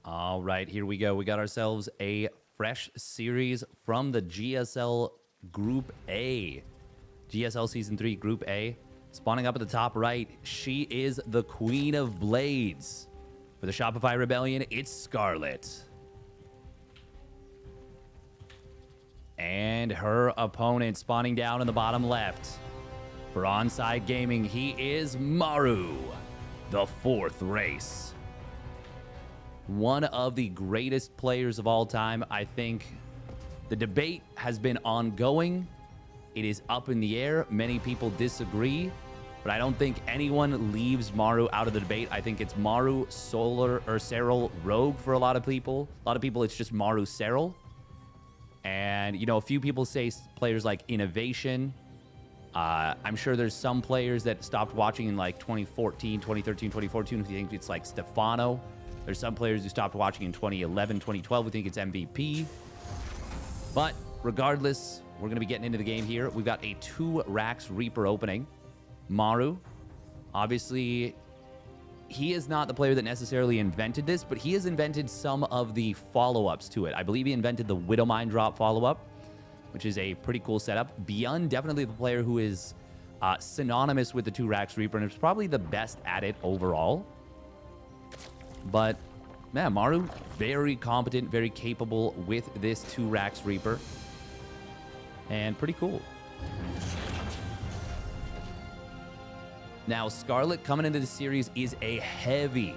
All right, here we go. We got ourselves a fresh series from the GSL Group A. GSL Season 3 Group A. Spawning up at the top right, she is the Queen of Blades. For the Shopify Rebellion, it's Scarlett. And her opponent spawning down in the bottom left. For Onside Gaming, he is Maru, the fourth race. One of the greatest players of all time. I think the debate has been ongoing. It is up in the air. Many people disagree, but I don't think anyone leaves Maru out of the debate. I think it's Maru, Solar, or Serral, Rogue for a lot of people. A lot of people, it's just Maru, Serral. And, you know, a few people say players like Innovation. I'm sure there's some players that stopped watching in like 2014, 2013, 2014. If you think it's like Stefano. There's some players who stopped watching in 2011, 2012. We think it's MVP. But regardless, we're going to be getting into the game here. We've got a 2 Rax Reaper opening. Maru, obviously, he is not the player that necessarily invented this, but he has invented some of the follow-ups to it. I believe he invented the Widowmine drop follow-up, which is a pretty cool setup. Byun, definitely the player who is synonymous with the 2 Rax Reaper, and is probably the best at it overall. But, man, Maru, very competent, very capable with this 2 Rax Reaper. And pretty cool. Now, Scarlett coming into the series is a heavy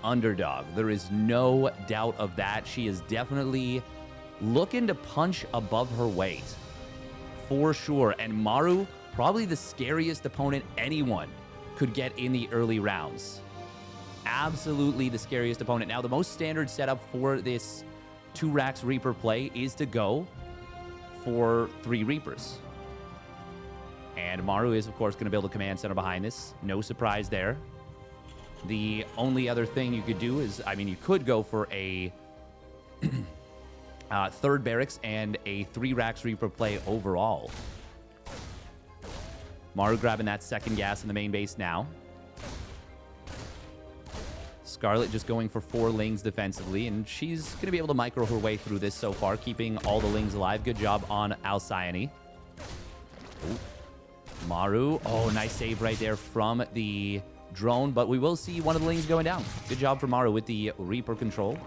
underdog. There is no doubt of that. She is definitely looking to punch above her weight. For sure. And Maru, probably the scariest opponent anyone could get in the early rounds. Absolutely the scariest opponent. Now, the most standard setup for this 2 Rax Reaper play is to go for 3 Reapers. And Maru is, of course, going to build a command center behind this. No surprise there. The only other thing you could do is, I mean, you could go for a 3rd barracks and a 3 Rax Reaper play overall. Maru grabbing that 2nd gas in the main base now. Scarlett just going for 4 Lings defensively, and she's going to be able to micro her way through this so far, keeping all the Lings alive. Good job on Alcyone. Maru, oh, nice save right there from the drone, but we will see one of the Lings going down. Good job for Maru with the Reaper control.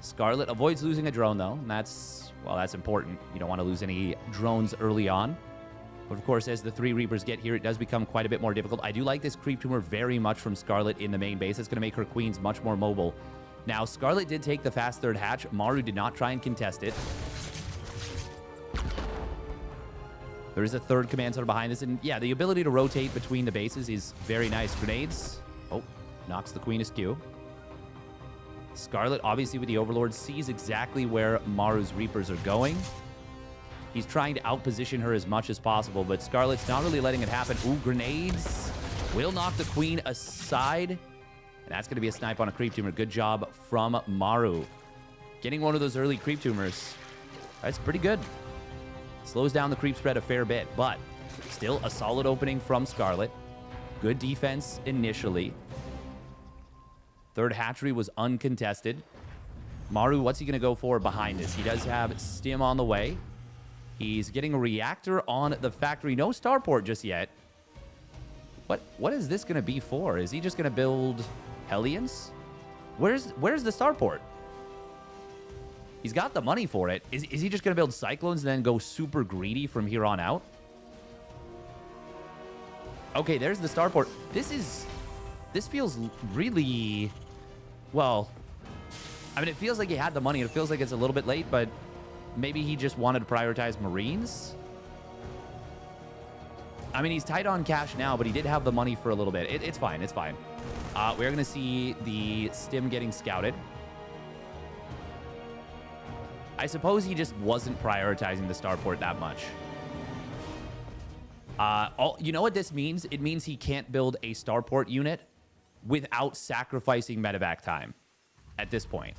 Scarlett avoids losing a drone, though, and that's important. You don't want to lose any drones early on. But, of course, as the 3 Reapers get here, it does become quite a bit more difficult. I do like this creep tumor very much from Scarlett in the main base. It's going to make her queens much more mobile. Now, Scarlett did take the fast 3rd hatch. Maru did not try and contest it. There is a 3rd command center behind this. And, yeah, the ability to rotate between the bases is very nice. Grenades. Oh, knocks the queen askew. Scarlett, obviously, with the Overlord, sees exactly where Maru's Reapers are going. He's trying to outposition her as much as possible, but Scarlett's not really letting it happen. Ooh, grenades. Will knock the queen aside. And that's going to be a snipe on a creep tumor. Good job from Maru. Getting one of those early creep tumors. That's pretty good. Slows down the creep spread a fair bit, but still a solid opening from Scarlett. Good defense initially. 3rd hatchery was uncontested. Maru, what's he going to go for behind this? He does have Stim on the way. He's getting a reactor on the factory. No starport just yet. What is this going to be for? Is he just going to build Hellions? Where's the starport? He's got the money for it. Is he just going to build Cyclones and then go super greedy from here on out? Okay, there's the starport. This feels really, well, I mean, it feels like he had the money. It feels like it's a little bit late, but maybe he just wanted to prioritize Marines. I mean, he's tight on cash now, but he did have the money for a little bit. It's fine. It's fine. We're going to see the Stim getting scouted. I suppose he just wasn't prioritizing the starport that much. You know what this means? It means he can't build a starport unit without sacrificing medevac time at this point.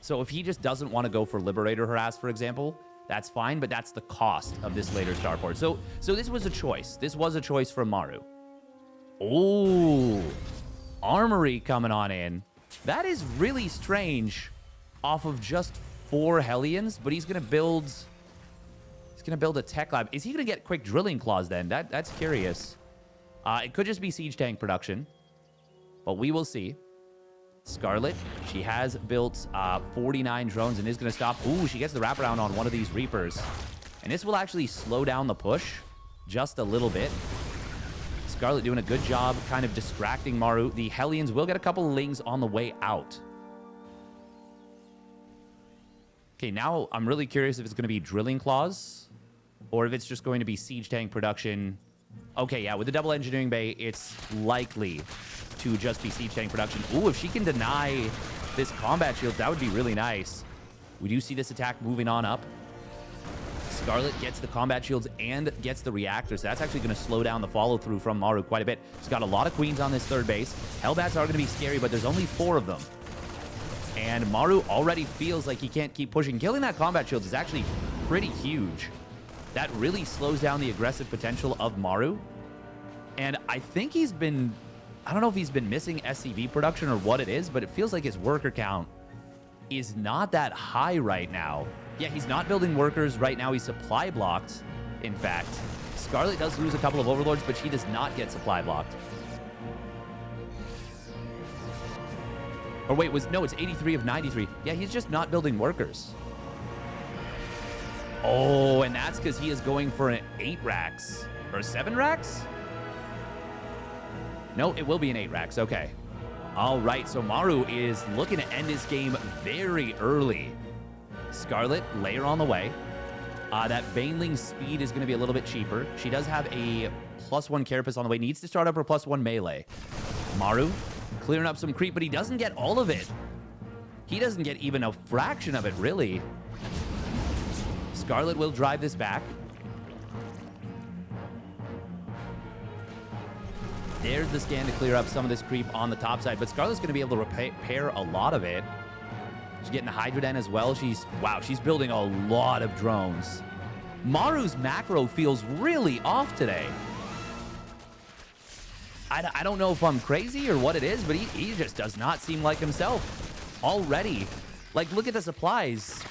So if he just doesn't want to go for Liberator Harass, for example, that's fine, but that's the cost of this later starport. So this was a choice. This was a choice from Maru. Oh, Armory coming on in. That is really strange off of just 4 Hellions, but he's going to build... He's going to build a tech lab. Is he going to get quick drilling claws then? That's curious. It could just be siege tank production, but we will see. Scarlett, she has built 49 drones and is going to stop. Ooh, she gets the wraparound on one of these Reapers. And this will actually slow down the push just a little bit. Scarlett doing a good job kind of distracting Maru. The Hellions will get a couple of Lings on the way out. Okay, now I'm really curious if it's going to be drilling claws or if it's just going to be siege tank production. Okay, yeah, with the double engineering bay, it's likely to just be siege tank production. Ooh, if she can deny this combat shield, that would be really nice. We do see this attack moving on up. Scarlett gets the combat shields and gets the reactor, so that's actually going to slow down the follow-through from Maru quite a bit. She's got a lot of queens on this third base. Hellbats are going to be scary, but there's only 4 of them. And Maru already feels like he can't keep pushing. Killing that combat shield is actually pretty huge. That really slows down the aggressive potential of Maru. And I think he's been... I don't know if he's been missing SCV production or what it is, but it feels like his worker count is not that high right now. Yeah, he's not building workers right now. He's supply blocked, in fact. Scarlett does lose a couple of overlords, but she does not get supply blocked. Or wait, no, it's 83 of 93. Yeah, he's just not building workers. Oh, and that's because he is going for an 8 racks. Or 7 racks? No, it will be an 8 racks. Okay. All right, so Maru is looking to end this game very early. Scarlett, layer on the way. That Baneling speed is going to be a little bit cheaper. She does have a +1 Carapace on the way. Needs to start up her +1 melee. Maru clearing up some creep, but he doesn't get all of it. He doesn't get even a fraction of it, really. Scarlett will drive this back. There's the scan to clear up some of this creep on the top side, but Scarlett's going to be able to repair a lot of it. She's getting the Hydra Den as well. Wow, she's building a lot of drones. Maru's macro feels really off today. I don't know if I'm crazy or what it is, but he just does not seem like himself already. Like, look at the supplies.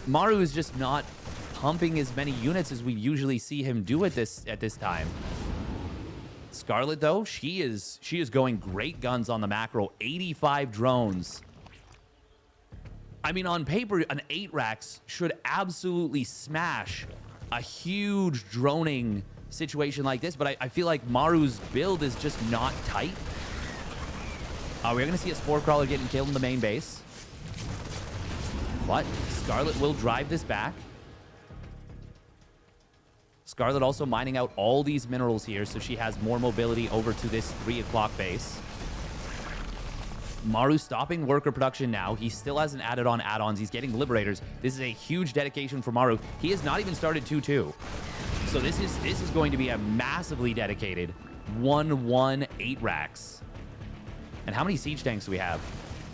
Maru is just not pumping as many units as we usually see him do at this time. Scarlett, though, she is going great guns on the macro. 85 drones. I mean, on paper, an 8 racks should absolutely smash a huge droning situation like this, but I feel like Maru's build is just not tight. We're going to see a Spore Crawler getting killed in the main base. But Scarlett will drive this back. Scarlett also mining out all these minerals here, so she has more mobility over to this 3 o'clock base. Maru stopping worker production now. He still hasn't added on add-ons. He's getting Liberators. This is a huge dedication for Maru. He has not even started 2-2. So this is going to be a massively dedicated 1-1 8 racks. And how many siege tanks do we have?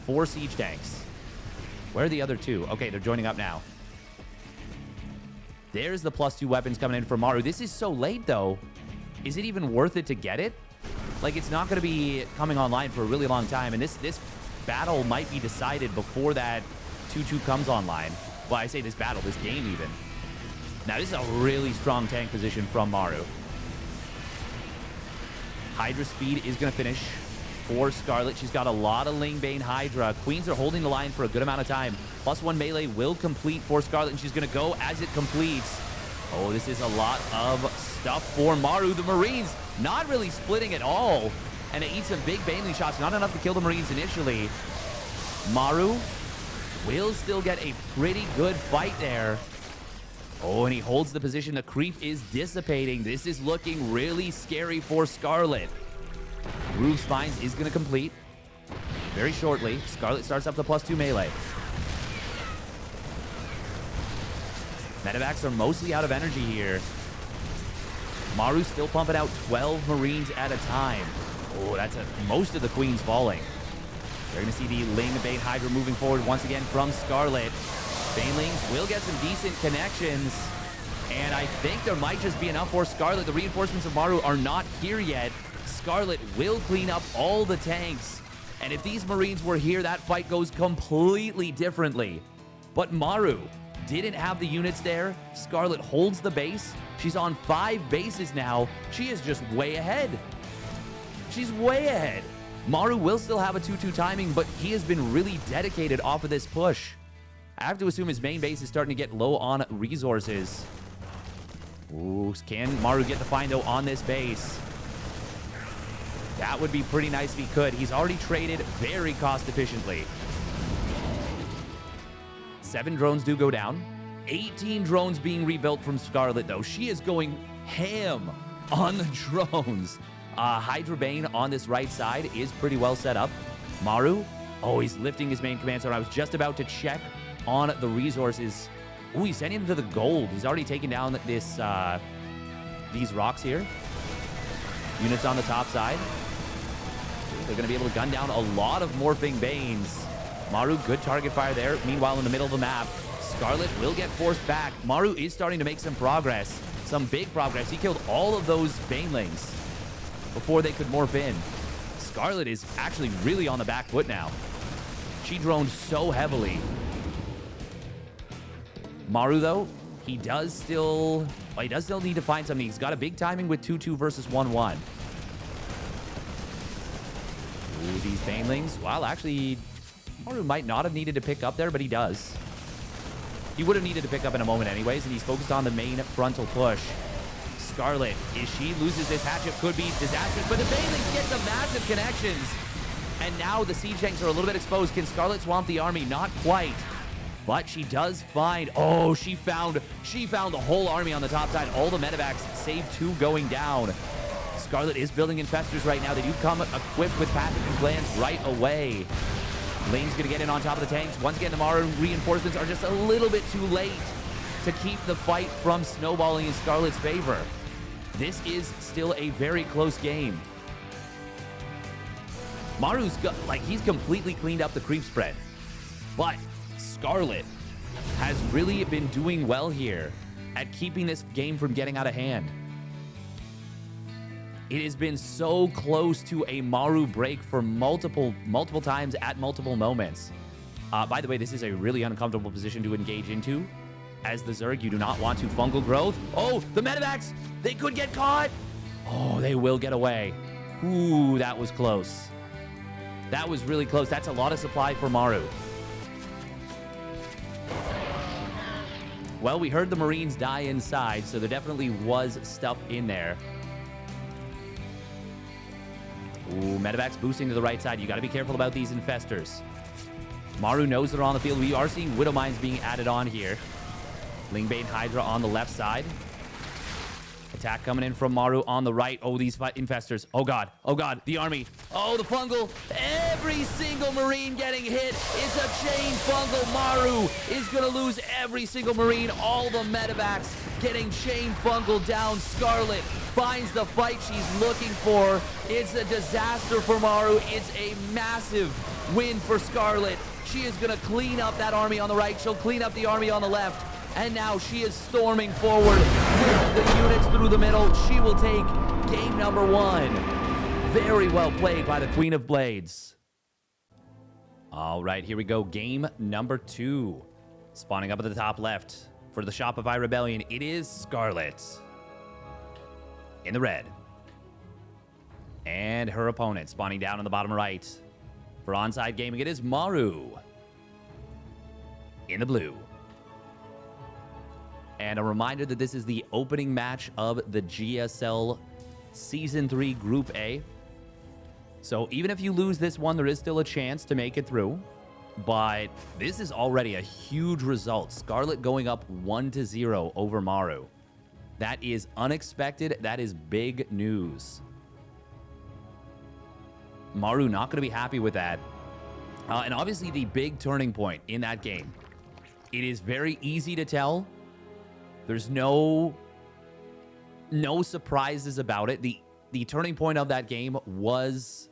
4 siege tanks. Where are the other 2? Okay, they're joining up now. There's the +2 weapons coming in for Maru. This is so late, though. Is it even worth it to get it? Like, it's not going to be coming online for a really long time, and this battle might be decided before that 2-2 comes online. Well, I say this battle, this game even. Now, this is a really strong tank position from Maru. Hydra speed is going to finish for Scarlett. She's got a lot of Lingbane Hydra. Queens are holding the line for a good amount of time. +1 melee will complete for Scarlett, and she's going to go as it completes. Oh, this is a lot of stuff for Maru. The Marines not really splitting at all, and it eats some big Baneling shots. Not enough to kill the Marines initially. Maru will still get a pretty good fight there. Oh, and he holds the position. The creep is dissipating. This is looking really scary for Scarlett. Groove Spines is going to complete very shortly. Scarlett starts up the +2 melee. Medevacs are mostly out of energy here. Maru's still pumping out 12 Marines at a time. Oh, that's most of the Queens falling. They're going to see the Lingbane Hydra moving forward once again from Scarlett. Banelings will get some decent connections, and I think there might just be enough for Scarlett. The reinforcements of Maru are not here yet. Scarlett will clean up all the tanks. And if these Marines were here, that fight goes completely differently. But Maru didn't have the units there. Scarlett holds the base. She's on 5 bases now. She is just way ahead. She's way ahead. Maru will still have a 2-2 timing, but he has been really dedicated off of this push. I have to assume his main base is starting to get low on resources. Ooh, can Maru get the find, though, on this base? That would be pretty nice if he could. He's already traded very cost efficiently. 7 drones do go down. 18 drones being rebuilt from Scarlett, though. She is going ham on the drones. Hydra Bane on this right side is pretty well set up. Maru, oh, he's lifting his main command center. I was just about to check on the resources. Oh, he's sending him to the gold. He's already taken down this these rocks here. Units on the top side. They're going to be able to gun down a lot of morphing Banes. Maru, good target fire there. Meanwhile, in the middle of the map, Scarlett will get forced back. Maru is starting to make some progress. Some big progress. He killed all of those Banelings before they could morph in. Scarlett is actually really on the back foot now. She droned so heavily. Maru, though, he does still need to find something. He's got a big timing with 2-2 versus 1-1. Ooh, these Banelings. Well, actually, Maru might not have needed to pick up there, but he does. He would have needed to pick up in a moment anyways, and he's focused on the main frontal push. Scarlett, if she loses this hatchet, could be disastrous, but the Banelings get some massive connections. And now the siege tanks are a little bit exposed. Can Scarlett swamp the army? Not quite. But she does find... Oh, she found the whole army on the top side. All the medevacs save 2 going down. Scarlett is building infestors right now. They do come equipped with pathogen glands right away. Lane's going to get in on top of the tanks. Once again, the Maru reinforcements are just a little bit too late to keep the fight from snowballing in Scarlett's favor. This is still a very close game. Maru's got, he's completely cleaned up the creep spread. But Scarlett has really been doing well here at keeping this game from getting out of hand. It has been so close to a Maru break for multiple times at multiple moments. By the way, this is a really uncomfortable position to engage into. As the Zerg, you do not want to fungal growth. Oh, the medevacs! They could get caught! Oh, they will get away. Ooh, that was close. That was really close. That's a lot of supply for Maru. Well, we heard the Marines die inside, so there definitely was stuff in there. Ooh, medevacs boosting to the right side. You got to be careful about these infestors. Maru knows they're on the field. We are seeing Widow Mines being added on here. Lingbane Hydra on the left side. Attack coming in from Maru on the right. Oh, these infestors. Oh, God. Oh, God. The army. Oh, the fungal. Every single Marine getting hit. It's a chain fungal. Maru is going to lose every single Marine. All the medevacs getting chain fungal down. Scarlett finds the fight she's looking for. It's a disaster for Maru. It's a massive win for Scarlett. She is going to clean up that army on the right. She'll clean up the army on the left. And now she is storming forward with the units through the middle. She will take game number 1. Very well played by the Queen of Blades. All right, here we go. Game number 2. Spawning up at the top left for the Shopify Rebellion. It is Scarlett in the red. And her opponent spawning down on the bottom right. For Onside Gaming, it is Maru in the blue. And a reminder that this is the opening match of the GSL Season 3 Group A. So even if you lose this one, there is still a chance to make it through. But this is already a huge result. Scarlett going up 1-0 over Maru. That is unexpected. That is big news. Maru not going to be happy with that. And obviously the big turning point in that game. It is very easy to tell. There's no surprises about it. The turning point of that game was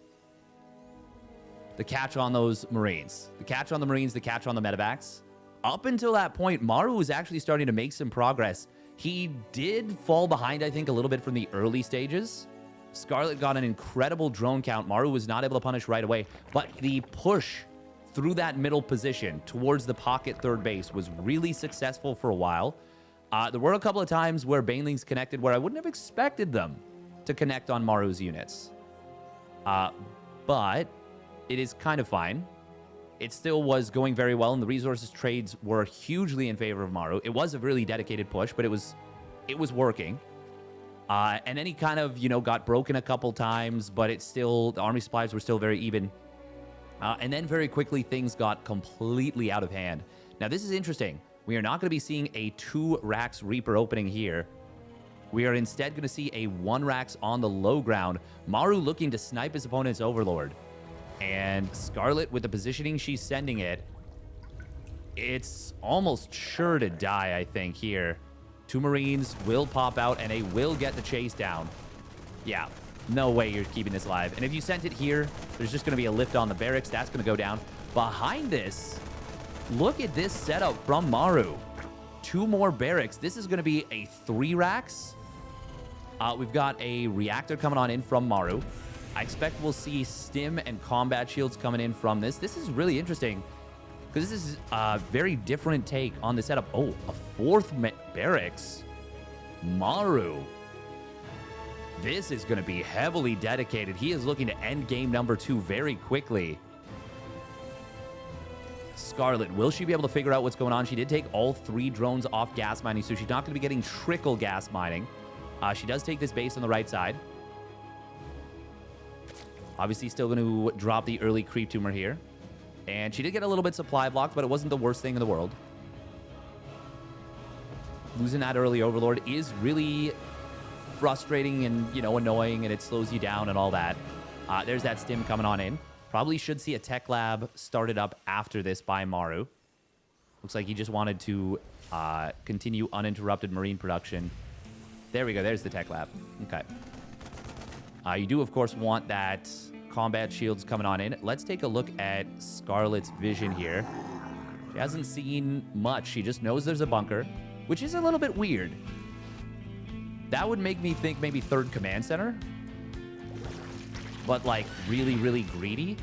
the catch on those Marines. The catch on the Marines, the catch on the medevacs. Up until that point, Maru was actually starting to make some progress. He did fall behind, I think, a little bit from the early stages. Scarlett got an incredible drone count. Maru was not able to punish right away, but the push through that middle position towards the pocket third base was really successful for a while. There were a couple of times where Banelings connected where I wouldn't have expected them to connect on Maru's units. But it is kind of fine. It still was going very well, and the resources trades were hugely in favor of Maru. It was a really dedicated push, but it was working. And then he kind of, got broken a couple times, but the army supplies were still very even. And then very quickly, things got completely out of hand. Now, this is interesting. We are not going to be seeing a 2 Rax Reaper opening here. We are instead going to see a 1 Rax on the low ground. Maru looking to snipe his opponent's Overlord. And Scarlett, with the positioning she's sending it, it's almost sure to die, I think, here. 2 Marines will pop out, and they will get the chase down. Yeah, no way you're keeping this alive. And if you sent it here, there's just going to be a lift on the barracks. That's going to go down. Behind this, look at this setup from Maru. 2 more barracks. This is going to be a 3 Rax. We've got a reactor coming on in from Maru. I expect we'll see stim and combat shields coming in from this. This is really interesting because this is a very different take on the setup. Oh, a 4th barracks. Maru. This is going to be heavily dedicated. He is looking to end game number 2 very quickly. Scarlett, will she be able to figure out what's going on? She did take all 3 drones off gas mining, so she's not going to be getting trickle gas mining. She does take this base on the right side. Obviously, still going to drop the early creep tumor here. And she did get a little bit supply blocked, but it wasn't the worst thing in the world. Losing that early Overlord is really frustrating and, annoying, and it slows you down and all that. There's that stim coming on in. Probably should see a tech lab started up after this by Maru. Looks like he just wanted to continue uninterrupted Marine production. There we go. There's the tech lab. Okay. You do, of course, want that combat shields coming on in. Let's take a look at Scarlett's vision here. She hasn't seen much. She just knows there's a bunker, which is a little bit weird. That would make me think maybe 3rd Command Center, but like really, really greedy.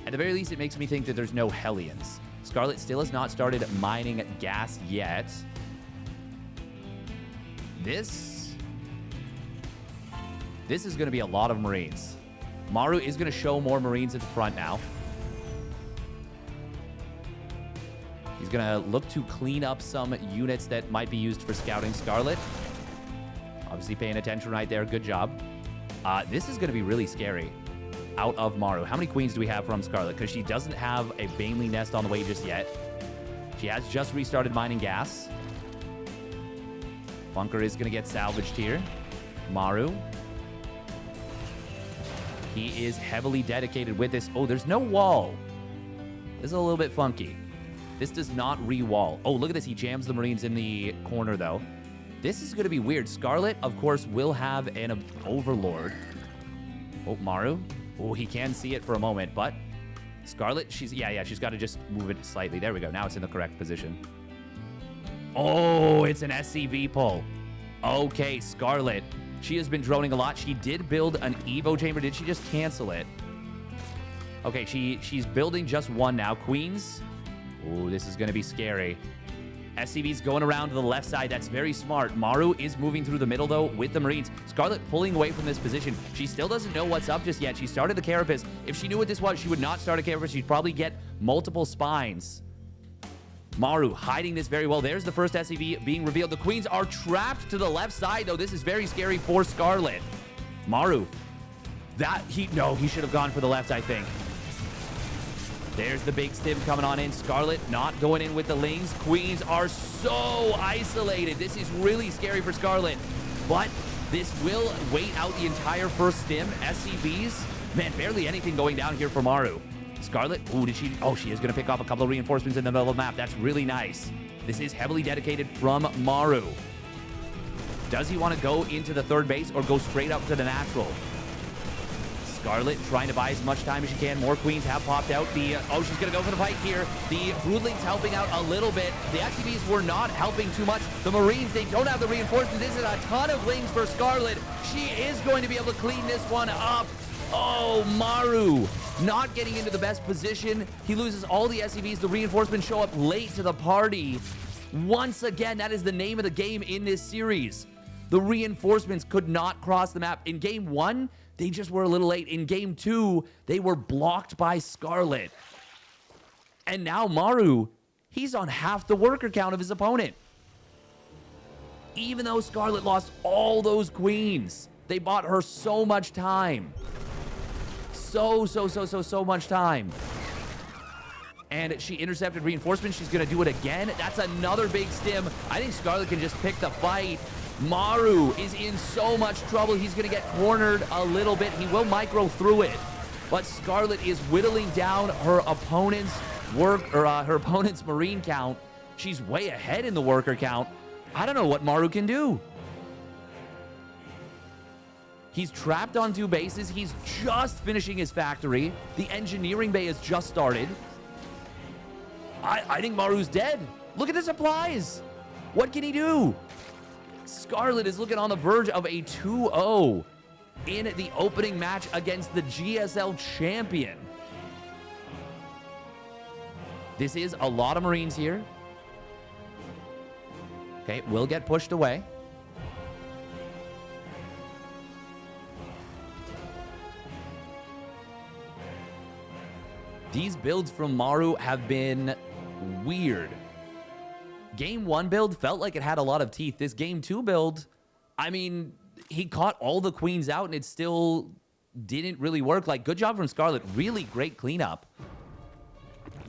At the very least, it makes me think that there's no Hellions. Scarlett still has not started mining gas yet. This is going to be a lot of Marines. Maru is going to show more Marines at the front now. He's going to look to clean up some units that might be used for scouting. Scarlett, obviously paying attention right there. Good job. This is going to be really scary out of Maru. How many queens do we have from Scarlett? Because she doesn't have a Baneling nest on the way just yet. She has just restarted mining gas. Bunker is going to get salvaged here. Maru. He is heavily dedicated with this. Oh, there's no wall. This is a little bit funky. This does not re-wall. Oh, look at this. He jams the Marines in the corner, though. This is going to be weird. Scarlett, of course, will have an Overlord. Oh, Maru. Oh, he can see it for a moment, but Scarlett, she's got to just move it slightly. There we go. Now it's in the correct position. Oh, it's an SCV pull. Okay, Scarlett. She has been droning a lot. She did build an Evo chamber. Did she just cancel it? Okay, she's building just 1 now. Queens. Oh, this is going to be scary. SCV's going around to the left side. That's very smart. Maru is moving through the middle, though, with the Marines. Scarlett pulling away from this position. She still doesn't know what's up just yet. She started the Carapace. If she knew what this was, she would not start a Carapace. She'd probably get multiple spines. Maru hiding this very well. There's the first SCV being revealed. The Queens are trapped to the left side, though. This is very scary for Scarlett. Maru. He should have gone for the left, I think. There's the big stim coming on in. Scarlett not going in with the Lings. Queens are so isolated. This is really scary for Scarlett. But this will wait out the entire first stim. SCVs. Man, barely anything going down here for Maru. Scarlett, she is going to pick off a couple of reinforcements in the middle of the map. That's really nice. This is heavily dedicated from Maru. Does he want to go into the 3rd base or go straight up to the natural? Scarlett trying to buy as much time as she can. More queens have popped out. She's going to go for the fight here. The Broodlings helping out a little bit. The SCVs were not helping too much. The Marines, they don't have the reinforcements. This is a ton of lings for Scarlett. She is going to be able to clean this one up. Oh, Maru not getting into the best position. He loses all the SCVs. The reinforcements show up late to the party. Once again, that is the name of the game in this series. The reinforcements could not cross the map. In game 1, they just were a little late. In game 2, they were blocked by Scarlett. And now Maru, he's on half the worker count of his opponent. Even though Scarlett lost all those queens, they bought her so much time. So much time. And she intercepted reinforcements. She's going to do it again. That's another big stim. I think Scarlett can just pick the fight. Maru is in so much trouble. He's going to get cornered a little bit. He will micro through it. But Scarlett is whittling down her opponent's her opponent's Marine count. She's way ahead in the worker count. I don't know what Maru can do. He's trapped on 2 bases. He's just finishing his factory. The engineering bay has just started. I think Maru's dead. Look at the supplies. What can he do? Scarlett is looking on the verge of a 2-0 in the opening match against the GSL champion. This is a lot of Marines here. Okay, will get pushed away. These builds from Maru have been weird. Game 1 build felt like it had a lot of teeth. This game 2 build, I mean, he caught all the queens out and it still didn't really work. Like, good job from Scarlett. Really great cleanup.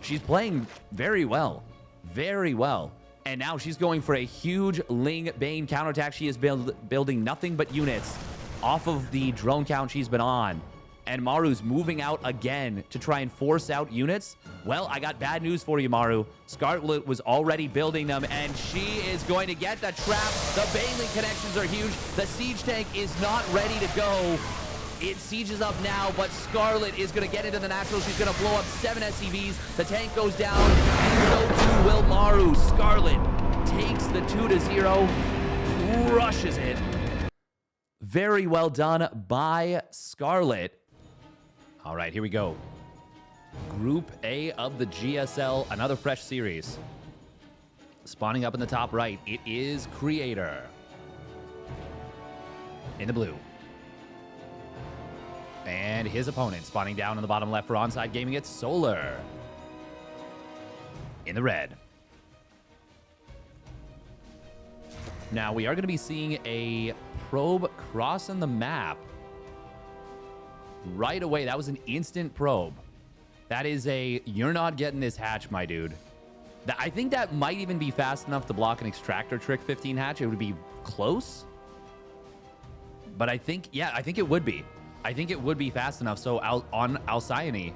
She's playing very well. Very well. And now she's going for a huge Ling Bane counterattack. She is building nothing but units off of the drone count she's been on. And Maru's moving out again to try and force out units. Well, I got bad news for you, Maru. Scarlett was already building them, and she is going to get the trap. The Baneling connections are huge. The siege tank is not ready to go. It sieges up now, but Scarlett is going to get into the natural. She's going to blow up 7 SCVs. The tank goes down, and so too will Maru. Scarlett takes the 2-0, crushes it. Very well done by Scarlett. All right, here we go. Group A of the GSL, another fresh series. Spawning up in the top right, it is Creator. In the blue. And his opponent spawning down in the bottom left for Onside Gaming, it's Solar. In the red. Now, we are going to be seeing a probe crossing the map. Right away, that was an instant probe. That is a, you're not getting this hatch, my dude. I think that might even be fast enough to block an extractor trick 15 hatch. It would be close. But I think, yeah, I think it would be. I think it would be fast enough. So on Alcyone,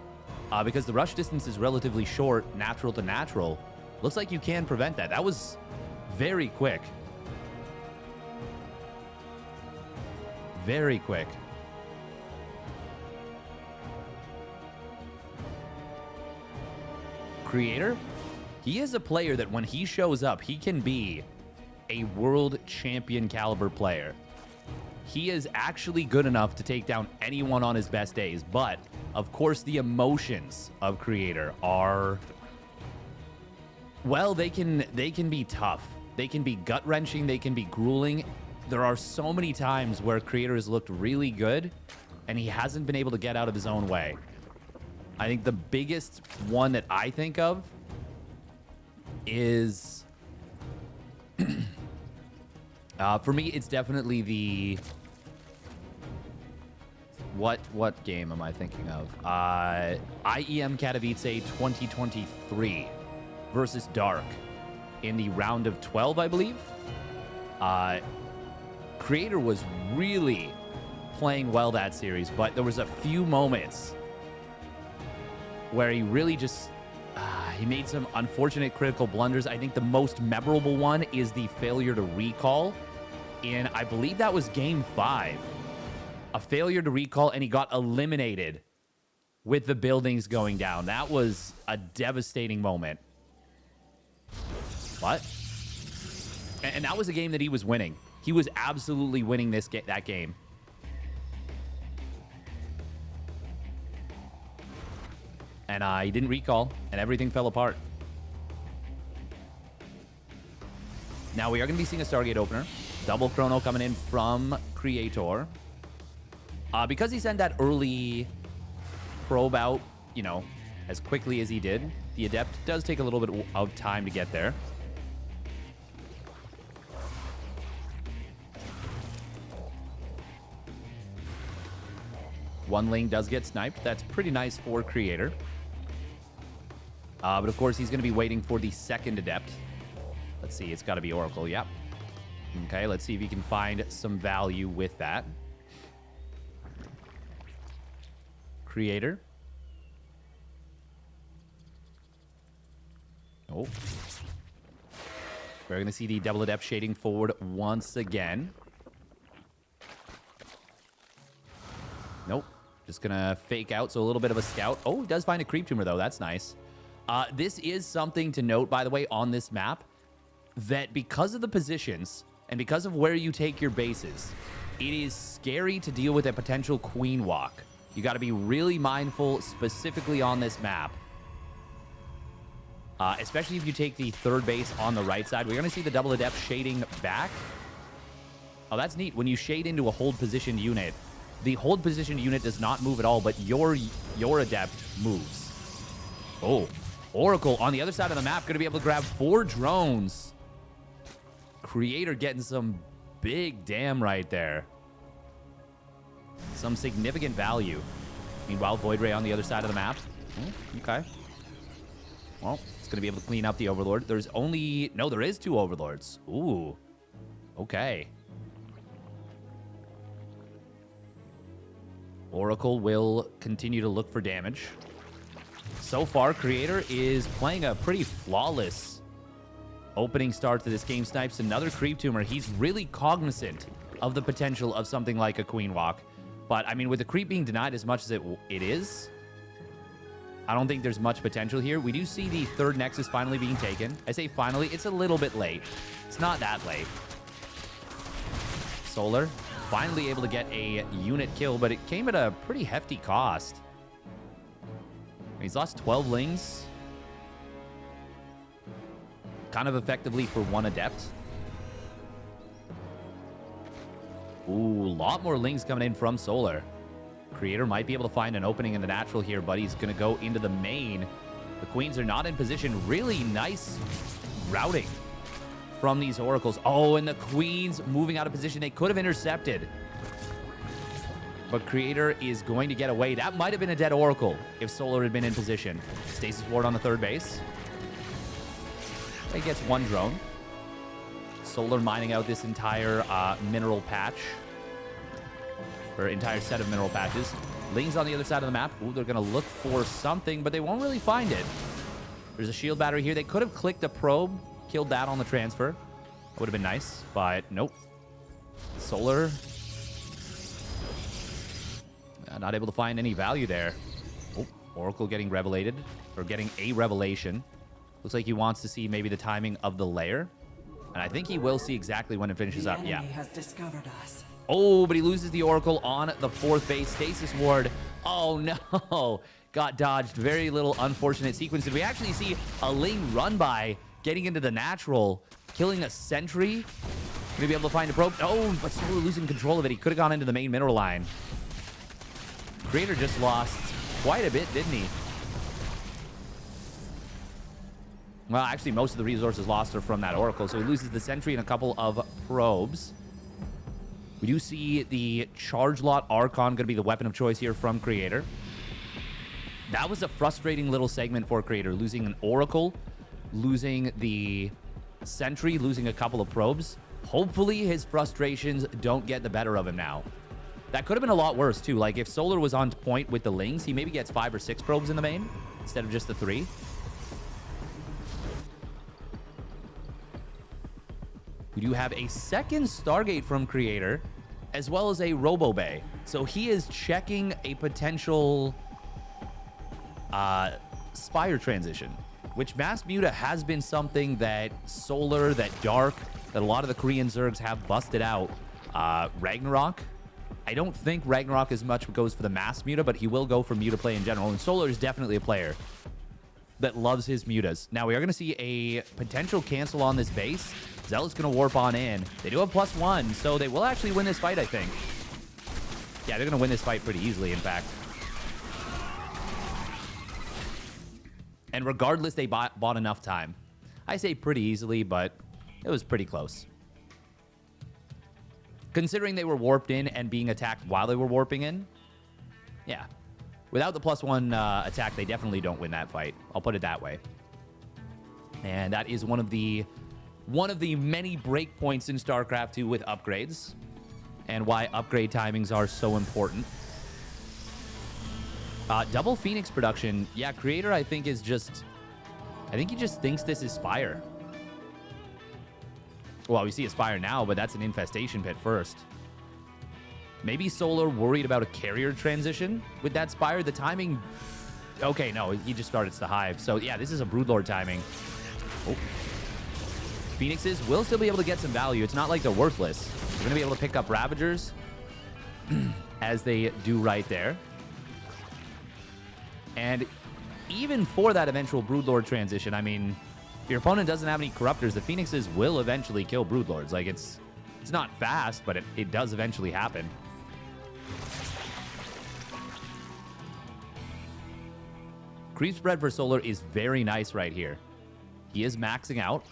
because the rush distance is relatively short, natural to natural, looks like you can prevent that. That was very quick. Very quick. Creator, he is a player that when he shows up, he can be a world champion caliber player. He is actually good enough to take down anyone on his best days, but of course the emotions of Creator are, well, they can be tough. They can be gut-wrenching, they can be grueling. There are so many times where Creator has looked really good and he hasn't been able to get out of his own way. I think the biggest one that I think of is, for me, it's definitely the, what game am I thinking of? IEM Katowice 2023 versus Dark in the round of 12, I believe. Creator was really playing well that series, but there was a few moments where he really just, he made some unfortunate critical blunders. I think the most memorable one is the failure to recall in, I believe that was game 5. A failure to recall, and he got eliminated with the buildings going down. That was a devastating moment. What? And that was a game that he was winning. He was absolutely winning that game. And he didn't recall, and everything fell apart. Now we are going to be seeing a Stargate opener. Double chrono coming in from Creator. Because he sent that early probe out, you know, as quickly as he did, the Adept does take a little bit of time to get there. One lane does get sniped. That's pretty nice for Creator. But of course, he's going to be waiting for the second Adept. Let's see. It's got to be Oracle. Yep. Okay, let's see if he can find some value with that. Creator. Oh. We're going to see the double Adept shading forward once again. Nope. Just going to fake out, so a little bit of a scout. Oh, he does find a creep tumor, though. That's nice. This is something to note, by the way, on this map, that because of the positions and because of where you take your bases, it is scary to deal with a potential queen walk. You got to be really mindful, specifically on this map. Especially if you take the third base on the right side. We're going to see the double Adept shading back. Oh, that's neat. When you shade into a hold positioned unit, the hold positioned unit does not move at all, but your Adept moves. Oh, Oracle on the other side of the map going to be able to grab 4 drones. Creator getting some big damn right there. Some significant value. Meanwhile, Void Ray on the other side of the map. Oh, okay. Well, it's going to be able to clean up the Overlord. There's only... No, there is 2 Overlords. Ooh. Okay. Oracle will continue to look for damage. So far, Creator is playing a pretty flawless opening start to this game. Snipes another creep tumor. He's really cognizant of the potential of something like a queen walk. But, I mean, with the creep being denied as much as it is, I don't think there's much potential here. We do see the third Nexus finally being taken. I say finally, it's a little bit late. It's not that late. Solar finally able to get a unit kill, but it came at a pretty hefty cost. He's lost 12 lings. Kind of effectively for 1 Adept. Ooh, a lot more lings coming in from Solar. Creator might be able to find an opening in the natural here, but he's going to go into the main. The Queens are not in position. Really nice routing from these Oracles. Oh, and the Queens moving out of position. They could have intercepted. But Creator is going to get away. That might have been a dead Oracle if Solar had been in position. Stasis Ward on the third base. He gets 1 drone. Solar mining out this entire mineral patch. Or entire set of mineral patches. Lings on the other side of the map. Ooh, they're going to look for something, but they won't really find it. There's a shield battery here. They could have clicked a probe, killed that on the transfer. That would have been nice, but nope. Solar... not able to find any value there. Oh, Oracle getting revelated, or getting a revelation. Looks like he wants to see maybe the timing of the lair. And I think he will see exactly when it finishes up. Yeah. Has discovered us. Oh, but he loses the Oracle on the 4th base. Stasis Ward. Oh, no. Got dodged. Very little unfortunate sequence. Did we actually see a Ling run by, getting into the natural, killing a sentry? Maybe able to find a probe. Oh, but Solar losing control of it. He could have gone into the main mineral line. Creator just lost quite a bit, didn't he? Well, actually, most of the resources lost are from that Oracle, so he loses the sentry and a couple of probes. We do see the Charge Lot Archon going to be the weapon of choice here from Creator. That was a frustrating little segment for Creator, losing an Oracle, losing the sentry, losing a couple of probes. Hopefully his frustrations don't get the better of him now. That could have been a lot worse, too. Like, if Solar was on point with the Lings, he maybe gets 5 or 6 probes in the main instead of just the 3. We do have a second Stargate from Creator. as well as a Robo Bay. So he is checking a potential Spire transition, which Mass Muta has been something that Solar, that Dark, that a lot of the Korean Zergs have busted out. Ragnarok, I don't think Ragnarok as much goes for the Mass Muta, but he will go for Muta play in general. And Solar is definitely a player that loves his Mutas. Now, we are going to see a potential cancel on this base. Zealot's going to warp on in. They do have +1, so they will actually win this fight, I think. Yeah, they're going to win this fight pretty easily, in fact. And regardless, they bought enough time. I say pretty easily, but it was pretty close. Considering they were warped in and being attacked while they were warping in, yeah. Without the +1 attack, they definitely don't win that fight. I'll put it that way. And that is one of the many breakpoints in StarCraft 2 with upgrades, and why upgrade timings are so important. Double Phoenix production. Yeah, Creator, I think, is just... I think he just thinks this is Spire. Well, we see a Spire now, but that's an infestation pit first. Maybe Solar worried about a carrier transition with that Spire. The timing... Okay, no, he just started the Hive. So, yeah, this is a Broodlord timing. Oh. Phoenixes will still be able to get some value. It's not like they're worthless. They're going to be able to pick up Ravagers, as they do right there. And even for that eventual Broodlord transition, I mean, if your opponent doesn't have any Corruptors, the Phoenixes will eventually kill Broodlords. Like, it's not fast, but it does eventually happen. Creep spread for Solar is very nice right here. He is maxing out,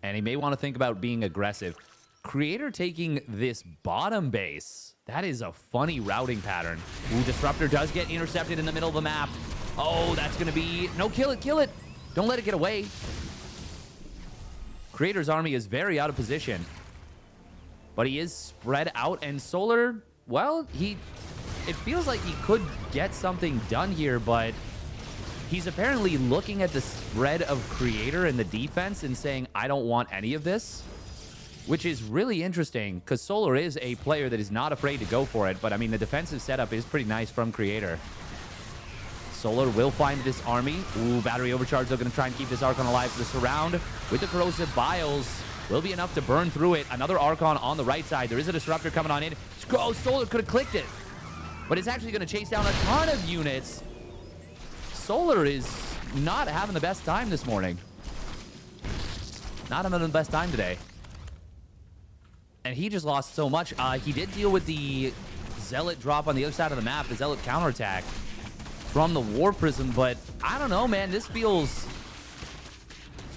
and he may want to think about being aggressive. Creator taking this bottom base. That is a funny routing pattern. Ooh, Disruptor does get intercepted in the middle of the map. Oh, that's going to be... No, kill it, kill it. Don't let it get away. Creator's army is very out of position, but he is spread out, and Solar, well, it feels like he could get something done here, but he's apparently looking at the spread of Creator and the defense and saying, I don't want any of this, which is really interesting because Solar is a player that is not afraid to go for it. But, I mean, the defensive setup is pretty nice from Creator. Solar will find this army. Ooh, battery overcharge. They're going to try and keep this Archon alive. The surround with the corrosive biles will be enough to burn through it. Another Archon on the right side. There is a Disruptor coming on in. Oh, Solar could have clicked it, but it's actually going to chase down a ton of units. Solar is not having the best time this morning. Not having the best time today. And he just lost so much. He did deal with the Zealot drop on the other side of the map, the Zealot counterattack from the War Prism, but I don't know, man. This feels...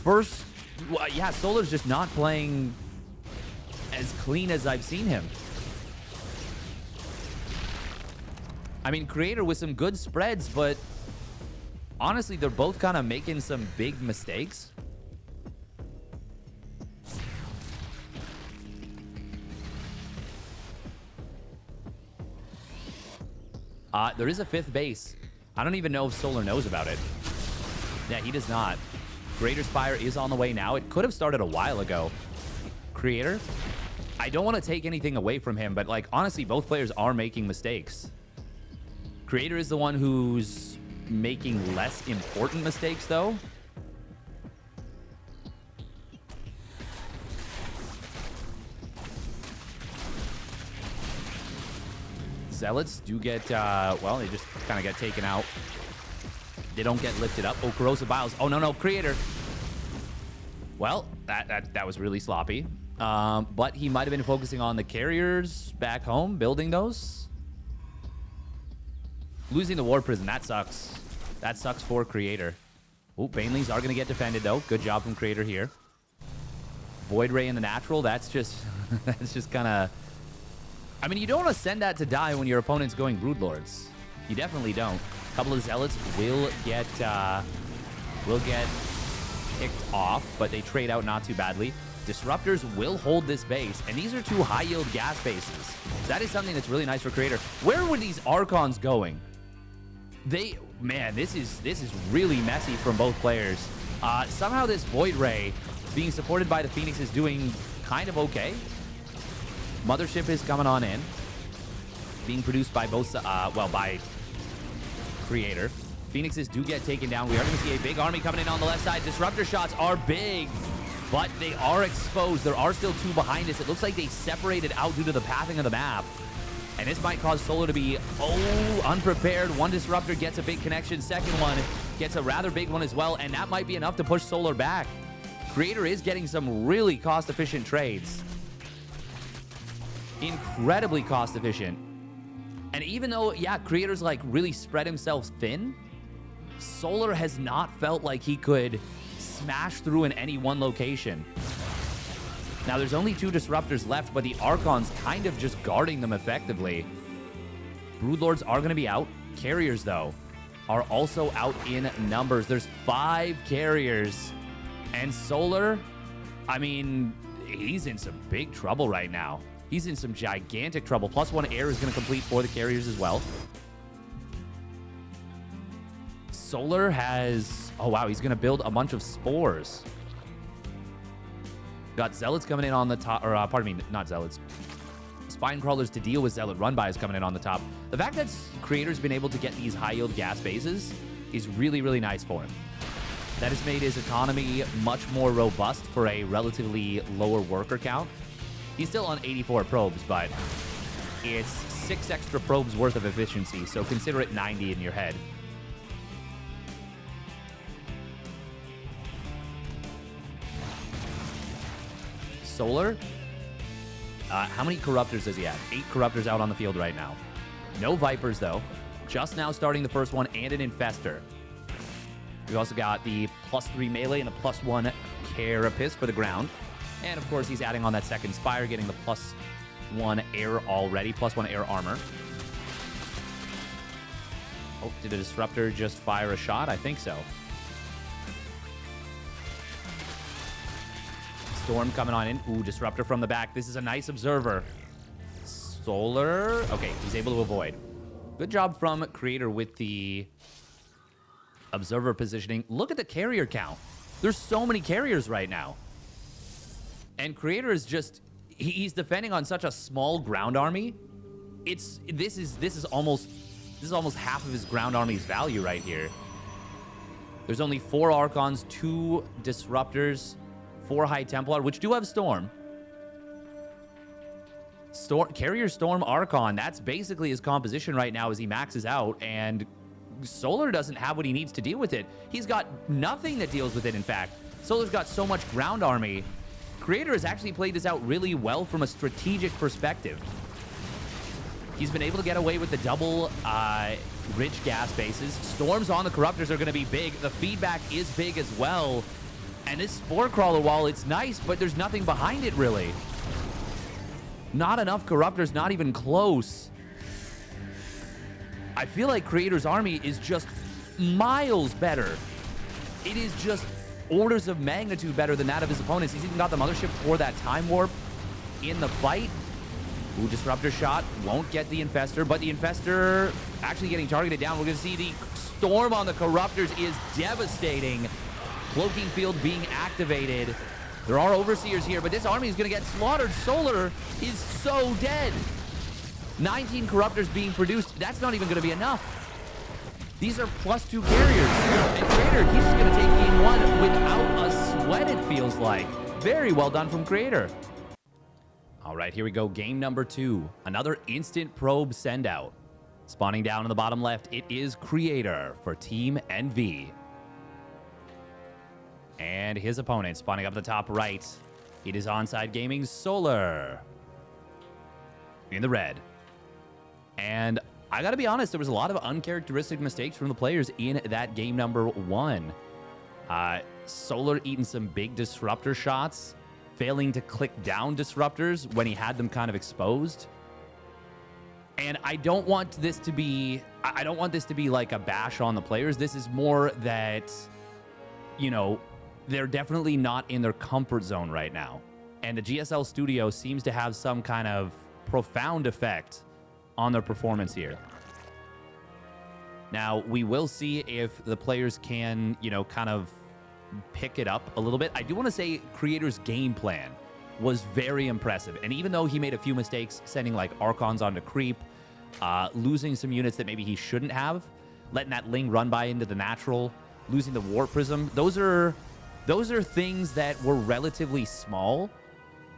First... Well, yeah, Solar's just not playing as clean as I've seen him. I mean, Creator with some good spreads, but honestly, they're both kind of making some big mistakes. There is a 5th base. I don't even know if Solar knows about it. Yeah, he does not. Greater Spire is on the way now. It could have started a while ago. Creator, I don't want to take anything away from him, but, like, honestly, both players are making mistakes. Creator is the one who's making less important mistakes, though. Zealots do get, well, they just kind of get taken out. They don't get lifted up. Oh, Corrosive Biles. Oh, no, Creator. Well, that was really sloppy. But he might have been focusing on the carriers back home, building those. Losing the War Prison, that sucks. That sucks for Creator. Oh, Banelings are going to get defended, though. Good job from Creator here. Void Ray in the natural, that's just kind of... I mean, you don't want to send that to die when your opponent's going Broodlords. You definitely don't. A couple of Zealots will get picked off, but they trade out not too badly. Disruptors will hold this base, and these are 2 high-yield gas bases. That is something that's really nice for Creator. Where were these Archons going? Man, this is really messy from both players. Somehow this Void Ray being supported by the Phoenix is doing kind of okay. Mothership is coming on in. Being produced by both, by Creator. Phoenixes do get taken down. We are going to see a big army coming in on the left side. Disruptor shots are big, but they are exposed. There are still two behind us. It looks like they separated out due to the pathing of the map. And this might cause Solar to be, unprepared. One Disruptor gets a big connection. Second one gets a rather big one as well. And that might be enough to push Solar back. Creator is getting some really cost-efficient trades. Incredibly cost-efficient. And even though, yeah, Creator's like really spread himself thin, Solar has not felt like he could smash through in any one location. Now, there's only two Disruptors left, but the Archon's kind of just guarding them effectively. Broodlords are going to be out. Carriers, though, are also out in numbers. There's 5 carriers. And Solar, I mean, he's in some big trouble right now. He's in some gigantic trouble. +1 air is going to complete for the carriers as well. Solar has... Oh, wow. He's going to build a bunch of spores. Got Zealots coming in on the top. Or, pardon me, not Zealots. Spine Crawlers to deal with Zealot Run-Bys coming in on the top. The fact that Creator's been able to get these high-yield gas bases is really, really nice for him. That has made his economy much more robust for a relatively lower worker count. He's still on 84 probes, but it's 6 extra probes worth of efficiency, so consider it 90 in your head. Solar, how many Corruptors does he have? 8 Corruptors out on the field right now. No Vipers, though. Just now starting the first one, and an Infester. We've also got the +3 melee and the +1 Carapace for the ground. And, of course, he's adding on that second Spire, getting the +1 air already, +1 air armor. Oh, did a Disruptor just fire a shot? I think so. Storm coming on in. Ooh, Disruptor from the back. This is a nice Observer. Solar. Okay, he's able to avoid. Good job from Creator with the Observer positioning. Look at the carrier count. There's so many carriers right now. And Creator is just... He's defending on such a small ground army. This is almost half of his ground army's value right here. There's only 4 Archons, 2 Disruptors, 4 High Templar, which do have Storm. Carrier Storm Archon, that's basically his composition right now as he maxes out, and Solar doesn't have what he needs to deal with it. He's got nothing that deals with it, in fact. Solar's got so much ground army. Creator has actually played this out really well from a strategic perspective. He's been able to get away with the double rich gas bases. Storms on the Corruptors are going to be big. The feedback is big as well. And this Spore Crawler wall, it's nice, but there's nothing behind it, really. Not enough Corruptors, not even close. I feel like Creator's army is just miles better. It is just orders of magnitude better than that of his opponents. He's even got the Mothership for that Time Warp in the fight. Ooh, Disruptor shot. Won't get the Infester, but the Infester actually getting targeted down. We're going to see the Storm on the Corruptors is devastating. Cloaking Field being activated. There are Overseers here, but this army is going to get slaughtered. Solar is so dead. 19 Corruptors being produced. That's not even going to be enough. These are +2 carriers. And Creator, he's just going to take game 1 without a sweat, it feels like. Very well done from Creator. All right, here we go. Game number 2. Another instant probe send out. Spawning down in the bottom left, it is Creator for Team NV. And his opponent spawning up the top right. It is Onside Gaming's Solar. In the red. And I gotta be honest, there was a lot of uncharacteristic mistakes from the players in that game number 1. Solar eating some big Disruptor shots, failing to click down Disruptors when he had them kind of exposed. And I don't want this to be like a bash on the players. This is more that, you know, they're definitely not in their comfort zone right now. And the GSL studio seems to have some kind of profound effect on their performance here. Now, we will see if the players can, you know, kind of pick it up a little bit. I do want to say Creator's game plan was very impressive. And even though he made a few mistakes sending like Archons onto creep, losing some units that maybe he shouldn't have, letting that Ling run by into the natural, losing the Warp Prism, those are things that were relatively small,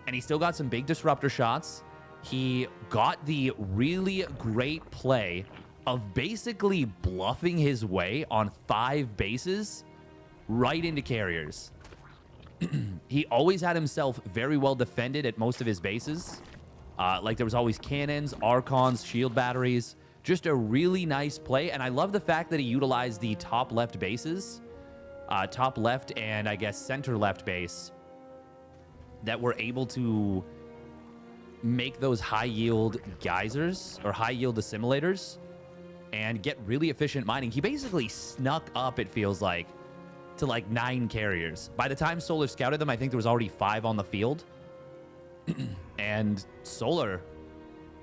and he still got some big disruptor shots. He got the really great play of basically bluffing his way on 5 bases right into carriers. He always had himself very well defended at most of his bases. Like there was always cannons, Archons, shield batteries. Just a really nice play. And I love the fact that he utilized the top left bases, top left and I guess center left base, that were able to make those high yield geysers or high yield assimilators and get really efficient mining. He basically snuck up, it feels like, to like 9 carriers. By the time Solar scouted them, I think there was already 5 on the field. And Solar,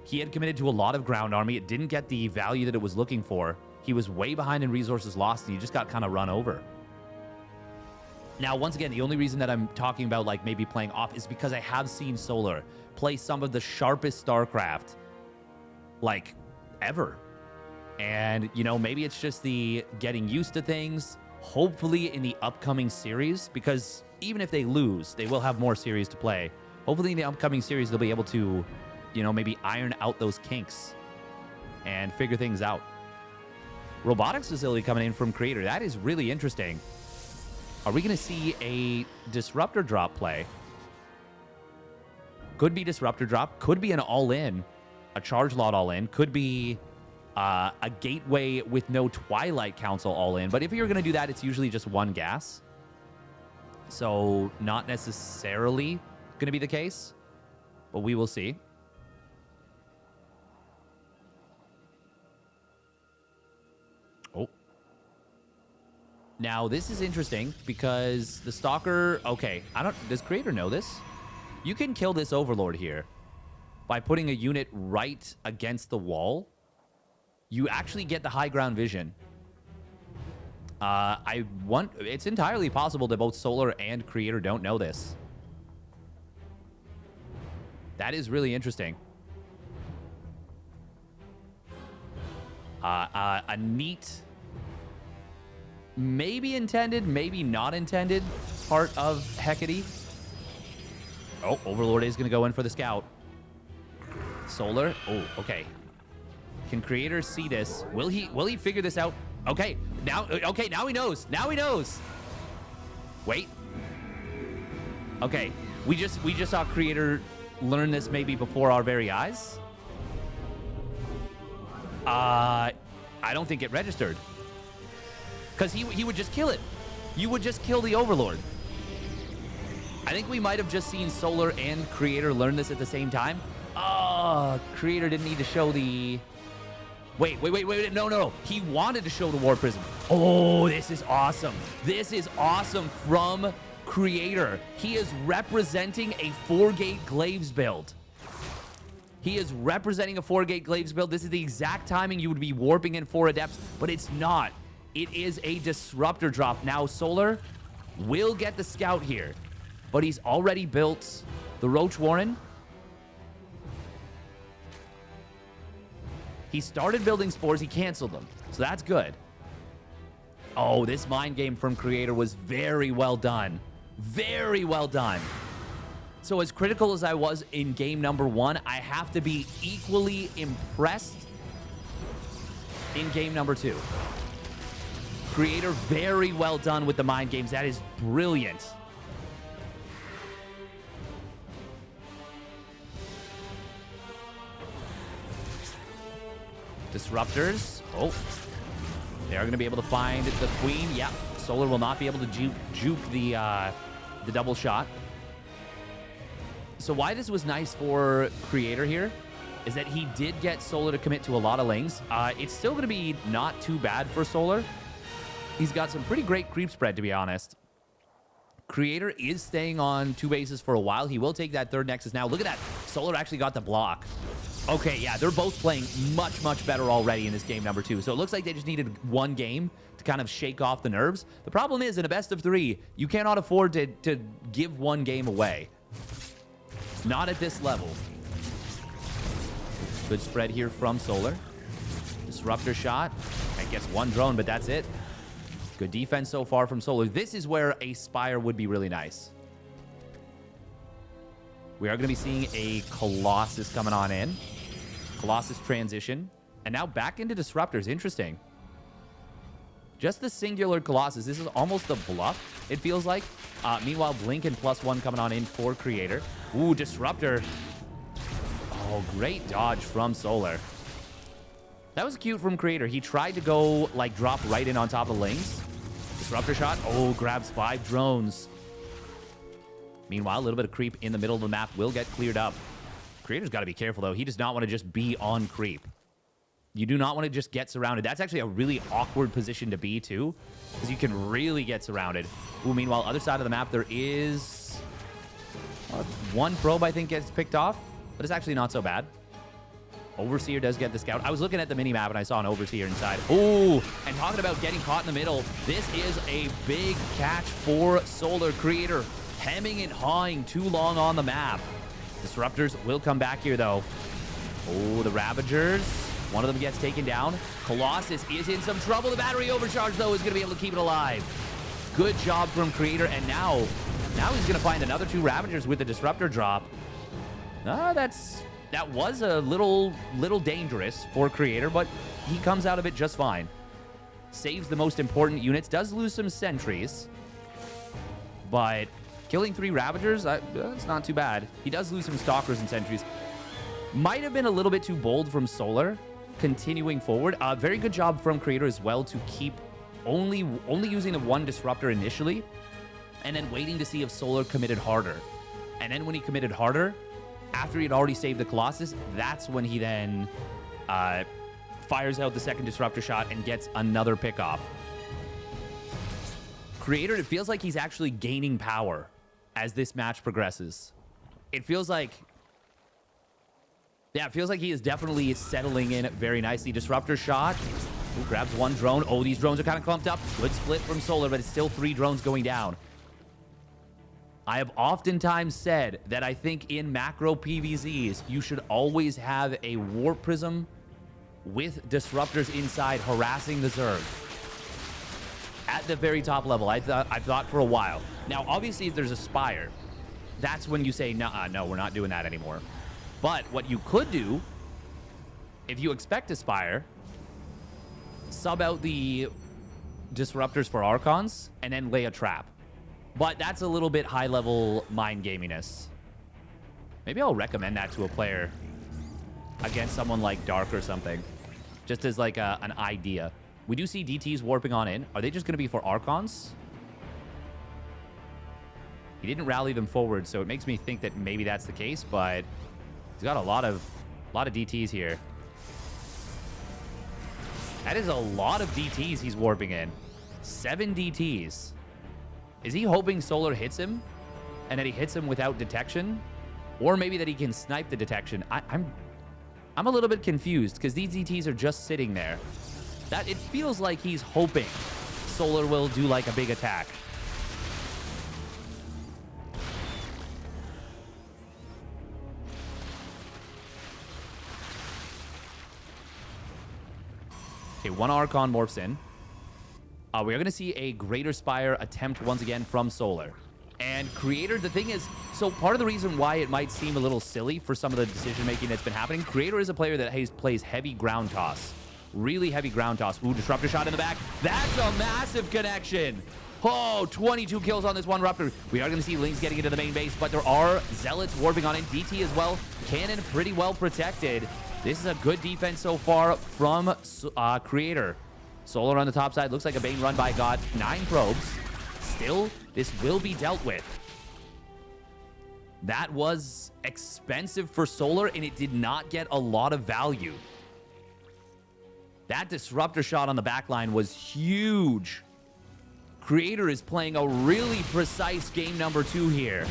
he had committed to a lot of ground army. It didn't get the value that it was looking for. He was way behind in resources lost, and he just got kind of run over. Now, once again, the only reason that I'm talking about like maybe playing off is because I have seen Solar play some of the sharpest StarCraft like ever. And, you know, maybe it's just the getting used to things. Hopefully in the upcoming series, because even if they lose, they will have more series to play. Hopefully in the upcoming series, they'll be able to, you know, maybe iron out those kinks and figure things out. Robotics facility coming in from Creator. That is really interesting. Are we going to see a disruptor drop play? Could be disruptor drop. Could be an all-in. A charge lot all-in. Could be a gateway with no Twilight Council all-in. But if you're going to do that, it's usually just 1 gas. So not necessarily going to be the case. But we will see. Oh. Now, this is interesting because the Stalker... Okay, does Creator know this? You can kill this Overlord here by putting a unit right against the wall. You actually get the high ground vision. It's entirely possible that both Solar and Creator don't know this. That is really interesting. A neat, maybe intended, maybe not intended part of Hecate. Oh, Overlord is going to go in for the scout. Solar. Oh, okay. Can Creator see this? Will he figure this out? Okay, now he knows. Now he knows. Wait. Okay, we just saw Creator learn this maybe before our very eyes. I don't think it registered. Because he would just kill it. You would just kill the Overlord. I think we might have just seen Solar and Creator learn this at the same time. Creator didn't need to show the... Wait. No. He wanted to show the War Prism. Oh, this is awesome. This is awesome from Creator. He is representing a 4-gate Glaives build. He is representing a 4-gate Glaives build. This is the exact timing you would be warping in 4 Adepts, but it's not. It is a Disruptor drop. Now, Solar will get the Scout here, but he's already built the Roach Warren. He started building Spores. He canceled them, so that's good. Oh, this mind game from Creator was very well done. Very well done. So as critical as I was in game number 1, I have to be equally impressed in game number 2. Creator, very well done with the mind games. That is brilliant. Disruptors. Oh, they are going to be able to find the Queen. Yeah, Solar will not be able to juke the double shot. So why this was nice for Creator here is that he did get Solar to commit to a lot of lanes. It's still going to be not too bad for Solar. He's got some pretty great creep spread, to be honest. Creator is staying on 2 bases for a while. He will take that 3rd Nexus now. Look at that. Solar actually got the block. Okay, yeah, they're both playing much, much better already in this game number 2. So it looks like they just needed 1 game to kind of shake off the nerves. The problem is, in a best of 3, you cannot afford to give 1 game away. Not at this level. Good spread here from Solar. Disruptor shot. I guess one drone, but that's it. Good defense so far from Solar. This is where a Spire would be really nice. We are going to be seeing a Colossus coming on in. Colossus transition. And now back into Disruptors. Interesting. Just the singular Colossus. This is almost a bluff, it feels like. Meanwhile, Blink and +1 coming on in for Creator. Ooh, Disruptor. Oh, great dodge from Solar. That was cute from Creator. He tried to go, like, drop right in on top of lanes. Disruptor shot. Oh, grabs 5 drones. Meanwhile, a little bit of creep in the middle of the map will get cleared up. Creator's got to be careful, though. He does not want to just be on creep. You do not want to just get surrounded. That's actually a really awkward position to be, too, because you can really get surrounded. Ooh, meanwhile, other side of the map, there is one probe, I think, gets picked off, but it's actually not so bad. Overseer does get the scout. I was looking at the mini-map, and I saw an Overseer inside. Ooh, and talking about getting caught in the middle, this is a big catch for Solar. Creator hemming and hawing too long on the map. Disruptors will come back here, though. Oh, the Ravagers. One of them gets taken down. Colossus is in some trouble. The battery overcharge, though, is going to be able to keep it alive. Good job from Creator. And now he's going to find another 2 Ravagers with the Disruptor drop. That was a little dangerous for Creator, but he comes out of it just fine. Saves the most important units. Does lose some sentries. But killing 3 Ravagers, that's not too bad. He does lose some Stalkers and sentries. Might have been a little bit too bold from Solar. Continuing forward, very good job from Creator as well to keep only using the 1 Disruptor initially, and then waiting to see if Solar committed harder. And then when he committed harder, after he had already saved the Colossus, that's when he then fires out the 2nd Disruptor shot and gets another pickoff. Creator, it feels like he's actually gaining power as this match progresses. It feels like... Yeah, it feels like he is definitely settling in very nicely. Disruptor shot. Ooh, grabs 1 drone. Oh, these drones are kind of clumped up. Good split from Solar, but it's still 3 drones going down. I have oftentimes said that I think in macro PvZs, you should always have a Warp Prism with Disruptors inside harassing the Zerg. At the very top level, I've thought for a while. Now, obviously, if there's a Spire, that's when you say, nah, no, we're not doing that anymore. But what you could do, if you expect a Spire, sub out the Disruptors for Archons, and then lay a trap. But that's a little bit high-level mind gaminess. Maybe I'll recommend that to a player against someone like Dark or something, just as like an idea. We do see DTs warping on in. Are they just going to be for Archons? He didn't rally them forward, so it makes me think that maybe that's the case, but... He's got a lot of DTs here. That is a lot of DTs he's warping in. 7 DTs. Is he hoping Solar hits him? And that he hits him without detection? Or maybe that he can snipe the detection? I'm a little bit confused because these DTs are just sitting there. That it feels like he's hoping Solar will do like a big attack. Okay, 1 Archon morphs in. We are going to see a Greater Spire attempt once again from Solar. And Creator, the thing is, so part of the reason why it might seem a little silly for some of the decision-making that's been happening, Creator is a player that plays heavy ground toss. Really heavy ground toss. Ooh, Disruptor shot in the back. That's a massive connection. Oh, 22 kills on this 1 Ruptor. We are going to see Lings getting into the main base, but there are Zealots warping on in. DT as well. Cannon pretty well protected. This is a good defense so far from Creator. Solar on the top side. Looks like a Bane run by God. 9 probes. Still, this will be dealt with. That was expensive for Solar, and it did not get a lot of value. That Disruptor shot on the backline was huge. Creator is playing a really precise game number 2 here.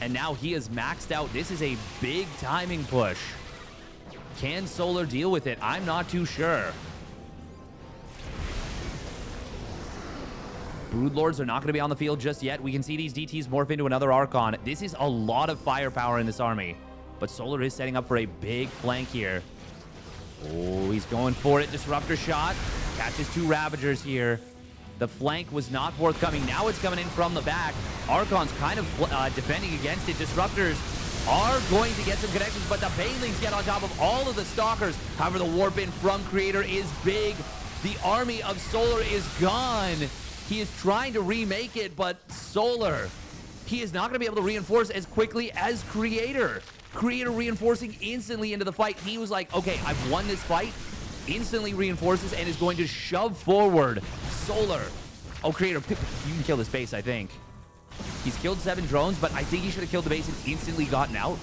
And now he is maxed out. This is a big timing push. Can Solar deal with it? I'm not too sure. Broodlords are not going to be on the field just yet. We can see these DTs morph into another Archon. This is a lot of firepower in this army. But Solar is setting up for a big flank here. Oh, he's going for it. Disruptor shot. Catches 2 Ravagers here. The flank was not forthcoming. Now it's coming in from the back. Archon's kind of defending against it. Disruptors are going to get some connections, but the Banelings get on top of all of the Stalkers. However, the warp in from Creator is big. The army of Solar is gone. He is trying to remake it, but Solar, he is not going to be able to reinforce as quickly as Creator. Creator reinforcing instantly into the fight. He was like, okay, I've won this fight. Instantly reinforces and is going to shove forward Solar. Oh, Creator, you can kill this base, I think. He's killed 7 drones, but I think he should have killed the base and instantly gotten out.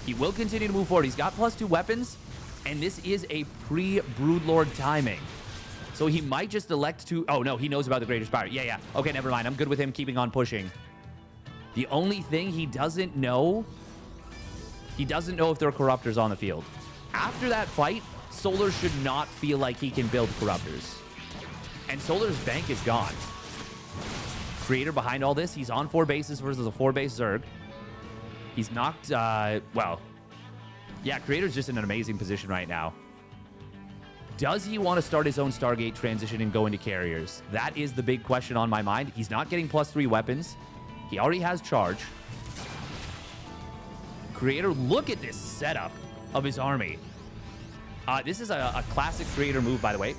He will continue to move forward. He's got +2 weapons, and this is a pre-Broodlord timing. So he might just elect to... Oh, no, he knows about the Greater Spire. Yeah. Okay, never mind. I'm good with him keeping on pushing. The only thing he doesn't know... He doesn't know if there are Corruptors on the field. After that fight, Solar should not feel like he can build Corruptors. And Solar's bank is gone. Creator behind all this. He's on 4 bases versus a 4-base Zerg. He's knocked... well... Yeah, Creator's just in an amazing position right now. Does he want to start his own Stargate transition and go into carriers? That is the big question on my mind. He's not getting +3 weapons. He already has charge. Creator, look at this setup of his army. This is a classic Creator move, by the way.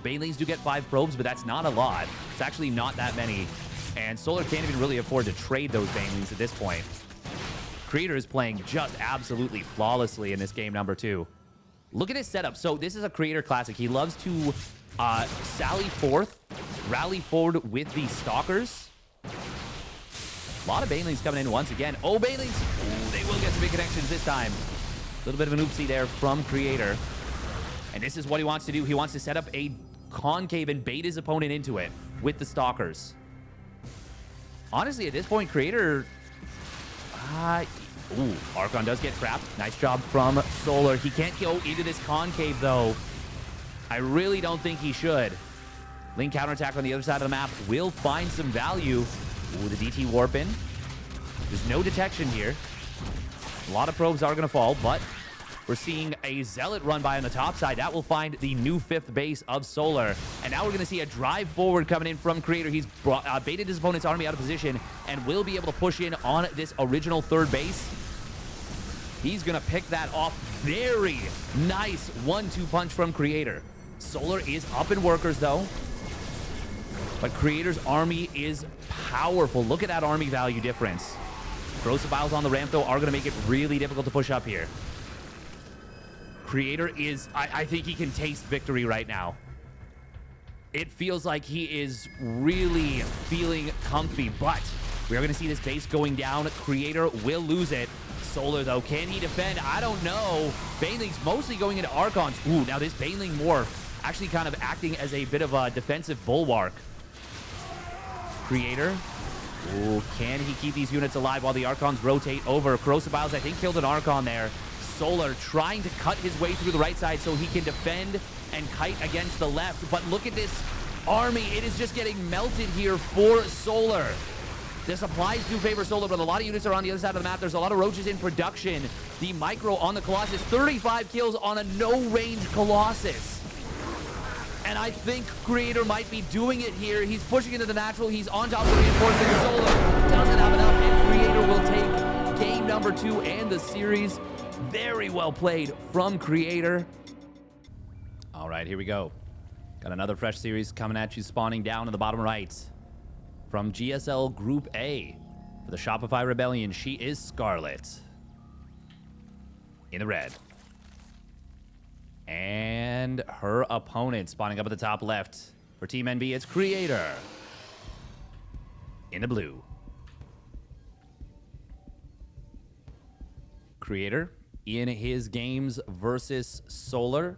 Banelings do get 5 probes, but that's not a lot. It's actually not that many. And Solar can't even really afford to trade those Banelings at this point. Creator is playing just absolutely flawlessly in this game number 2. Look at his setup. So this is a Creator classic. He loves to sally forth, rally forward with the Stalkers. A lot of Banelings coming in once again. Oh, Banelings! Ooh, they will get some big connections this time. A little bit of an oopsie there from Creator. And this is what he wants to do. He wants to set up a concave and bait his opponent into it with the Stalkers. Honestly, at this point, Creator... Ooh, Archon does get trapped. Nice job from Solar. He can't go into this concave, though. I really don't think he should. Link counterattack on the other side of the map will find some value. Ooh, the DT warp in. There's no detection here. A lot of probes are going to fall, but we're seeing a Zealot run by on the top side. That will find the new 5th base of Solar. And now we're going to see a drive forward coming in from Creator. He's baited his opponent's army out of position and will be able to push in on this original 3rd base. He's going to pick that off. Very nice 1-2 punch from Creator. Solar is up in workers, though. But Creator's army is powerful. Look at that army value difference. Corrosive Biles on the ramp, though, are going to make it really difficult to push up here. Creator is... I think he can taste victory right now. It feels like he is really feeling comfy, but we are going to see this base going down. Creator will lose it. Solar, though, can he defend? I don't know. Baneling's mostly going into Archons. Ooh, now this Baneling morph actually kind of acting as a bit of a defensive bulwark. Creator. Ooh, can he keep these units alive while the Archons rotate over? Corrosive Biles, I think, killed an Archon there. Solar trying to cut his way through the right side so he can defend and kite against the left. But look at this army. It is just getting melted here for Solar. The supplies do favor Solar, but a lot of units are on the other side of the map. There's a lot of roaches in production. The micro on the Colossus, 35 kills on a no-range Colossus. And I think Creator might be doing it here. He's pushing into the natural. He's on top of the reinforcement. Solar doesn't have enough, and Creator will take game number 2 and the series. Very well played from Creator. All right, here we go. Got another fresh series coming at you, spawning down in the bottom right. From GSL Group A, for the Shopify Rebellion, she is Scarlett. In the red. And her opponent spawning up at the top left. For Team NB, it's Creator. In the blue. Creator in his games versus Solar.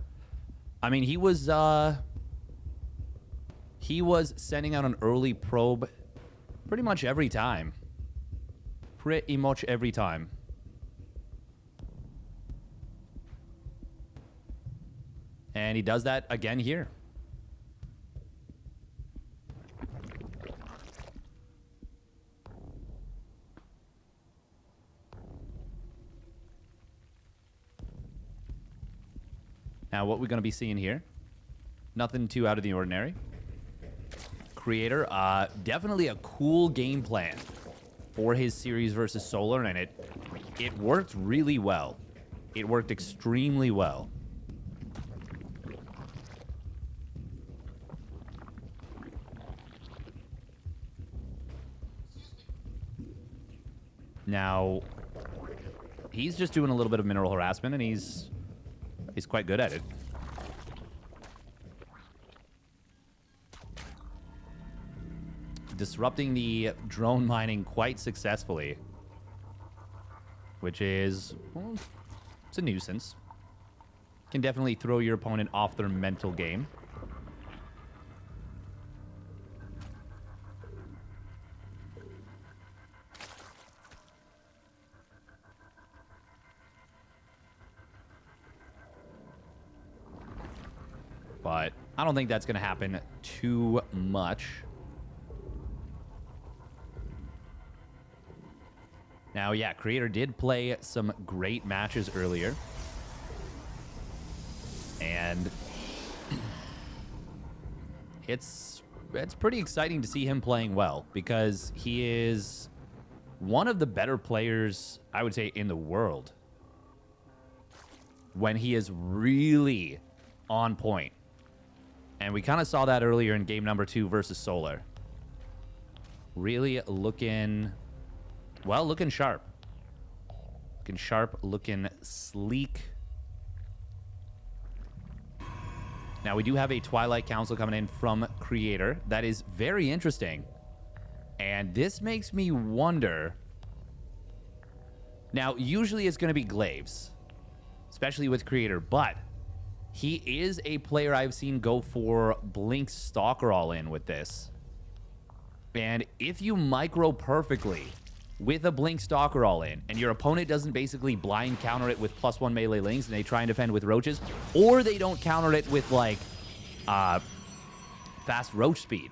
I mean, he was sending out an early probe pretty much every time. Pretty much every time. And he does that again here. Now, what we're going to be seeing here, nothing too out of the ordinary. Creator, definitely a cool game plan for his series versus Solar, and it worked really well. It worked extremely well. Now, he's just doing a little bit of mineral harassment, and he's quite good at it. Disrupting the drone mining quite successfully, which is, well, it's a nuisance. Can definitely throw your opponent off their mental game. But I don't think that's going to happen too much. Now, yeah, Creator did play some great matches earlier. And it's pretty exciting to see him playing well, because he is one of the better players, I would say, in the world when he is really on point. And we kind of saw that earlier in game number 2 versus Solar. Really looking... well, looking sharp. Looking sharp, looking sleek. Now, we do have a Twilight Council coming in from Creator. That is very interesting. And this makes me wonder... now, usually it's going to be Glaives, especially with Creator, but he is a player I've seen go for Blink Stalker all-in with this. And if you micro perfectly with a Blink Stalker all-in, and your opponent doesn't basically blind counter it with +1 melee lings, and they try and defend with roaches, or they don't counter it with, like, fast roach speed,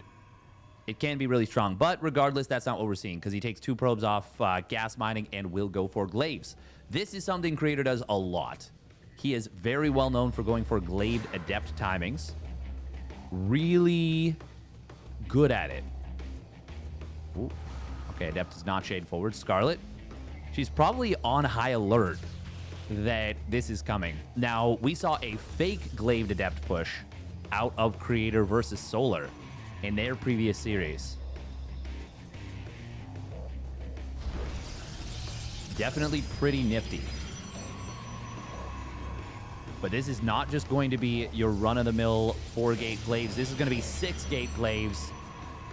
it can be really strong. But regardless, that's not what we're seeing, because he takes 2 probes off gas mining and will go for glaives. This is something Creator does a lot. He is very well known for going for glaved adept timings. Really good at it. Ooh. Okay, Adept does not shade forward. Scarlett, she's probably on high alert that this is coming. Now, we saw a fake Glaved Adept push out of Creator versus Solar in their previous series. Definitely pretty nifty. But this is not just going to be your run-of-the-mill 4-gate Glaives. This is going to be 6-gate Glaives.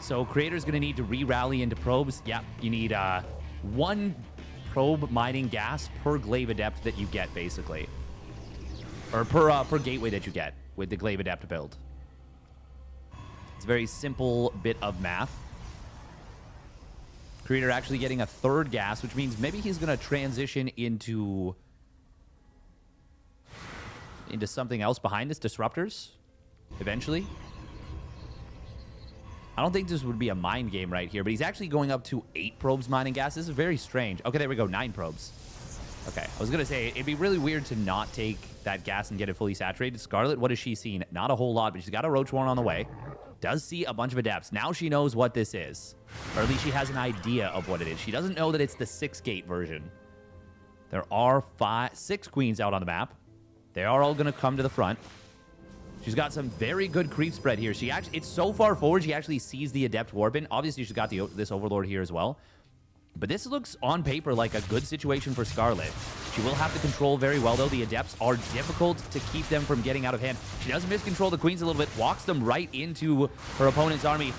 So Creator's going to need to re-rally into probes. Yep, you need 1 probe mining gas per Glaive Adept that you get, basically. Or per gateway that you get with the Glaive Adept build. It's a very simple bit of math. Creator actually getting a 3rd gas, which means maybe he's going to transition into something else behind this. Disruptors, eventually. I don't think this would be a mind game right here, but he's actually going up to 8 probes mining gas. This is very strange. Okay, there we go. 9 probes. Okay, I was going to say, it'd be really weird to not take that gas and get it fully saturated. Scarlett, what has she seen? Not a whole lot, but she's got a Roach Warren on the way. Does see a bunch of adepts. Now she knows what this is. Or at least she has an idea of what it is. She doesn't know that it's the 6-gate version. There are 6 queens out on the map. They are all going to come to the front. She's got some very good creep spread here. She actually, it's so far forward, she actually sees the Adept Warpin. Obviously, she's got this Overlord here as well. But this looks, on paper, like a good situation for Scarlett. She will have to control very well, though. The Adepts are difficult to keep them from getting out of hand. She does miscontrol the Queens a little bit, walks them right into her opponent's army.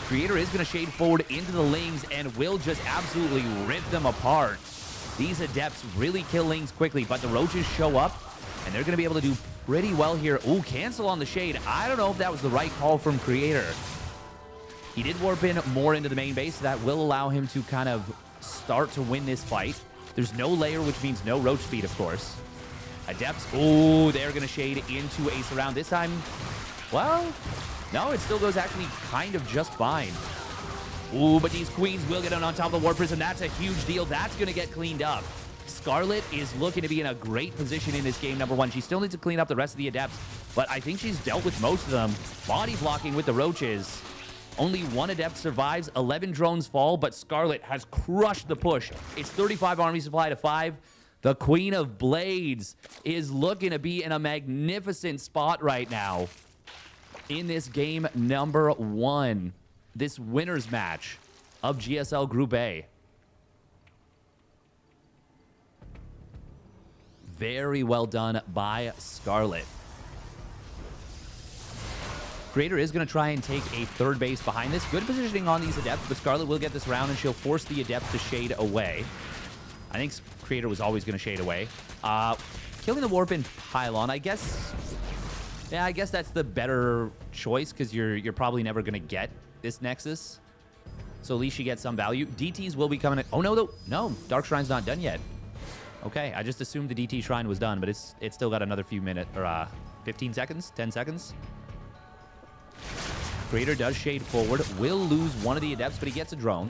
Creator is going to shade forward into the Lings and will just absolutely rip them apart. These Adepts really kill Lings quickly, but the Roaches show up, and they're going to be able to do pretty well here. Ooh, cancel on the shade. I don't know if that was the right call from Creator. He did warp in more into the main base. So that will allow him to kind of start to win this fight. There's no layer, which means no roach speed, of course. Adepts, ooh, they're going to shade into a surround. This time, well, no, it still goes actually kind of just fine. Ooh, but these queens will get on top of the War Prism. That's a huge deal. That's going to get cleaned up. Scarlett is looking to be in a great position in this game number 1. She still needs to clean up the rest of the adepts, but I think she's dealt with most of them. Body blocking with the roaches. Only 1 adept survives. 11 drones fall, but Scarlett has crushed the push. It's 35 army supply to 5. The Queen of Blades is looking to be in a magnificent spot right now in this game number 1. This winner's match of GSL Group A. Very well done by Scarlett. Creator is going to try and take a third base behind this. Good positioning on these adepts, but Scarlett will get this round, and she'll force the adept to shade away. I think Creator was always going to shade away. Killing the warp in pylon, I guess. Yeah, I guess that's the better choice because you're probably never going to get this Nexus. So at least you get some value. DTs will be coming in. Oh, no, though. No, Dark Shrine's not done yet. Okay, I just assumed the DT Shrine was done, but it's still got another few minutes, or 15 seconds, 10 seconds. Creator does shade forward. Will lose one of the adepts, but he gets a drone.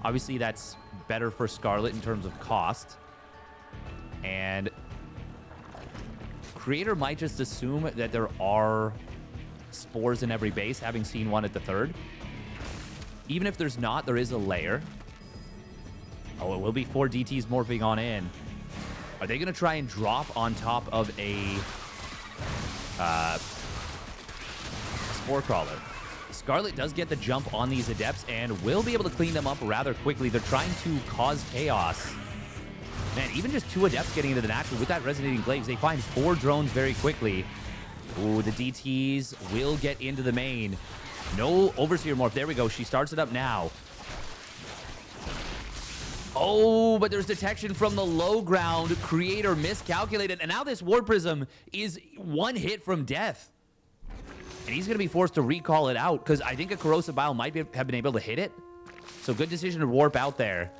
Obviously, that's better for Scarlett in terms of cost. And Creator might just assume that there are spores in every base, having seen one at the third. Even if there's not, there is a layer. Oh, it will be 4 DTs morphing on in. Are they going to try and drop on top of a spore crawler? Scarlett does get the jump on these adepts and will be able to clean them up rather quickly. They're trying to cause chaos. Man, even just 2 adepts getting into the natural with that resonating glaives, they find 4 drones very quickly. Ooh, the DTs will get into the main. No Overseer morph. There we go. She starts it up now. Oh, but there's detection from the low ground. Creator miscalculated. And now this War Prism is 1 hit from death. And he's going to be forced to recall it out because I think a Corrosive Bile might have been able to hit it. So good decision to warp out there.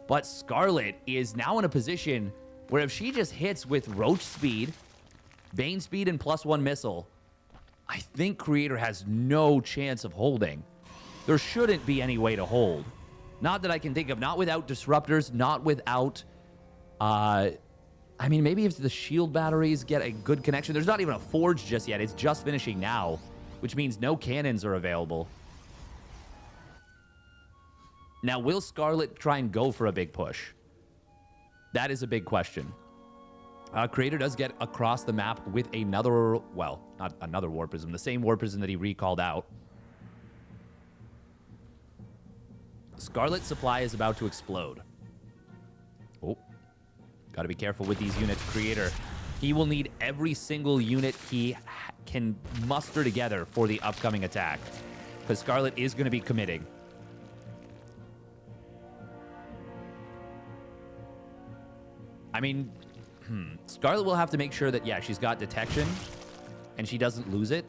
But Scarlett is now in a position where if she just hits with Roach Speed, Bane Speed, and +1 missile, I think Creator has no chance of holding. There shouldn't be any way to hold. Not that I can think of. Not without disruptors. Not without... I mean, maybe if the shield batteries get a good connection. There's not even a forge just yet. It's just finishing now, which means no cannons are available. Now, will Scarlett try and go for a big push? That is a big question. Creator does get across the map with another... Well, not another War Prism. The same War Prism that he recalled out. Scarlet's supply is about to explode. Oh. Got to be careful with these units. Creator, he will need every single unit he can muster together for the upcoming attack. Because Scarlett is going to be committing. I mean, Scarlett will have to make sure that, yeah, she's got detection. And she doesn't lose it.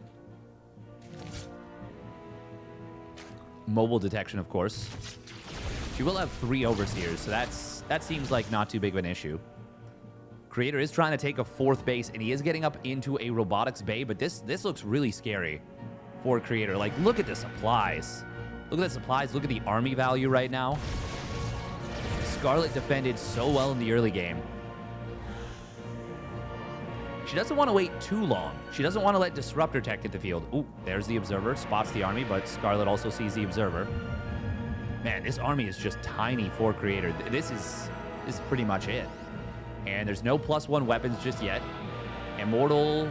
Mobile detection, of course. She will have 3 Overseers, so that seems like not too big of an issue. Creator is trying to take a 4th base, and he is getting up into a robotics bay, but this looks really scary for Creator. Like, look at the supplies. Look at the supplies. Look at the army value right now. Scarlett defended so well in the early game. She doesn't want to wait too long. She doesn't want to let Disruptor Tech hit the field. Ooh, there's the Observer. Spots the army, but Scarlett also sees the Observer. Man, this army is just tiny for Creator. This is pretty much it. And there's no +1 weapons just yet. Immortal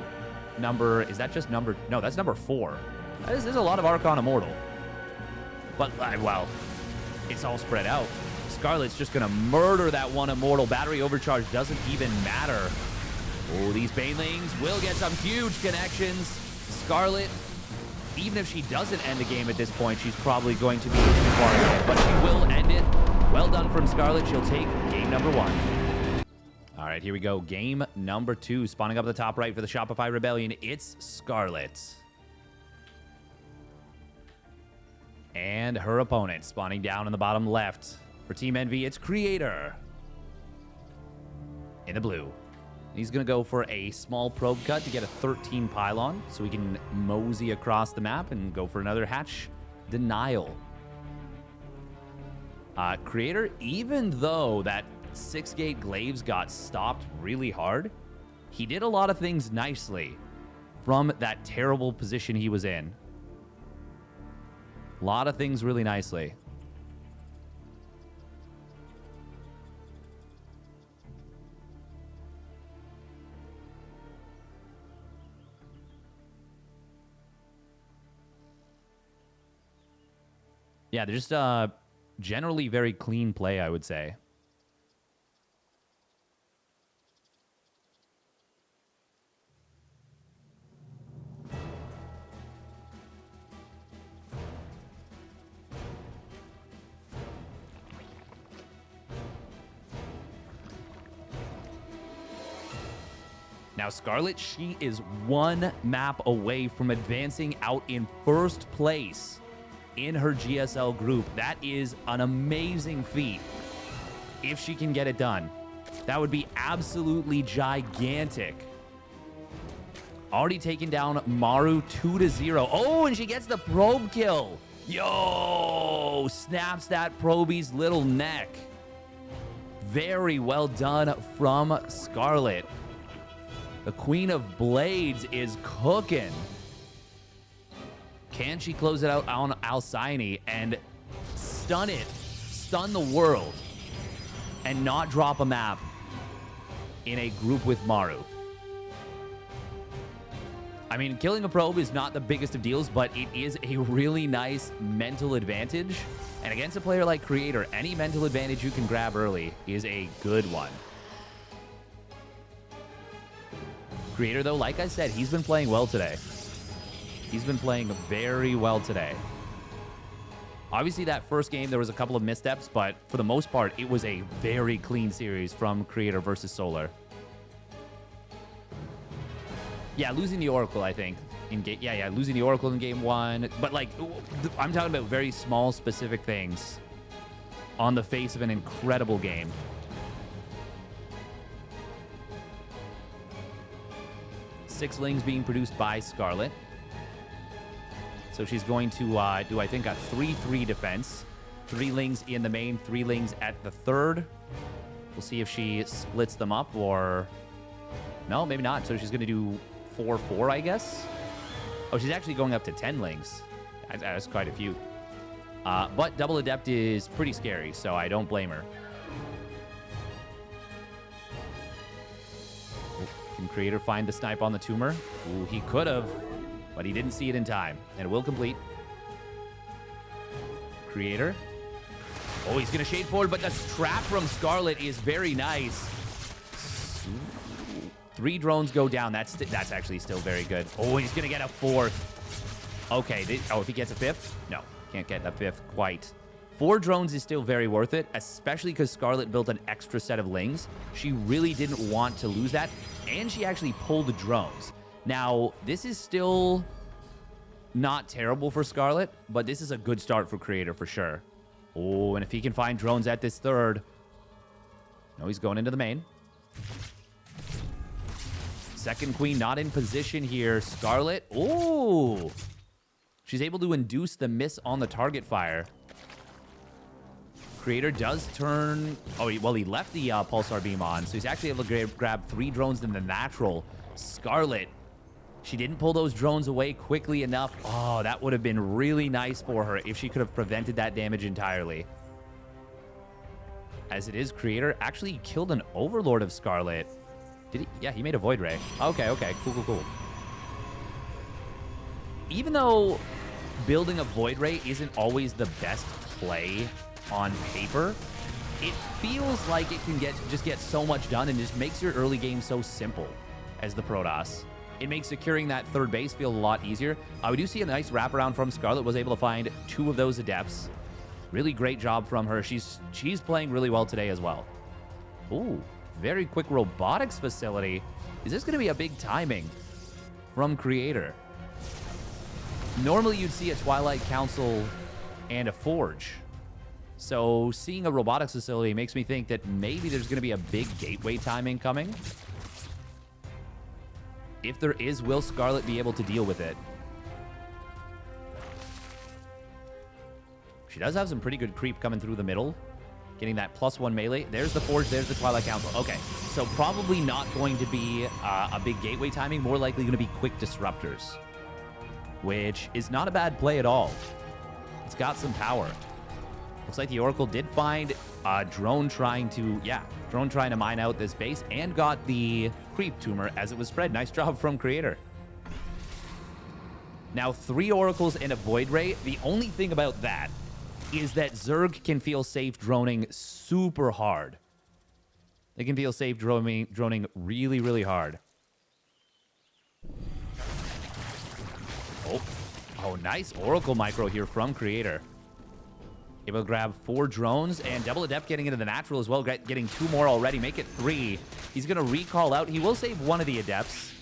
number... Is that just number... No, that's number 4. There's a lot of Archon Immortal. But, well, it's all spread out. Scarlett's just going to murder that 1 Immortal. Battery overcharge doesn't even matter. Oh, these Banelings will get some huge connections. Scarlett, even if she doesn't end the game at this point, she's probably going to be too far ahead. But she will end it. Well done from Scarlett. She'll take game number 1. All right, here we go. Game number 2. Spawning up at the top right for the Shopify Rebellion. It's Scarlett. And her opponent spawning down in the bottom left. For Team Envy, it's Creator. In the blue. He's going to go for a small probe cut to get a 13 pylon so we can mosey across the map and go for another hatch denial. Creator, even though that 6-gate glaives got stopped really hard, he did a lot of things nicely from that terrible position he was in. A lot of things really nicely. Yeah, they're just generally very clean play, I would say. Now, Scarlett, she is one map away from advancing out in first place in her GSL group. That is an amazing feat if she can get it done. That would be absolutely gigantic. Already taken down Maru 2-0. Oh, and she gets the probe kill. Yo, snaps that probie's little neck. Very well done from Scarlett. The Queen of Blades is cooking. Can she close it out on Alcyone and stun the world, and not drop a map in a group with Maru? I mean, killing a probe is not the biggest of deals, but it is a really nice mental advantage. And against a player like Creator, any mental advantage you can grab early is a good one. Creator, though, like I said, he's been playing well today. He's been playing very well today. Obviously, that first game, there was a couple of missteps, but for the most part, it was a very clean series from Creator versus Solar. Yeah, losing the Oracle, I think. Losing the Oracle in game 1. But, like, I'm talking about very small, specific things on the face of an incredible game. Six lings being produced by Scarlett. So she's going to do, I think, a 3-3 defense. 3 lings in the main, 3 lings at the third. We'll see if she splits them up or... No, maybe not. So she's going to do 4-4, I guess. Oh, she's actually going up to 10 lings. That's quite a few. But Double Adept is pretty scary, so I don't blame her. Can Creator find the snipe on the Tumor? Ooh, he could have, but he didn't see it in time. And it will complete. Creator. Oh, he's going to shade forward, but the trap from Scarlett is very nice. 3 drones go down. That's actually still very good. Oh, he's going to get a 4th. Okay. If he gets a 5th? No, can't get a 5th quite. 4 drones is still very worth it, especially because Scarlett built an extra set of lings. She really didn't want to lose that, and she actually pulled the drones. Now, this is still not terrible for Scarlett, but this is a good start for Creator for sure. Oh, and if he can find drones at this third. No, he's going into the main. Second queen not in position here. Scarlett. Oh, she's able to induce the miss on the target fire. Creator does turn... Oh, well, he left the Pulsar Beam on, so he's actually able to grab 3 drones in the natural. Scarlett, she didn't pull those drones away quickly enough. Oh, that would have been really nice for her if she could have prevented that damage entirely. As it is, Creator actually killed an Overlord of Scarlett. Did he? Yeah, he made a Void Ray. Okay, cool. Even though building a Void Ray isn't always the best play on paper, it feels like it can just get so much done and just makes your early game so simple as the Protoss. It makes securing that third base feel a lot easier. We do see a nice wraparound from Scarlett. Was able to find 2 of those Adepts. Really great job from her. She's playing really well today as well. Ooh, very quick robotics facility. Is this going to be a big timing from Creator? Normally you'd see a Twilight Council and a Forge. So seeing a robotics facility makes me think that maybe there's going to be a big gateway timing coming. If there is, will Scarlett be able to deal with it? She does have some pretty good creep coming through the middle. Getting that +1 melee. There's the Forge. There's the Twilight Council. Okay, so probably not going to be a big gateway timing. More likely going to be quick disruptors, which is not a bad play at all. It's got some power. Looks like the Oracle did find a drone trying to, drone trying to mine out this base and got the creep tumor as it was spread. Nice job from Creator. Now, 3 Oracles and a Void Ray. The only thing about that is that Zerg can feel safe droning super hard. They can feel safe droning really, really hard. Oh, nice Oracle micro here from Creator. Able to grab 4 drones and Double Adept getting into the natural as well, getting 2 more already. Make it 3. He's going to recall out. He will save one of the Adepts.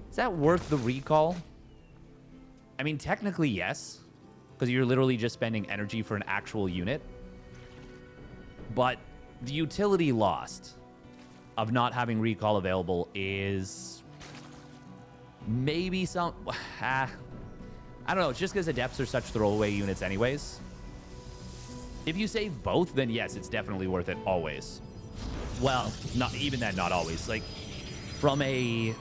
Is that worth the recall? I mean, technically, yes, because you're literally just spending energy for an actual unit. But the utility lost of not having recall available is maybe some... I don't know. It's just because Adepts are such throwaway units anyways. If you save both, then yes, it's definitely worth it always. Well, not even then, not always. Like, from a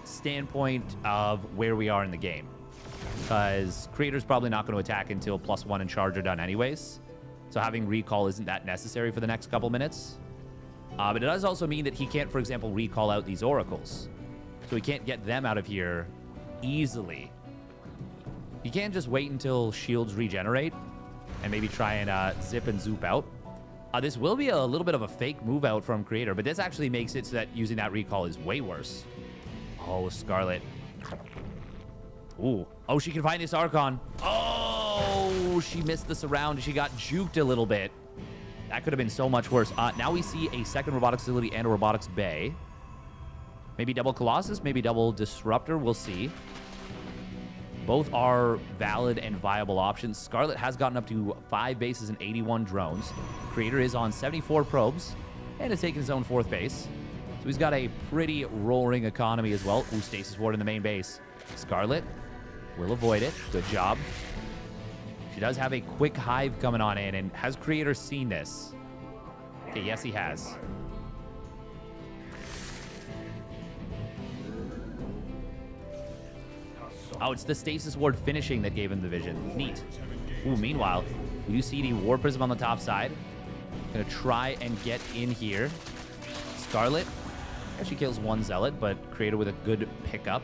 standpoint of where we are in the game. Because Creator's probably not going to attack until +1 and charge are done anyways. So having recall isn't that necessary for the next couple minutes. But it does also mean that he can't, for example, recall out these Oracles. So he can't get them out of here easily. He can't just wait until shields regenerate and maybe try and zip and zoop out. This will be a little bit of a fake move out from Creator, but this actually makes it so that using that recall is way worse. Oh, Scarlett. Ooh. Oh, she can find this Archon. Oh, she missed the surround. She got juked a little bit. That could have been so much worse. Now we see a second robotics facility and a robotics bay. Maybe double Colossus, maybe double Disruptor. We'll see. Both are valid and viable options. Scarlett has gotten up to 5 bases and 81 drones. Creator is on 74 probes and has taken his own 4th base. So he's got a pretty roaring economy as well. Ooh, Stasis Ward in the main base. Scarlett will avoid it. Good job. She does have a quick hive coming on in. And has Creator seen this? Okay, yes, he has. Oh, it's the Stasis Ward finishing that gave him the vision. Neat. Ooh, meanwhile, you see the War Prism on the top side. Gonna try and get in here. Scarlett actually kills 1 Zealot, but Creator with a good pickup.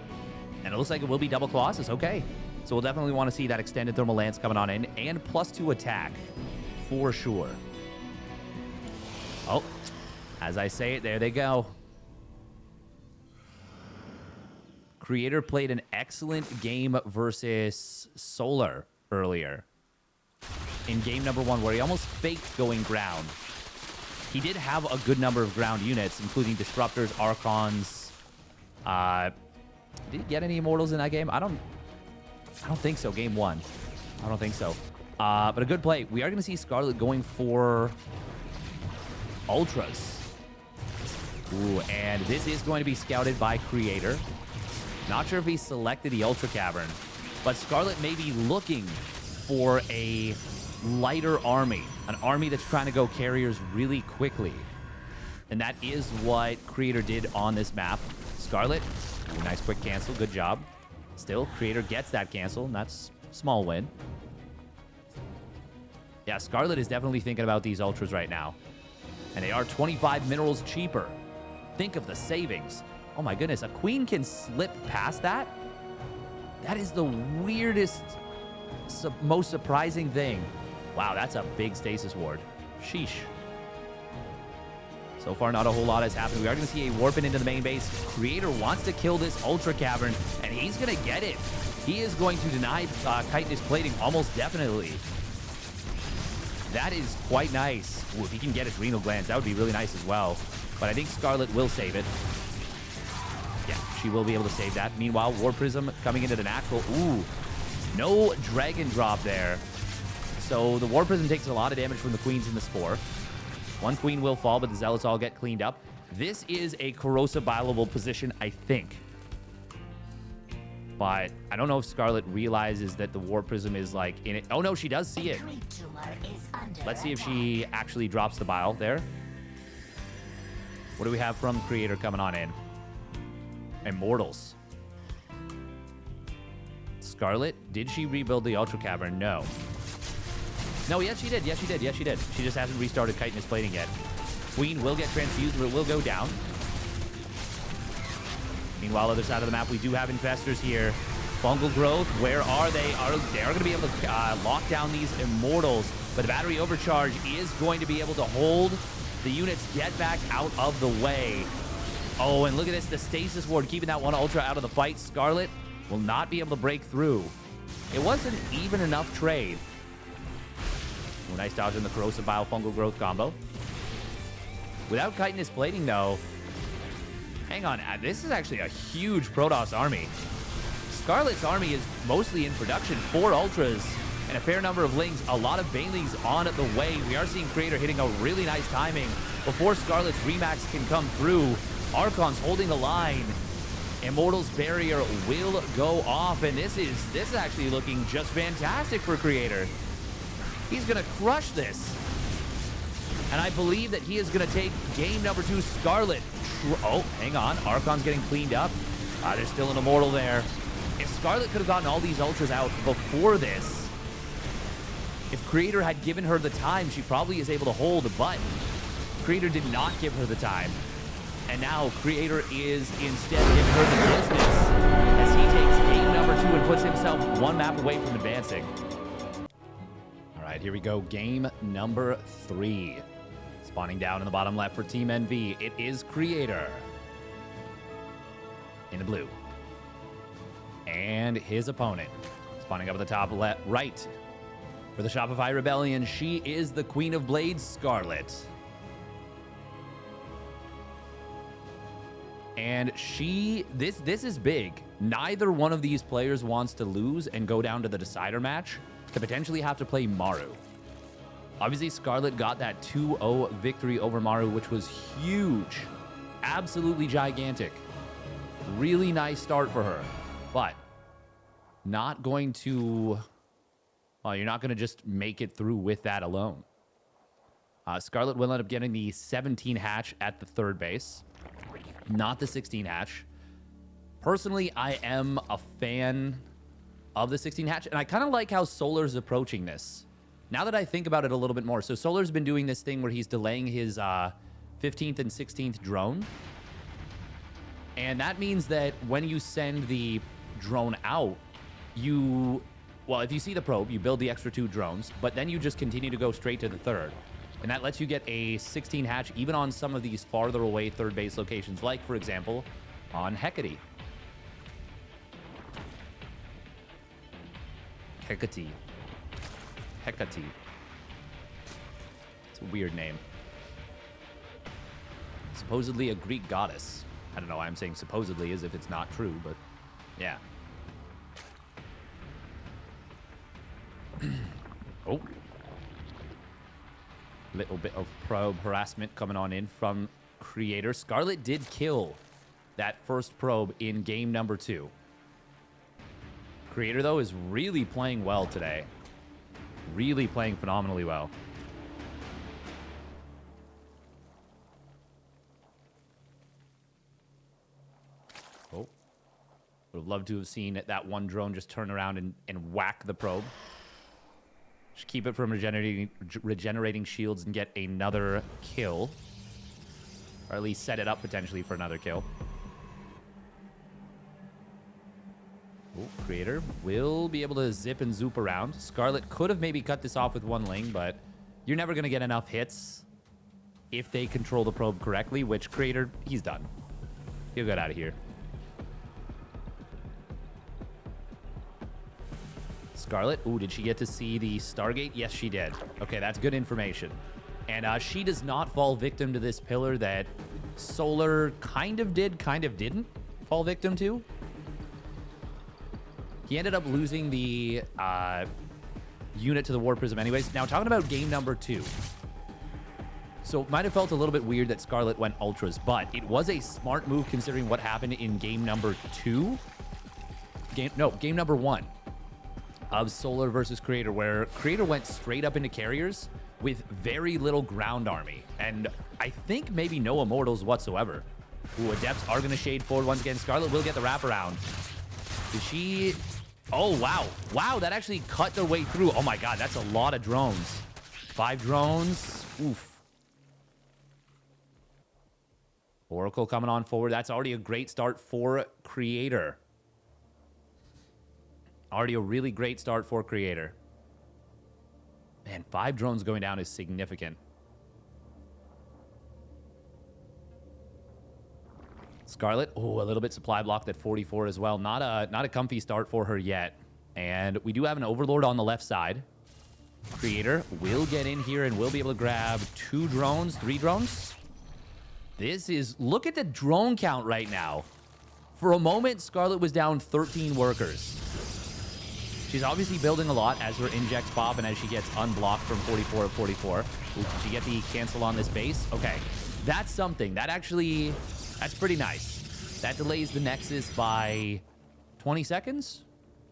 And it looks like it will be double Colossus. Okay. So we'll definitely want to see that extended thermal lance coming on in. And +2 attack. For sure. Oh. As I say it, there they go. Creator played an excellent game versus Solar earlier. In game number 1, where he almost faked going ground. He did have a good number of ground units, including Disruptors, Archons. Did he get any Immortals in that game? I don't think so. Game 1. I don't think so. But a good play. We are going to see Scarlett going for Ultras. Ooh, and this is going to be scouted by Creator. Not sure if he selected the Ultra Cavern, but Scarlett may be looking for a lighter army, an army that's trying to go carriers really quickly. And that is what Creator did on this map. Scarlett, ooh, nice quick cancel, good job. Still, Creator gets that cancel, and that's a small win. Yeah, Scarlett is definitely thinking about these Ultras right now. And they are 25 minerals cheaper. Think of the savings. Oh my goodness, a Queen can slip past that? That is the weirdest, most surprising thing. Wow, that's a big Stasis Ward. Sheesh. So far, not a whole lot has happened. We are going to see a warping into the main base. Creator wants to kill this Ultra Cavern, and he's going to get it. He is going to deny chitinous plating almost definitely. That is quite nice. Ooh, if he can get his renal glands, that would be really nice as well. But I think Scarlett will save it. Yeah, she will be able to save that. Meanwhile, War Prism coming into the natural. Ooh, no Dragon Drop there. So the War Prism takes a lot of damage from the Queens in the Spore. 1 Queen will fall, but the Zealots all get cleaned up. This is a corrosive bioable position, I think. But I don't know if Scarlett realizes that the Warp Prism is like in it. Oh no, she does see it. Let's see if she actually drops the bile there. What do we have from Creator coming on in? Immortals. Scarlett, did she rebuild the Ultra Cavern? No. No, yes she did. Yes she did. Yes she did. She just hasn't restarted chitinous plating yet. Queen will get transfused, but it will go down. Meanwhile, other side of the map, we do have infestors here. Fungal growth, where are they? They are going to be able to lock down these immortals, but the battery overcharge is going to be able to hold the units get back out of the way. Oh, and look at this, the stasis ward keeping that one ultra out of the fight. Scarlett will not be able to break through. It wasn't even enough trade. Oh, nice dodge in the corrosive bile fungal growth combo. Without chitinous plating, though, hang on, this is actually a huge Protoss army. Scarlett's army is mostly in production. 4 Ultras and a fair number of Lings. A lot of Baneleys on the way. We are seeing Creator hitting a really nice timing before Scarlett's Remax can come through. Archon's holding the line. Immortal's barrier will go off, and this is actually looking just fantastic for Creator. He's going to crush this. And I believe that he is going to take game number 2. Scarlett. Oh, hang on. Archon's getting cleaned up. There's still an Immortal there. If Scarlett could have gotten all these Ultras out before this, if Creator had given her the time, she probably is able to hold, but Creator did not give her the time. And now Creator is instead giving her the business as he takes game number 2 and puts himself one map away from advancing. All right, here we go. Game number 3. Spawning down in the bottom left for Team NV, it is Creator in the blue. And his opponent, spawning up at the top left, right for the Shopify Rebellion, she is the Queen of Blades, Scarlett. And this is big. Neither one of these players wants to lose and go down to the decider match to potentially have to play Maru. Obviously, Scarlett got that 2-0 victory over Maru, which was huge. Absolutely gigantic. Really nice start for her. But not going to... Well, you're not going to just make it through with that alone. Scarlett will end up getting the 17 hatch at the third base. Not the 16 hatch. Personally, I am a fan of the 16 hatch, and I kind of like how Solar's approaching this. Now that I think about it a little bit more. So Solar's been doing this thing where he's delaying his 15th and 16th drone. And that means that when you send the drone out, well, if you see the probe, you build the extra 2 drones, but then you just continue to go straight to the third. And that lets you get a 16 hatch even on some of these farther away third base locations, like, for example, on Hecate. Hecate. It's a weird name. Supposedly a Greek goddess. I don't know why I'm saying supposedly as if it's not true, but yeah. Oh. Little bit of probe harassment coming on in from Creator. Scarlett did kill that first probe in game number 2. Creator, though, is really playing well today. Really playing phenomenally well. Oh. Would have loved to have seen that one drone just turn around and whack the probe. Just keep it from regenerating shields and get another kill. Or at least set it up potentially for another kill. Oh, Creator will be able to zip and zoop around. Scarlett could have maybe cut this off with one Ling, but you're never going to get enough hits if they control the probe correctly, which Creator, he's done. He'll get out of here. Scarlett, ooh, did she get to see the Stargate? Yes, she did. Okay, that's good information. And she does not fall victim to this pillar that Solar kind of did, kind of didn't fall victim to. He ended up losing the unit to the Warp Prism anyways. Now, talking about game number 2. So it might have felt a little bit weird that Scarlett went Ultras, but it was a smart move considering what happened in game number 2. game number 1 of Solar versus Creator, where Creator went straight up into carriers with very little ground army, and I think maybe no immortals whatsoever. Ooh, Adepts are going to shade forward once again. Scarlett will get the wraparound. Is she... Oh, wow. Wow, that actually cut their way through. Oh, my God, that's a lot of drones. 5 drones. Oof. Oracle coming on forward. That's already a great start for Creator. Already a really great start for Creator. Man, 5 drones going down is significant. Scarlett, oh, a little bit supply blocked at 44 as well. Not a comfy start for her yet. And we do have an Overlord on the left side. Creator will get in here and will be able to grab 2 drones, 3 drones. This is, look at the drone count right now. For a moment, Scarlett was down 13 workers. She's obviously building a lot as her injects pop and as she gets unblocked from 44 to 44. Ooh, did she get the cancel on this base? Okay, that's something. That actually, that's pretty nice. That delays the Nexus by 20 seconds,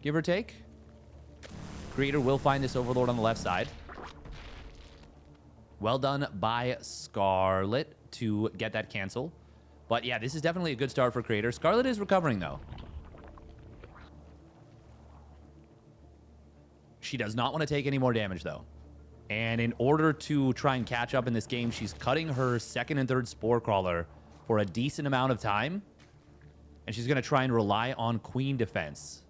give or take. Creator will find this Overlord on the left side. Well done by Scarlett to get that cancel. But yeah, this is definitely a good start for Creator. Scarlett is recovering, though. She does not want to take any more damage, though. And in order to try and catch up in this game, she's cutting her 2nd and 3rd Spore Crawler for a decent amount of time. And she's going to try and rely on Queen defense.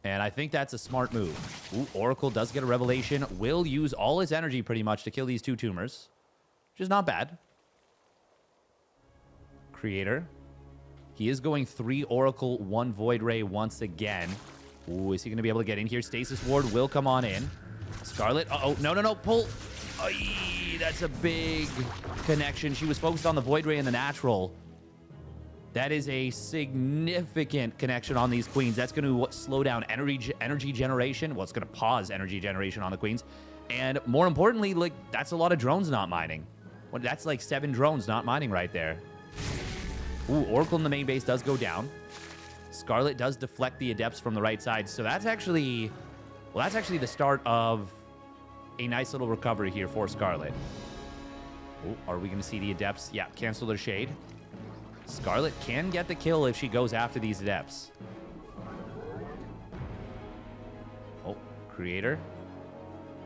And I think that's a smart move. Ooh, Oracle does get a Revelation. Will use all his energy pretty much to kill these 2 tumors. Which is not bad. Creator. He is going 3 Oracle, 1 Void Ray once again. Ooh, is he going to be able to get in here? Stasis Ward will come on in. Scarlett. Uh-oh. No. Pull. Aye, that's a big connection. She was focused on the Void Ray and the Natural. That is a significant connection on these queens. That's going to slow down energy generation. Well, it's going to pause energy generation on the queens. And more importantly, like, that's a lot of drones not mining. Well, that's like 7 drones not mining right there. Ooh, Oracle in the main base does go down. Scarlett does deflect the Adepts from the right side. So that's actually... Well, that's actually the start of a nice little recovery here for Scarlett. Oh, are we going to see the Adepts? Yeah, cancel their shade. Scarlett can get the kill if she goes after these Adepts. Oh, Creator.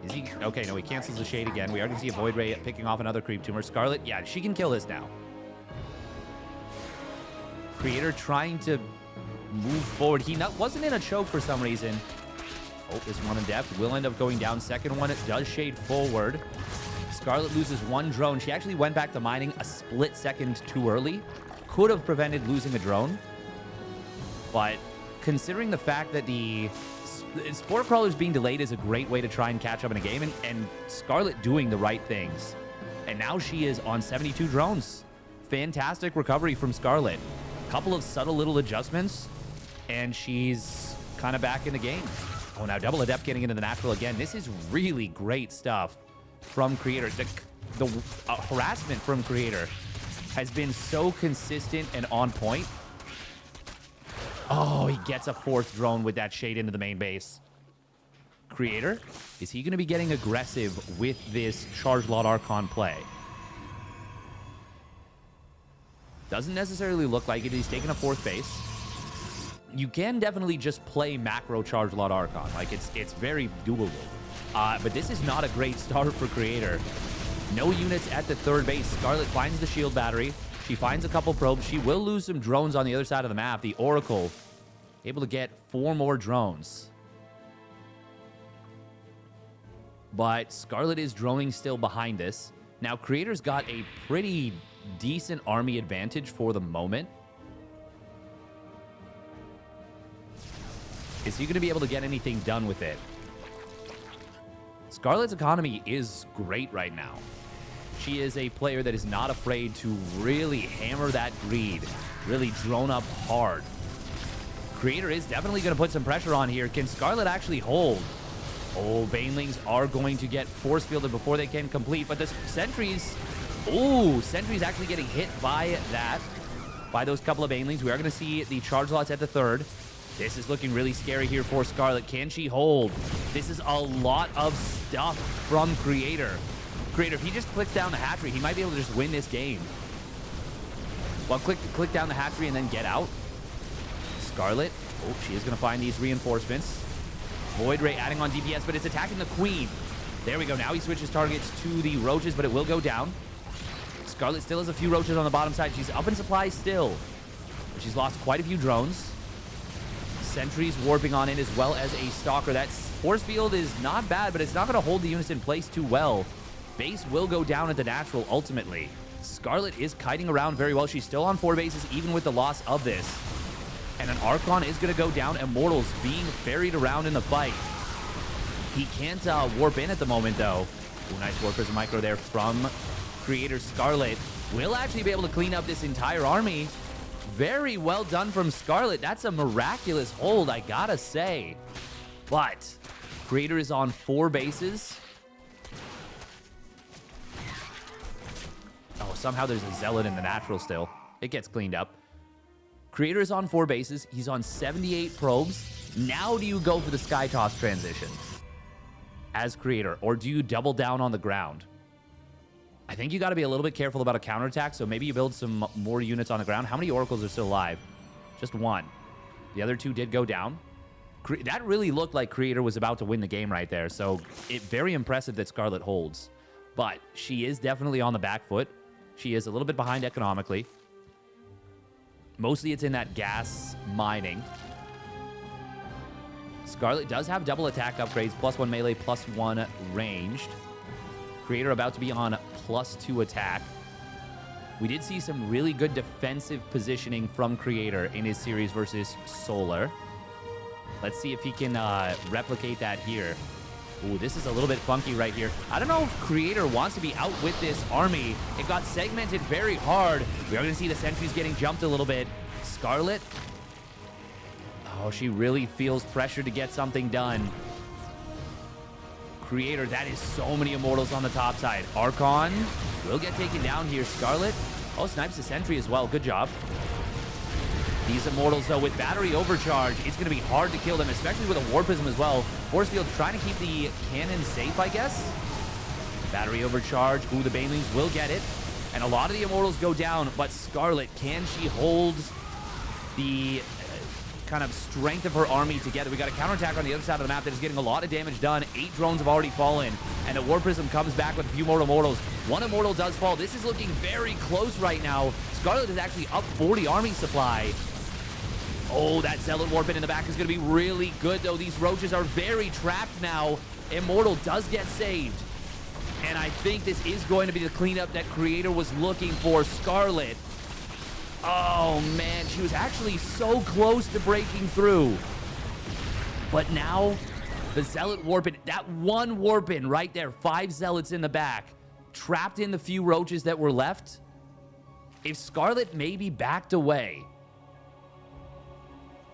Is he... Okay, no, he cancels the shade again. We already see a Void Ray picking off another creep tumor. Scarlett, yeah, she can kill this now. Creator trying to move forward. He wasn't in a choke for some reason. Oh, this one in depth will end up going down. Second one, it does shade forward. Scarlett loses 1 drone. She actually went back to mining a split second too early. Could have prevented losing a drone. But considering the fact that the Spore Crawlers being delayed is a great way to try and catch up in a game, and Scarlett doing the right things. And now she is on 72 drones. Fantastic recovery from Scarlett. Couple of subtle little adjustments, and she's kind of back in the game. Oh, now double Adept getting into the Natural again. This is really great stuff from Creator. The harassment from Creator has been so consistent and on point. Oh, he gets a 4th drone with that shade into the main base. Creator, is he going to be getting aggressive with this Charge Lot Archon play? Doesn't necessarily look like it. He's taking a 4th base. You can definitely just play macro Charge Lot Archon. Like, it's very doable. But this is not a great start for Creator. No units at the 3rd base. Scarlett finds the shield battery. She finds a couple probes. She will lose some drones on the other side of the map. The Oracle able to get 4 more drones. But Scarlett is droning still behind this. Now, Creator's got a pretty decent army advantage for the moment. Is he going to be able to get anything done with it? Scarlett's economy is great right now. She is a player that is not afraid to really hammer that greed, really drone up hard. Creator is definitely going to put some pressure on here. Can Scarlett actually hold? Oh, Banelings are going to get force fielded before they can complete, but the sentries... Ooh, sentries actually getting hit by that. by those couple of banelings. We are going to see the charge lots at the third. This is looking really scary here for Scarlett. Can she hold? This is a lot of stuff from Creator. Creator, if he just clicks down the hatchery, he might be able to just win this game. Well, click down the hatchery and then get out. Scarlett. Oh, she is going to find these reinforcements. Void Ray adding on DPS, but it's attacking the Queen. There we go. Now he switches targets to the roaches, but it will go down. Scarlett still has a few roaches on the bottom side. She's up in supplies still. But she's lost quite a few drones. Sentries warping on in as well as a Stalker. That force field is not bad, but it's not going to hold the units in place too well. Base will go down at the natural ultimately. Scarlett is kiting around very well. She's still on 4 bases even with the loss of this. And an Archon is going to go down. Immortals being ferried around in the fight. He can't warp in at the moment, though. Ooh, nice warpers and micro there from Creator. Scarlett will actually be able to clean up this entire army. Very well done from Scarlett. That's a miraculous hold, I gotta say. But Creator is on 4 bases. Oh, somehow there's a Zealot in the natural still. It gets cleaned up. Creator is on 4 bases. He's on 78 probes. Now do you go for the Sky Toss transition as Creator, or do you double down on the ground? I think you got to be a little bit careful about a counterattack, so maybe you build some more units on the ground. How many Oracles are still alive? Just 1. The other 2 did go down. That really looked like Creator was about to win the game right there, so very impressive that Scarlett holds. But she is definitely on the back foot. She is a little bit behind economically. Mostly it's in that gas mining. Scarlett does have double attack upgrades, +1 melee, +1 ranged. Creator about to be on +2 attack. We did see some really good defensive positioning from Creator in his series versus Solar. Let's see if he can replicate that here. Ooh, this is a little bit funky right here. I don't know if Creator wants to be out with this army. It got segmented very hard. We are going to see the sentries getting jumped a little bit. Scarlett. Oh, she really feels pressure to get something done. Creator, that is so many Immortals on the top side. Archon will get taken down here. Scarlett. Oh, snipes the sentry as well. Good job. These Immortals, though, with battery overcharge, it's going to be hard to kill them, especially with a Warpism as well. Force Field trying to keep the cannon safe, I guess. Battery overcharge. Ooh, the Banelings will get it. And a lot of the Immortals go down, but Scarlett, can she hold the kind of strength of her army together? We got a counterattack on the other side of the map that is getting a lot of damage done. 8 drones have already fallen, and a War Prism comes back with a few more Immortals. 1 Immortal does fall. This is looking very close right now. Scarlett is actually up 40 army supply. Oh, that Zealot Warpin in the back is going to be really good, though. These roaches are very trapped now. Immortal does get saved. And I think this is going to be the cleanup that Creator was looking for. Scarlett. Oh, man. She was actually so close to breaking through. But now, the Zealot Warpin, that one Warpin right there, 5 Zealots in the back, trapped in the few roaches that were left. If Scarlett maybe backed away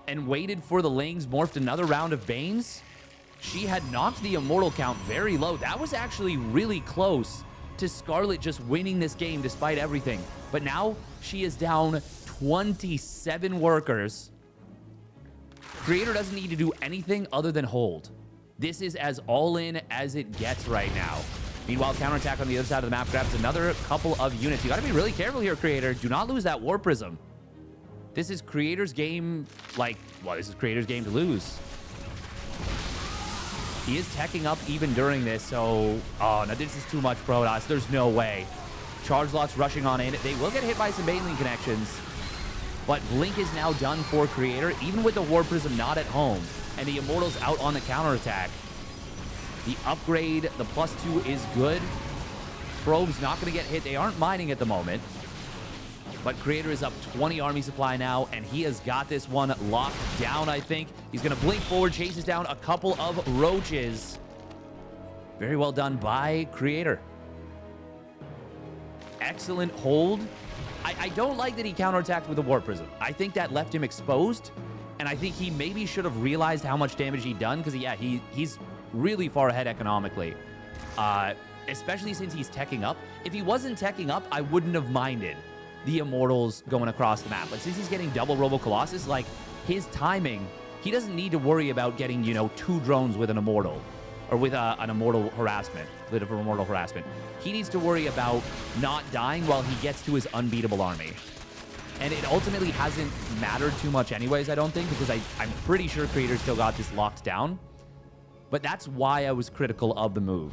and waited for the Lings, morphed another round of Banes, she had knocked the Immortal count very low. That was actually really close to Scarlett just winning this game despite everything. But now she is down 27 workers. Creator doesn't need to do anything other than hold. This is as all-in as it gets right now. Meanwhile, counterattack on the other side of the map grabs another couple of units. You got to be really careful here, Creator. Do not lose that War Prism. This is Creator's game, this is Creator's game to lose. He is teching up even during this, so... Oh, no, this is too much Protoss. There's no way. Charge lots rushing on in. They will get hit by some Baneling connections. But Blink is now done for Creator, even with the War Prism not at home. And the Immortals out on the counterattack. The upgrade, the +2 is good. Probe's not going to get hit. They aren't mining at the moment. But Creator is up 20 army supply now, and he has got this one locked down, I think. He's going to blink forward, chases down a couple of roaches. Very well done by Creator. Excellent hold. I don't like that he counterattacked with a War Prism. I think that left him exposed, and I think he maybe should have realized how much damage he'd done, because, yeah, he's really far ahead economically, especially since he's teching up. If he wasn't teching up, I wouldn't have minded. the Immortals going across the map. But since he's getting double Robo Colossus, like, his timing, he doesn't need to worry about getting, you know, 2 drones with an Immortal. Or with an Immortal harassment. Bit of Immortal harassment. He needs to worry about not dying while he gets to his unbeatable army. And it ultimately hasn't mattered too much anyways, I don't think, because I'm pretty sure Creator still got this locked down. But that's why I was critical of the move.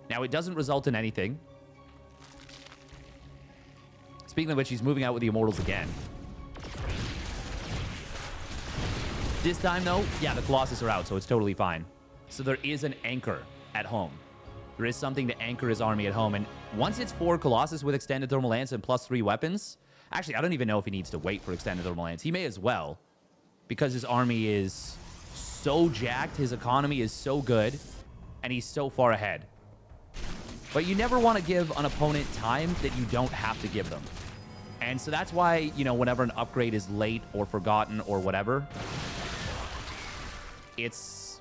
Now, it doesn't result in anything. Speaking of which, he's moving out with the Immortals again. This time, though, yeah, the Colossus are out, so it's totally fine. So there is an anchor at home. There is something to anchor his army at home. And once it's 4 Colossus with extended thermal lance and +3 weapons... Actually, I don't even know if he needs to wait for extended thermal lance. He may as well. Because his army is so jacked. His economy is so good. And he's so far ahead. But you never want to give an opponent time that you don't have to give them. And so that's why, you know, whenever an upgrade is late or forgotten or whatever... It's...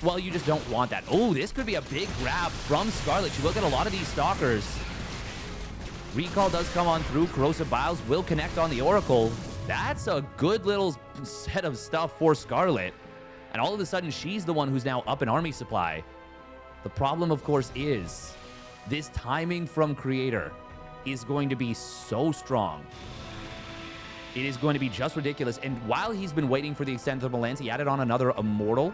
Well, you just don't want that. Oh, this could be a big grab from Scarlett. You look at a lot of these Stalkers. Recall does come on through. Corrosive Biles will connect on the Oracle. That's a good little set of stuff for Scarlett. And all of a sudden, she's the one who's now up in army supply. The problem, of course, is this timing from Creator is going to be so strong. It is going to be just ridiculous. And while he's been waiting for the extended thermal lance, he added on another Immortal.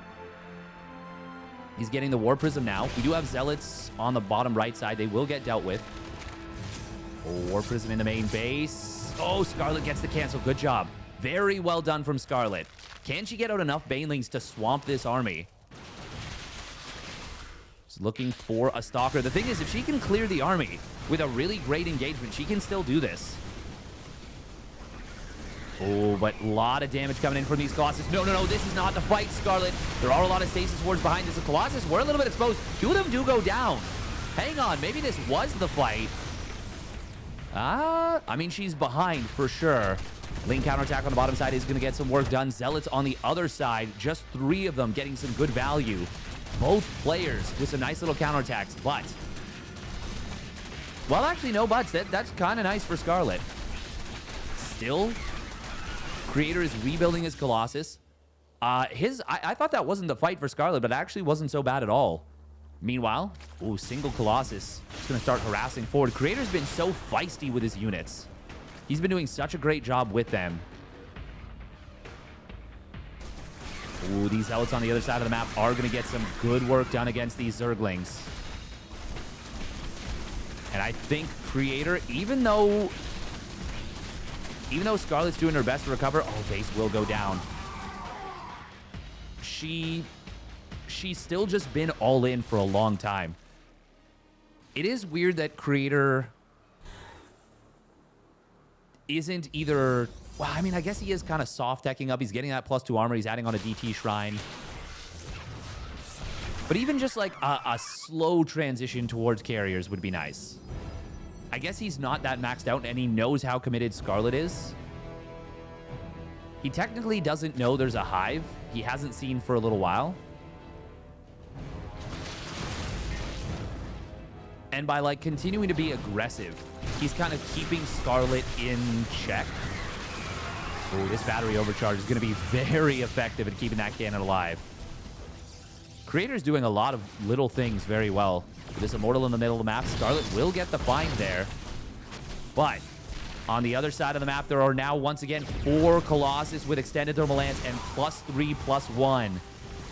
He's getting the War Prism now. We do have Zealots on the bottom right side. They will get dealt with. War Prism in the main base. Oh, Scarlett gets the cancel. Good job. Very well done from Scarlett. Can she get out enough Banelings to swamp this army? Just looking for a Stalker. The thing is, if she can clear the army with a really great engagement, she can still do this. Oh, but a lot of damage coming in from these Colossus. No, this is not the fight, Scarlett. There are a lot of stasis wards behind this. The Colossus were a little bit exposed. 2 of them do go down. Hang on, maybe this was the fight. I mean, she's behind for sure. Link counterattack on the bottom side is going to get some work done. Zealots on the other side, just 3 of them getting some good value. Both players with some nice little counterattacks, but... Well, actually, no buts. That's kind of nice for Scarlett. Still... Creator is rebuilding his Colossus. I thought that wasn't the fight for Scarlett, but it actually wasn't so bad at all. Meanwhile, ooh, single Colossus. Just going to start harassing forward. Creator's been so feisty with his units. He's been doing such a great job with them. Ooh, these Zealots on the other side of the map are going to get some good work done against these Zerglings. And I think Creator, even though Scarlett's doing her best to recover... Oh, base will go down. She's still just been all in for a long time. It is weird that Creator isn't either... Well, I mean, I guess he is kind of soft-teching up. He's getting that +2 armor. He's adding on a DT Shrine. But even just like a slow transition towards carriers would be nice. I guess he's not that maxed out, and he knows how committed Scarlett is. He technically doesn't know there's a hive. He hasn't seen for a little while. And by, like, continuing to be aggressive, he's kind of keeping Scarlett in check. Oh, this battery overcharge is going to be very effective at keeping that cannon alive. Creator's doing a lot of little things very well. This Immortal in the middle of the map. Scarlett will get the find there. But on the other side of the map, there are now, once again, 4 Colossus with extended thermal lance and +3/+1.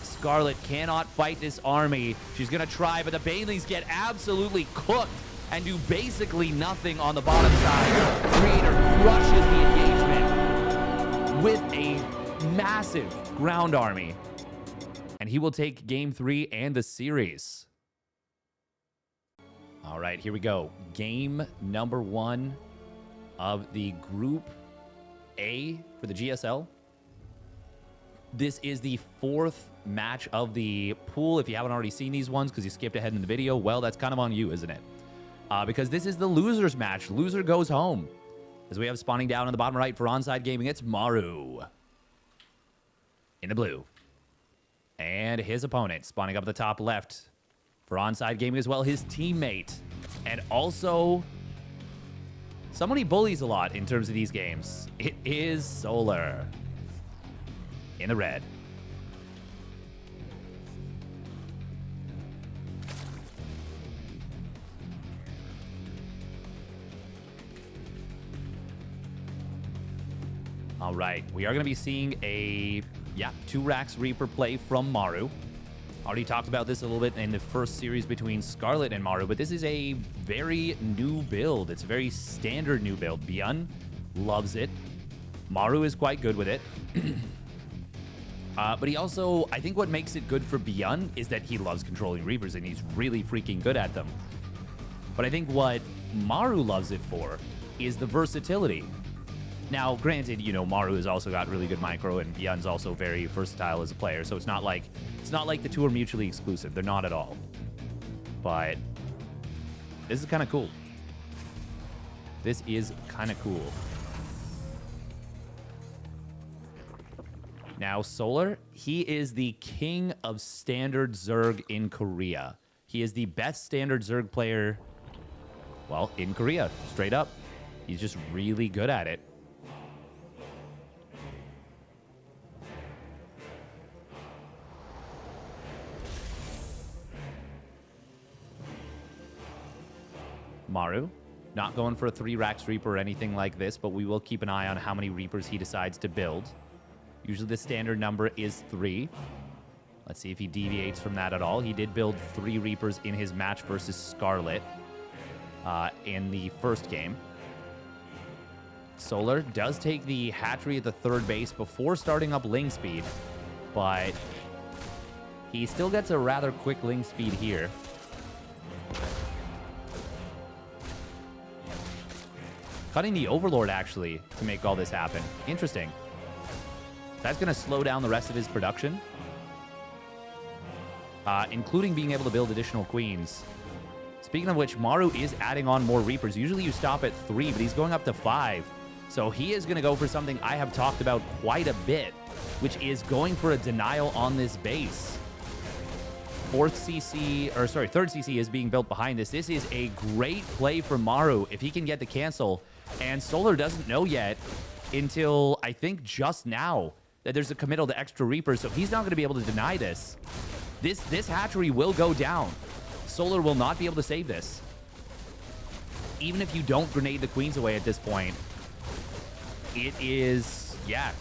Scarlett cannot fight this army. She's going to try, but the Banelings get absolutely cooked and do basically nothing on the bottom side. Creator crushes the engagement with a massive ground army. And he will take Game 3 and the series. All right, here we go. Game number 1 of the Group A for the GSL. This is the 4th match of the pool. If you haven't already seen these ones because you skipped ahead in the video, well, that's kind of on you, isn't it? Because this is the losers match. Loser goes home. As we have spawning down in the bottom right for Onside Gaming, it's Maru in the blue. And his opponent spawning up at the top left for Onside Gaming as well, his teammate. And also Someone he bullies a lot in terms of these games. It is Solar. In the red. All right, we are going to be seeing a, 2 racks Reaper play from Maru. Already talked about this a little bit in the first series between Scarlett and Maru, but this is a very new build. It's a very standard new build. Byun loves it. Maru is quite good with it. But he also, I think what makes it good for Byun is that he loves controlling Reapers, and he's really freaking good at them. But I think what Maru loves it for is the versatility. Now, granted, you know, Maru has also got really good micro, and Byun's also very versatile as a player, so it's not like the two are mutually exclusive. They're not at all. But this is kind of cool. This is kind of cool. Now, Solar, he is the king of standard Zerg in Korea. He is the best standard Zerg player, well, in Korea, straight up. He's just really good at it. Maru, not going for a 3 racks Reaper or anything like this, but we will keep an eye on how many Reapers he decides to build. Usually the standard number is 3. Let's see if he deviates from that at all. He did build 3 Reapers in his match versus Scarlett in the first game. Solar does take the hatchery at the 3rd base before starting up Ling speed, but he still gets a rather quick Ling speed here. Cutting the Overlord, actually, to make all this happen. Interesting. That's going to slow down the rest of his production, including being able to build additional queens. Speaking of which, Maru is adding on more Reapers. Usually you stop at 3, but he's going up to 5. So he is going to go for something I have talked about quite a bit, which is going for a denial on this base. 3rd CC is being built behind this. This is a great play for Maru if he can get the cancel. And Solar doesn't know yet until, I think, just now that there's a committal to extra Reapers, so he's not going to be able to deny this. This hatchery will go down. Solar will not be able to save this. Even if you don't grenade the queens away at this point, it is, yeah.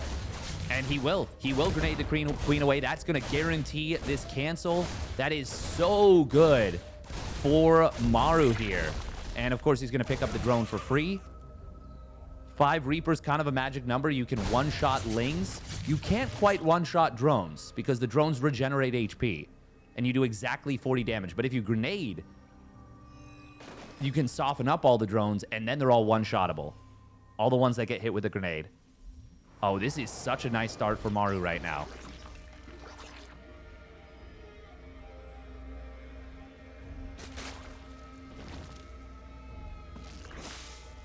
And he will. He will grenade the queen away. That's going to guarantee this cancel. That is so good for Maru here. And, of course, he's going to pick up the drone for free. 5 Reapers, kind of a magic number. You can one-shot Lings. You can't quite one-shot drones because the drones regenerate HP. And you do exactly 40 damage. But if you grenade, you can soften up all the drones, and then they're all one-shottable. All the ones that get hit with a grenade. Oh, this is such a nice start for Maru right now.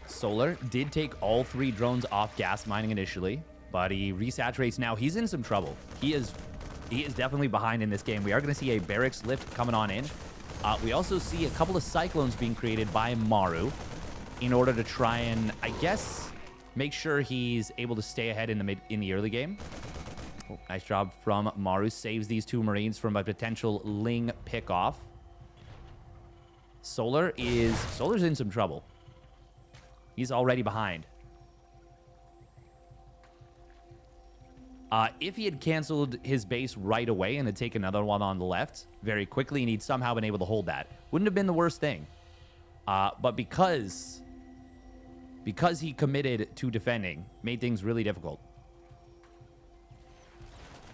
Solar did take all 3 drones off gas mining initially, but he resaturates now. He's in some trouble. He is definitely behind in this game. We are going to see a barracks lift coming on in. We also see a couple of cyclones being created by Maru in order to try and, I guess, make sure he's able to stay ahead in the early game. Oh, nice job from Maru. Saves these 2 Marines from a potential Ling pickoff. Solar's in some trouble. He's already behind. If he had canceled his base right away and had taken another one on the left very quickly, and he'd somehow been able to hold that, wouldn't have been the worst thing. But because he committed to defending, made things really difficult.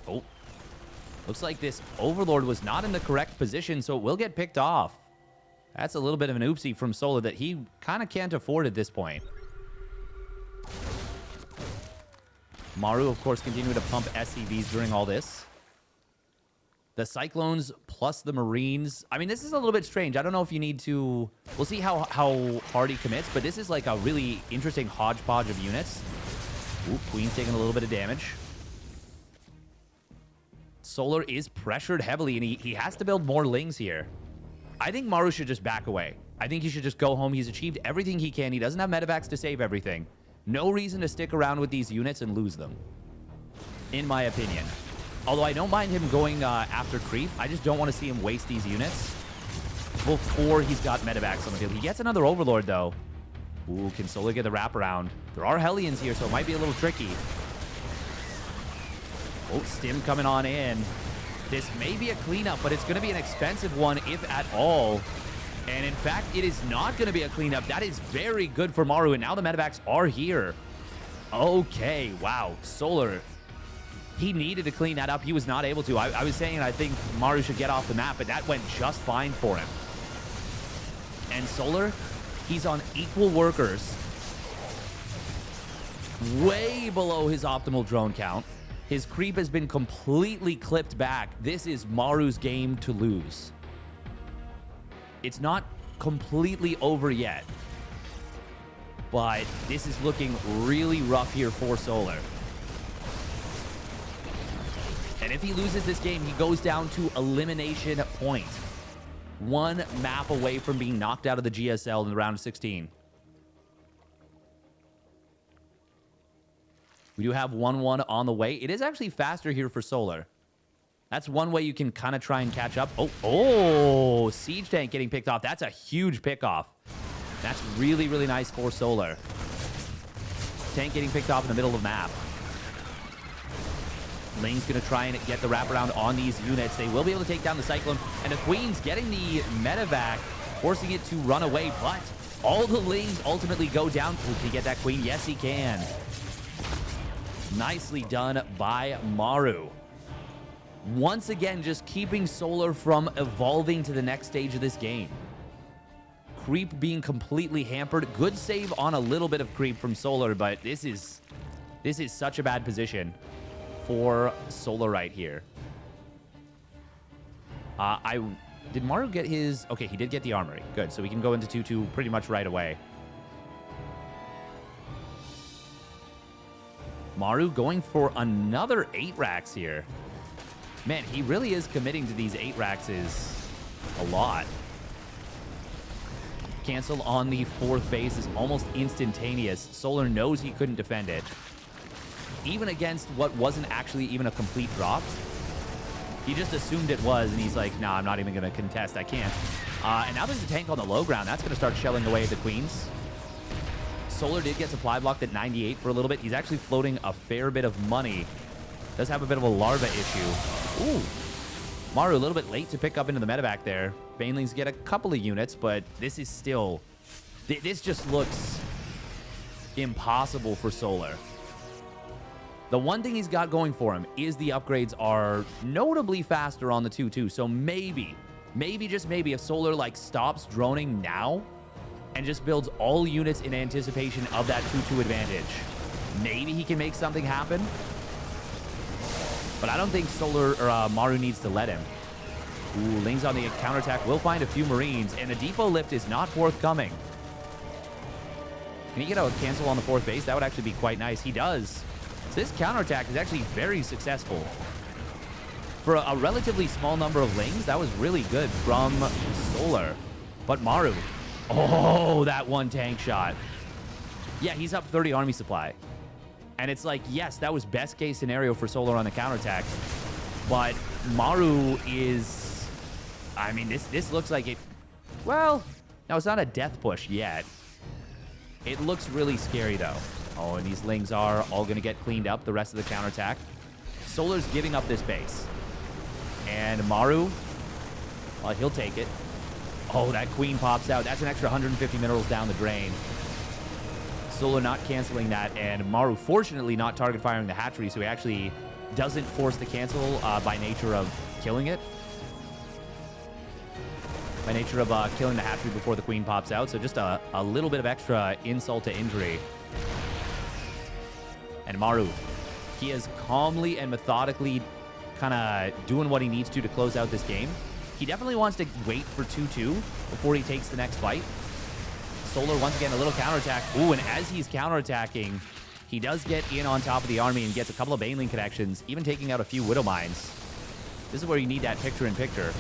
Oh. Looks like this Overlord was not in the correct position, so it will get picked off. That's a little bit of an oopsie from Solar that he kind of can't afford at this point. Maru, of course, continuing to pump SCVs during all this. The Cyclones plus the Marines. I mean, this is a little bit strange. I don't know if you need to... We'll see how hard he commits, but this is like a really interesting hodgepodge of units. Ooh, Queen's taking a little bit of damage. Solar is pressured heavily, and he has to build more Lings here. I think Maru should just back away. I think he should just go home. He's achieved everything he can. He doesn't have medevacs to save everything. No reason to stick around with these units and lose them, in my opinion. Although I don't mind him going after creep. I just don't want to see him waste these units before he's got medevacs on the field. He gets another Overlord, though. Ooh, can Solar get the wraparound? There are Hellions here, so it might be a little tricky. Oh, Stim coming on in. This may be a cleanup, but it's going to be an expensive one, if at all. And in fact, it is not going to be a cleanup. That is very good for Maru, and now the medevacs are here. Okay, wow. Solar, he needed to clean that up. He was not able to. I was saying I think Maru should get off the map, but that went just fine for him. And Solar, he's on equal workers. Way below his optimal drone count. His creep has been completely clipped back. This is Maru's game to lose. It's not completely over yet, but this is looking really rough here for Solar. And if he loses this game, he goes down to elimination point. One map away from being knocked out of the GSL in the round of 16. We do have 1-1 on the way. It is actually faster here for Solar. That's one way you can kind of try and catch up. Oh, Siege Tank getting picked off. That's a huge pickoff. That's really, really nice for Solar. Tank getting picked off in the middle of the map. Ling's going to try and get the wraparound on these units. They will be able to take down the Cyclone. And the Queen's getting the medevac, forcing it to run away. But all the Lings ultimately go down. Can he get that Queen? Yes, he can. Nicely done by Maru. Once again, just keeping Solar from evolving to the next stage of this game. Creep being completely hampered. Good save on a little bit of creep from Solar, but this is such a bad position for Solar right here. Did Maru get his... Okay, he did get the armory. Good, so we can go into 2-2 pretty much right away. Maru going for another 8 racks here. Man, he really is committing to these 8 racks is a lot. Cancel on the 4th base is almost instantaneous. Solar knows he couldn't defend it. Even against what wasn't actually even a complete drop. He just assumed it was, and he's like, nah, I'm not even going to contest. I can't. And now there's a tank on the low ground. That's going to start shelling away at the Queens. Solar did get supply blocked at 98 for a little bit. He's actually floating a fair bit of money. Does have a bit of a larva issue. Ooh. Maru a little bit late to pick up into the medevac there. Banelings get a couple of units, but this is still... This just looks impossible for Solar. The one thing he's got going for him is the upgrades are notably faster on the 2-2. So maybe, just maybe, if Solar like stops droning now and just builds all units in anticipation of that 2-2 advantage, maybe he can make something happen. But I don't think Solar or Maru needs to let him. Ooh, Ling's on the counterattack. Will find a few Marines, and a depot lift is not forthcoming. Can he get a cancel on the 4th base? That would actually be quite nice. He does. So this counterattack is actually very successful. For a relatively small number of Lings, that was really good from Solar. But Maru, oh, that one tank shot. Yeah, he's up 30 army supply. And it's like, yes, that was best case scenario for Solar on the counterattack. But Maru is... I mean, this looks like it... Well, no, it's not a death push yet. It looks really scary, though. Oh, and these Lings are all going to get cleaned up, the rest of the counterattack. Solar's giving up this base. And Maru, well, he'll take it. Oh, that Queen pops out. That's an extra 150 minerals down the drain. Solar not canceling that, and Maru fortunately not target firing the hatchery, so he actually doesn't force the cancel by nature of killing it. By nature of killing the hatchery before the Queen pops out, so just a little bit of extra insult to injury. And Maru, he is calmly and methodically kind of doing what he needs to close out this game. He definitely wants to wait for 2-2 before he takes the next fight. Solar, once again, a little counterattack. Ooh, and as he's counterattacking, he does get in on top of the army and gets a couple of Baneling connections, even taking out a few Widow Mines. This is where you need that picture-in-picture.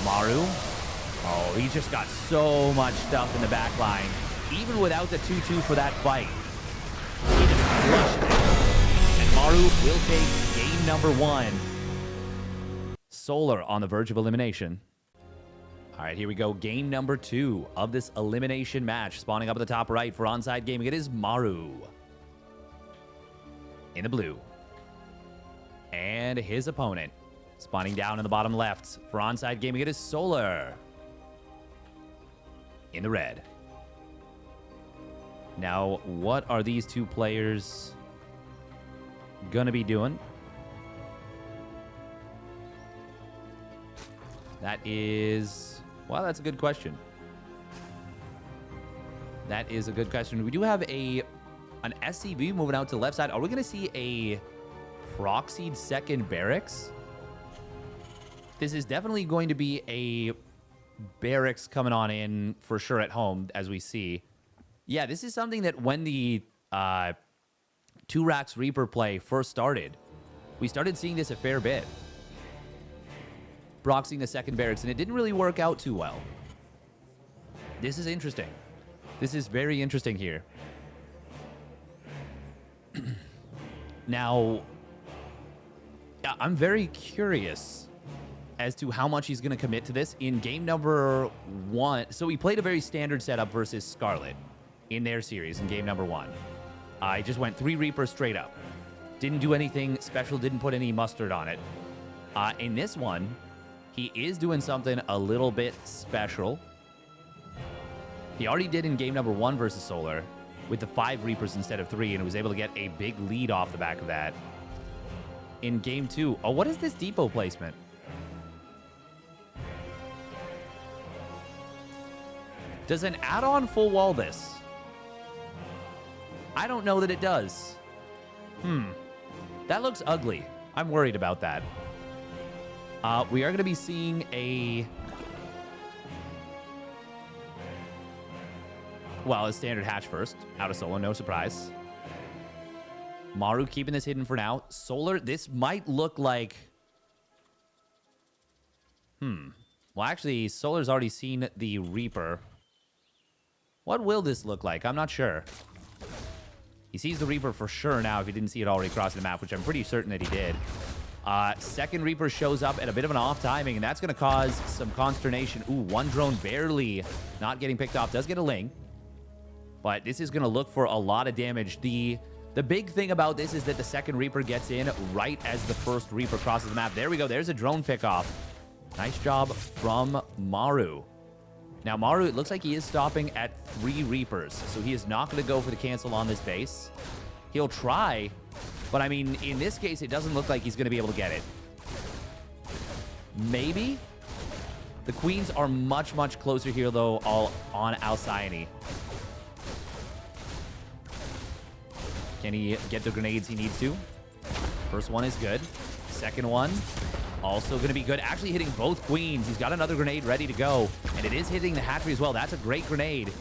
Maru. Oh, he just got so much stuff in the back line. Even without the 2-2 for that fight, he just crushed it. And Maru will take game number 1. Solar on the verge of elimination. All right, here we go. Game number 2 of this elimination match. Spawning up at the top right for Onside Gaming. It is Maru in the blue. And his opponent spawning down in the bottom left for Onside Gaming. It is Solar in the red. Now, what are these two players gonna be doing? That is... Well, that's a good question. That is a good question. We do have an SCV moving out to the left side. Are we going to see a proxied second barracks? This is definitely going to be a barracks coming on in for sure at home, as we see. Yeah, this is something that when the 2 Racks Reaper play first started, we started seeing this a fair bit. Proxying the second barracks, and it didn't really work out too well. This is interesting. This is very interesting here. Now, I'm very curious as to how much he's going to commit to this in game number 1. So we played a very standard setup versus Scarlett in their series in game number 1. I just went 3 Reapers straight up. Didn't do anything special, didn't put any mustard on it. In this one, he is doing something a little bit special. He already did in game number 1 versus Solar with the 5 Reapers instead of 3, and was able to get a big lead off the back of that. In game 2, oh, what is this depot placement? Does an add-on full wall this? I don't know that it does. That looks ugly. I'm worried about that. We are going to be seeing a standard hatch first. Out of Solo, no surprise. Maru keeping this hidden for now. Solar, this might look like... Well, actually, Solar's already seen the Reaper. What will this look like? I'm not sure. He sees the Reaper for sure now if he didn't see it already crossing the map, which I'm pretty certain that he did. Second Reaper shows up at a bit of an off timing, and that's going to cause some consternation. Ooh, 1 drone barely not getting picked off. Does get a Ling, but this is going to look for a lot of damage. The big thing about this is that the second Reaper gets in right as the first Reaper crosses the map. There we go. There's a drone pickoff. Nice job from Maru. Now, Maru, it looks like he is stopping at 3 Reapers, so he is not going to go for the cancel on this base. He'll try, but I mean, in this case, it doesn't look like he's going to be able to get it. Maybe? The Queens are much, much closer here, though, all on Alcyone. Can he get the grenades he needs to? First one is good. Second one, also going to be good. Actually hitting both Queens. He's got another grenade ready to go, and it is hitting the hatchery as well. That's a great grenade,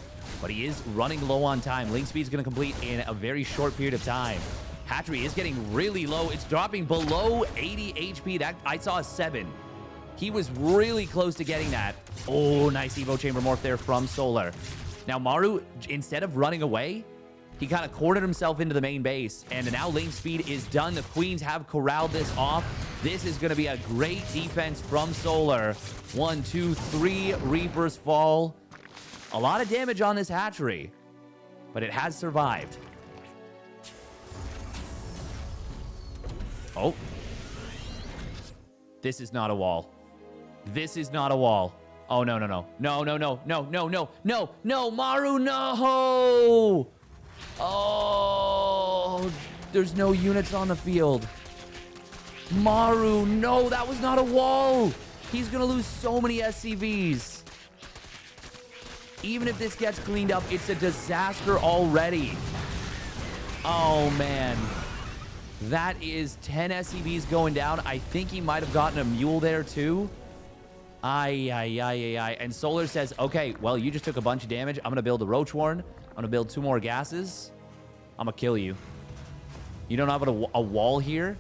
but he is running low on time. Link speed is going to complete in a very short period of time. Hatchery is getting really low. It's dropping below 80 HP. That I saw a 7. He was really close to getting that. Oh, nice Evo Chamber Morph there from Solar. Now, Maru, instead of running away, he kind of cornered himself into the main base, and now lane speed is done. The Queens have corralled this off. This is going to be a great defense from Solar. 1, 2, 3 Reapers fall. A lot of damage on this hatchery, but it has survived. Oh. This is not a wall. This is not a wall. Oh, no, no, no. No, no, no, no, no, no, no, no, Maru, no! Oh, there's no units on the field. Maru, no, that was not a wall. He's going to lose so many SCVs. Even if this gets cleaned up, it's a disaster already. Oh, man. That is 10 SCVs going down. I think he might have gotten a mule there, too. Ay, ay, ay, ay, ay. And Solar says, okay, well, you just took a bunch of damage. I'm going to build a Roach Warren. I'm going to build 2 more gases. I'm going to kill you. You don't have a wall here?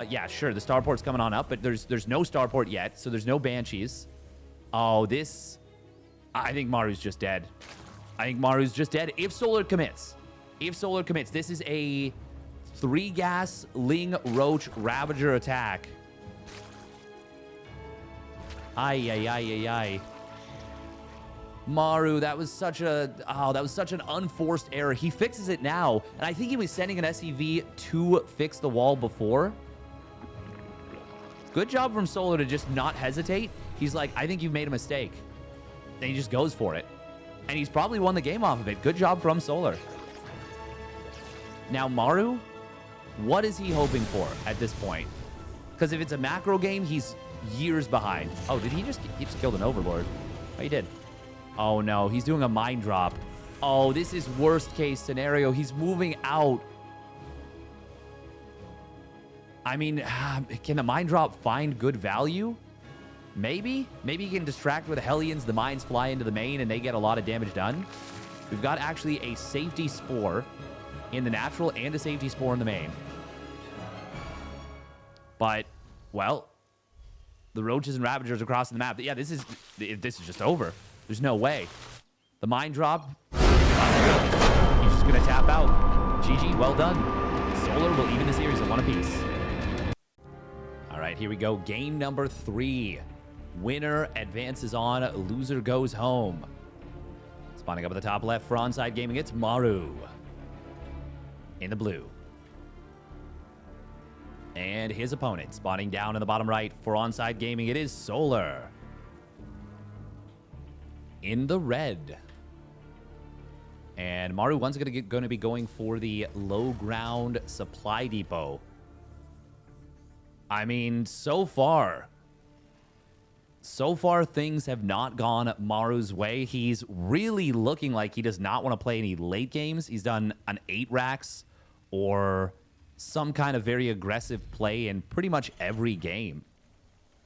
Yeah, sure, the starport's coming on up, but there's no starport yet, so there's no Banshees. Oh, this... I think Maru's just dead. I think Maru's just dead if Solar commits. If Solar commits, this is a 3-gas Ling Roach Ravager attack. Ay, ay, ay, ay, ay. Maru, that was such a... Oh, that was such an unforced error. He fixes it now, and I think he was sending an SCV to fix the wall before. Good job from Solar to just not hesitate. He's like, I think you've made a mistake. And he just goes for it. And he's probably won the game off of it. Good job from Solar. Now, Maru, what is he hoping for at this point? Because if it's a macro game, he's years behind. Oh, did he just killed an Overlord? Oh, he did. Oh, no. He's doing a Mind Drop. Oh, this is worst case scenario. He's moving out. I mean, can a Mind Drop find good value? Maybe. Maybe he can distract with the Hellions. The Mines fly into the main, and they get a lot of damage done. We've got actually a Safety Spore in the natural and a Safety Spore in the main. But, well, the Roaches and Ravagers are crossing the map. But yeah, this is just over. There's no way. The Mind Drop. He's just going to tap out. GG, well done. Solar will even the series at 1 apiece. All right, here we go. Game number 3. Winner advances on. Loser goes home. Spawning up at the top left for Onside Gaming, it's Maru. In the blue. And his opponent spawning down in the bottom right for Onside Gaming, it is Solar. In the red. And Maru once again going to be going for the low ground supply depot. I mean, so far things have not gone Maru's way. He's really looking like he does not want to play any late games. He's done an 8 racks or some kind of very aggressive play in pretty much every game.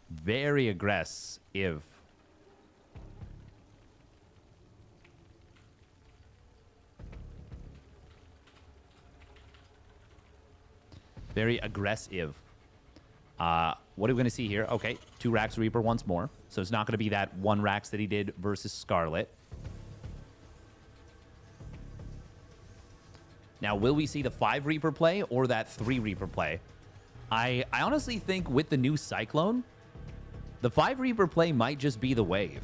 Very aggressive. Very aggressive. What are we going to see here? Okay, 2 racks Reaper once more. So it's not going to be that 1 racks that he did versus Scarlett. Now, will we see the 5 Reaper play or that 3 Reaper play? I honestly think with the new Cyclone, the 5 Reaper play might just be the wave.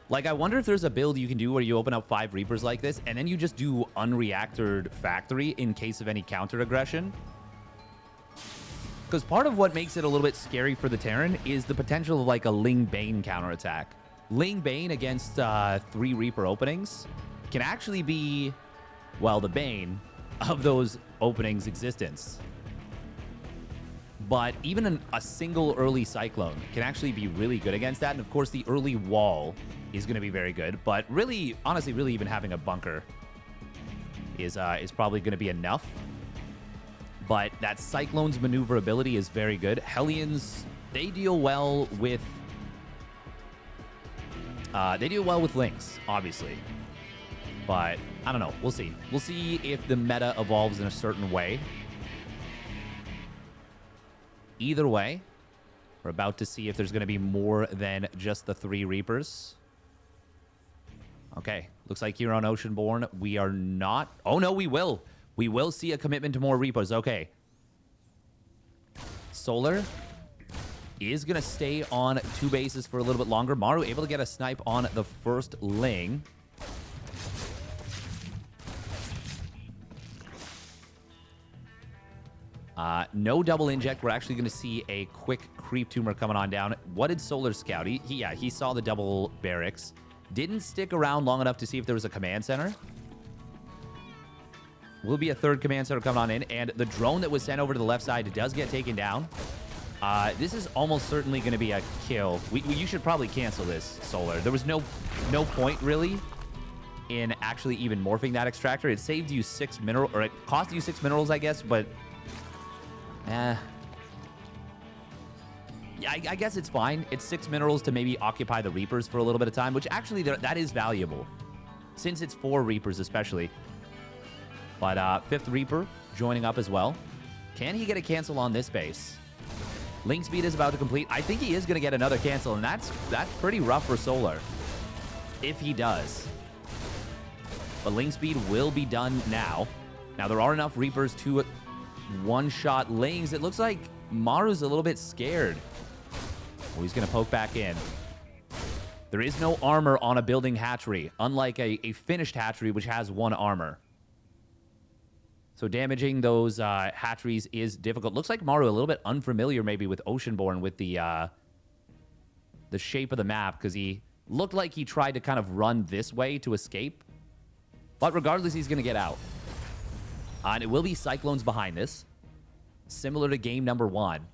Like, I wonder if there's a build you can do where you open up 5 Reapers like this, and then you just do unreactored Factory in case of any counter aggression. Because part of what makes it a little bit scary for the Terran is the potential of like a Ling Bane counterattack. Ling Bane against 3 Reaper openings can actually be, well, the bane of those openings' existence. But even a single early Cyclone can actually be really good against that. And of course, the early wall is going to be very good. But really, honestly, really even having a bunker is probably going to be enough. But that Cyclone's maneuverability is very good. Hellions, they deal well with Lings, obviously. But I don't know. We'll see. We'll see if the meta evolves in a certain way. Either way, we're about to see if there's going to be more than just the 3 Reapers. Okay. Looks like here on Oceanborn, we are not... Oh, no, we will. We will see a commitment to more Reapers. Okay. Solar is going to stay on 2 bases for a little bit longer. Maru able to get a snipe on the first Ling. No double inject. We're actually going to see a quick creep tumor coming on down. What did Solar scout? He saw the double barracks. Didn't stick around long enough to see if there was a command center. Will be a 3rd command center coming on in, and the drone that was sent over to the left side does get taken down. This is almost certainly going to be a kill. You should probably cancel this, Solar. There was no point, really, in actually even morphing that extractor. It saved you 6 mineral, or it cost you 6 minerals, I guess, but... Yeah, I guess it's fine. It's 6 minerals to maybe occupy the Reapers for a little bit of time, which actually, that is valuable. Since it's 4 Reapers, especially. But 5th Reaper joining up as well. Can he get a cancel on this base? Link speed is about to complete. I think he is going to get another cancel, and that's pretty rough for Solar. If he does. But Link speed will be done now. Now, there are enough Reapers to one-shot Lings. It looks like Maru's a little bit scared. Oh, he's going to poke back in. There is no armor on a building hatchery, unlike a finished hatchery, which has 1 armor. So damaging those hatcheries is difficult. Looks like Maru a little bit unfamiliar maybe with Oceanborn with the shape of the map, because he looked like he tried to kind of run this way to escape. But regardless, he's going to get out. And it will be Cyclones behind this, similar to game number 1.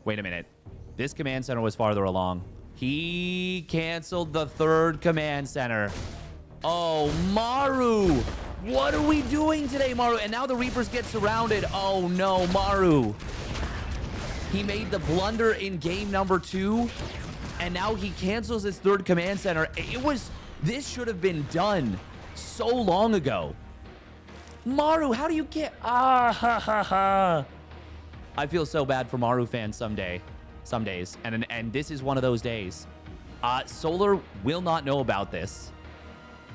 Wait a minute. This command center was farther along. He canceled the 3rd command center. Oh, Maru! What are we doing today, Maru? And now the Reapers get surrounded. Oh, no, Maru. He made the blunder in game number 2, and now he cancels his 3rd command center. This should have been done so long ago. Maru, how do you get... I feel so bad for Maru fans some days. And this is one of those days. Solar will not know about this.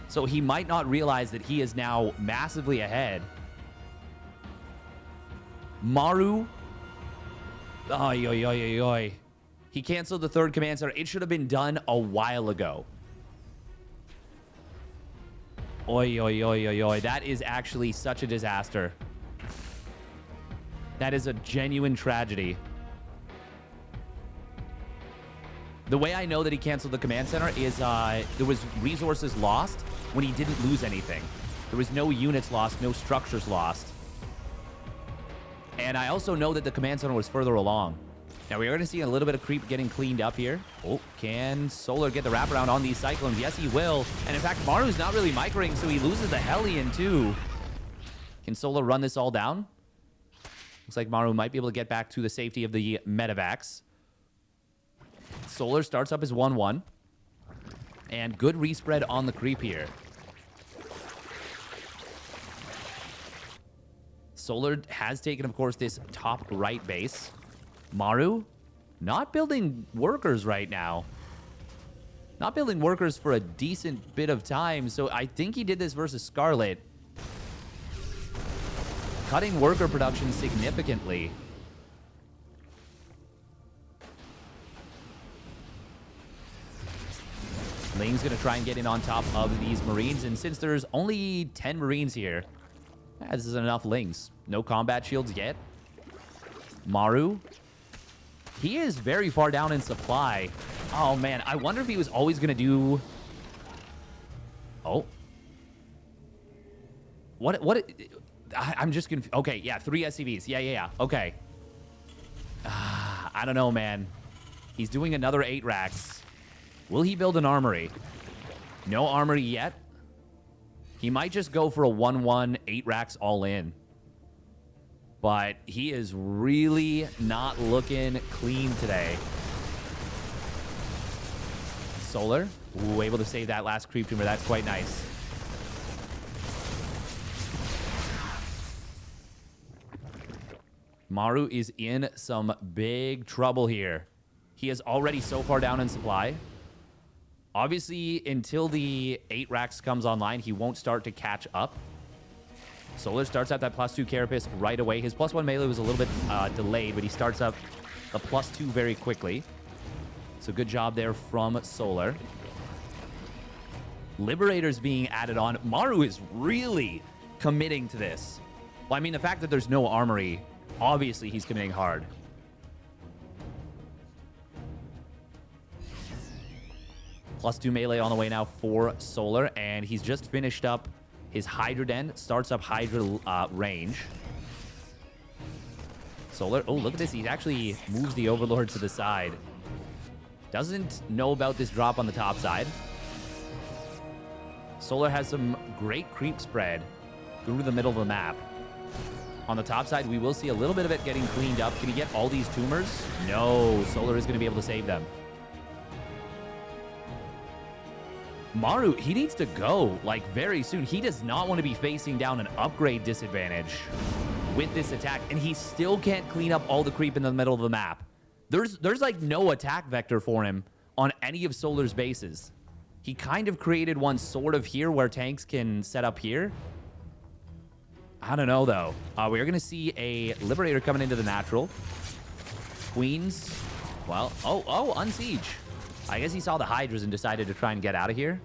So he might not realize that he is now massively ahead. Maru. Oy, oy, oy, oy, oy. He canceled the 3rd command center. It should have been done a while ago. Oy, oy, oy, oy, oy. That is actually such a disaster. That is a genuine tragedy. The way I know that he canceled the command center is there was resources lost when he didn't lose anything. There was no units lost, no structures lost. And I also know that the command center was further along. Now, we are going to see a little bit of creep getting cleaned up here. Oh, can Solar get the wraparound on these Cyclones? Yes, he will. And in fact, Maru's not really microing, so he loses the Hellion too. Can Solar run this all down? Looks like Maru might be able to get back to the safety of the Medivacs. Solar starts up his 1-1. And good respread on the creep here. Solar has taken, of course, this top right base. Maru, not building workers right now. Not building workers for a decent bit of time. So I think he did this versus Scarlett. Cutting worker production significantly. Ling's going to try and get in on top of these Marines. And since there's only 10 Marines here, this is enough Lings. No combat shields yet. Maru. He is very far down in supply. Oh, man. I wonder if he was always going to do... Oh. What? I'm just confused. Okay, yeah. 3 SCVs. Yeah. Okay. I don't know, man. He's doing another 8 racks. Will he build an armory? No armory yet. He might just go for a 1-1, 8 racks all in. But he is really not looking clean today. Solar. Ooh, able to save that last creep tumor. That's quite nice. Maru is in some big trouble here. He is already so far down in supply. Obviously, until the 8 racks comes online, he won't start to catch up. Solar starts out that +2 Carapace right away. His +1 melee was a little bit delayed, but he starts up a +2 very quickly. So good job there from Solar. Liberators being added on. Maru is really committing to this. Well, I mean, the fact that there's no armory, obviously he's committing hard. +2 melee on the way now for Solar, and he's just finished up his Hydra Den. Starts up Hydra range. Solar, oh, look at this. He actually moves the Overlord to the side. Doesn't know about this drop on the top side. Solar has some great creep spread through the middle of the map. On the top side, we will see a little bit of it getting cleaned up. Can he get all these tumors? No, Solar is going to be able to save them. Maru, he needs to go, like, very soon. He does not want to be facing down an upgrade disadvantage with this attack, and he still can't clean up all the creep in the middle of the map. There's like, no attack vector for him on any of Solar's bases. He kind of created one sort of here where tanks can set up here. I don't know, though. We're going to see a Liberator coming into the natural. Queens. Well, oh, Unsiege. I guess he saw the Hydras and decided to try and get out of here.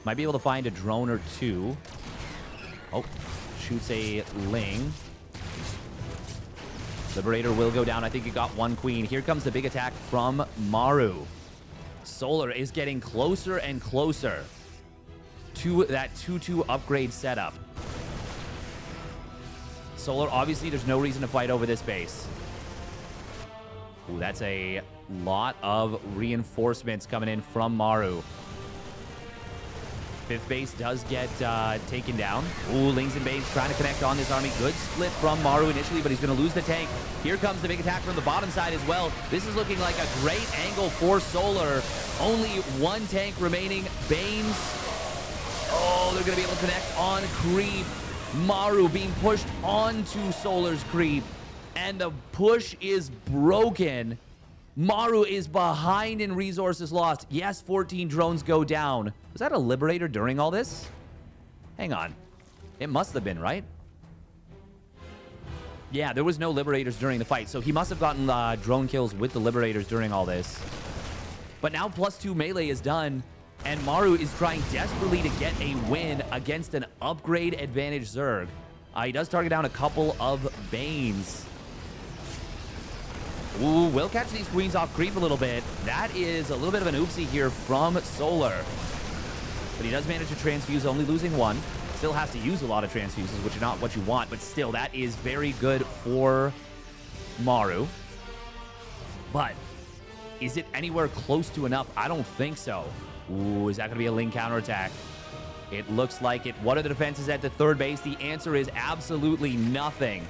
Might be able to find a drone or two. Oh, shoots a Ling. Liberator will go down. I think he got one Queen. Here comes the big attack from Maru. Solar is getting closer and closer to that 2-2 upgrade setup. Solar, obviously, there's no reason to fight over this base. Ooh, that's a lot of reinforcements coming in from Maru. Fifth base does get taken down. Ooh, Lings and base trying to connect on this army. Good split from Maru initially, but he's going to lose the tank. Here comes the big attack from the bottom side as well. This is looking like a great angle for Solar. Only one tank remaining. Banes. Oh, they're going to be able to connect on creep. Maru being pushed onto Solar's creep. And the push is broken. Maru is behind in resources lost. Yes, 14 drones go down. Was that a Liberator during all this? Hang on. It must have been, right? Yeah, there was no Liberators during the fight, so he must have gotten drone kills with the Liberators during all this. But now +2 melee is done, and Maru is trying desperately to get a win against an upgrade advantage Zerg. He does target down a couple of Banes. Ooh, will catch these Queens off creep a little bit. That is a little bit of an oopsie here from Solar. But he does manage to transfuse, only losing one. Still has to use a lot of transfuses, which is not what you want. But still, that is very good for Maru. But is it anywhere close to enough? I don't think so. Ooh, is that going to be a Ling counterattack? It looks like it. What are the defenses at the third base? The answer is absolutely nothing.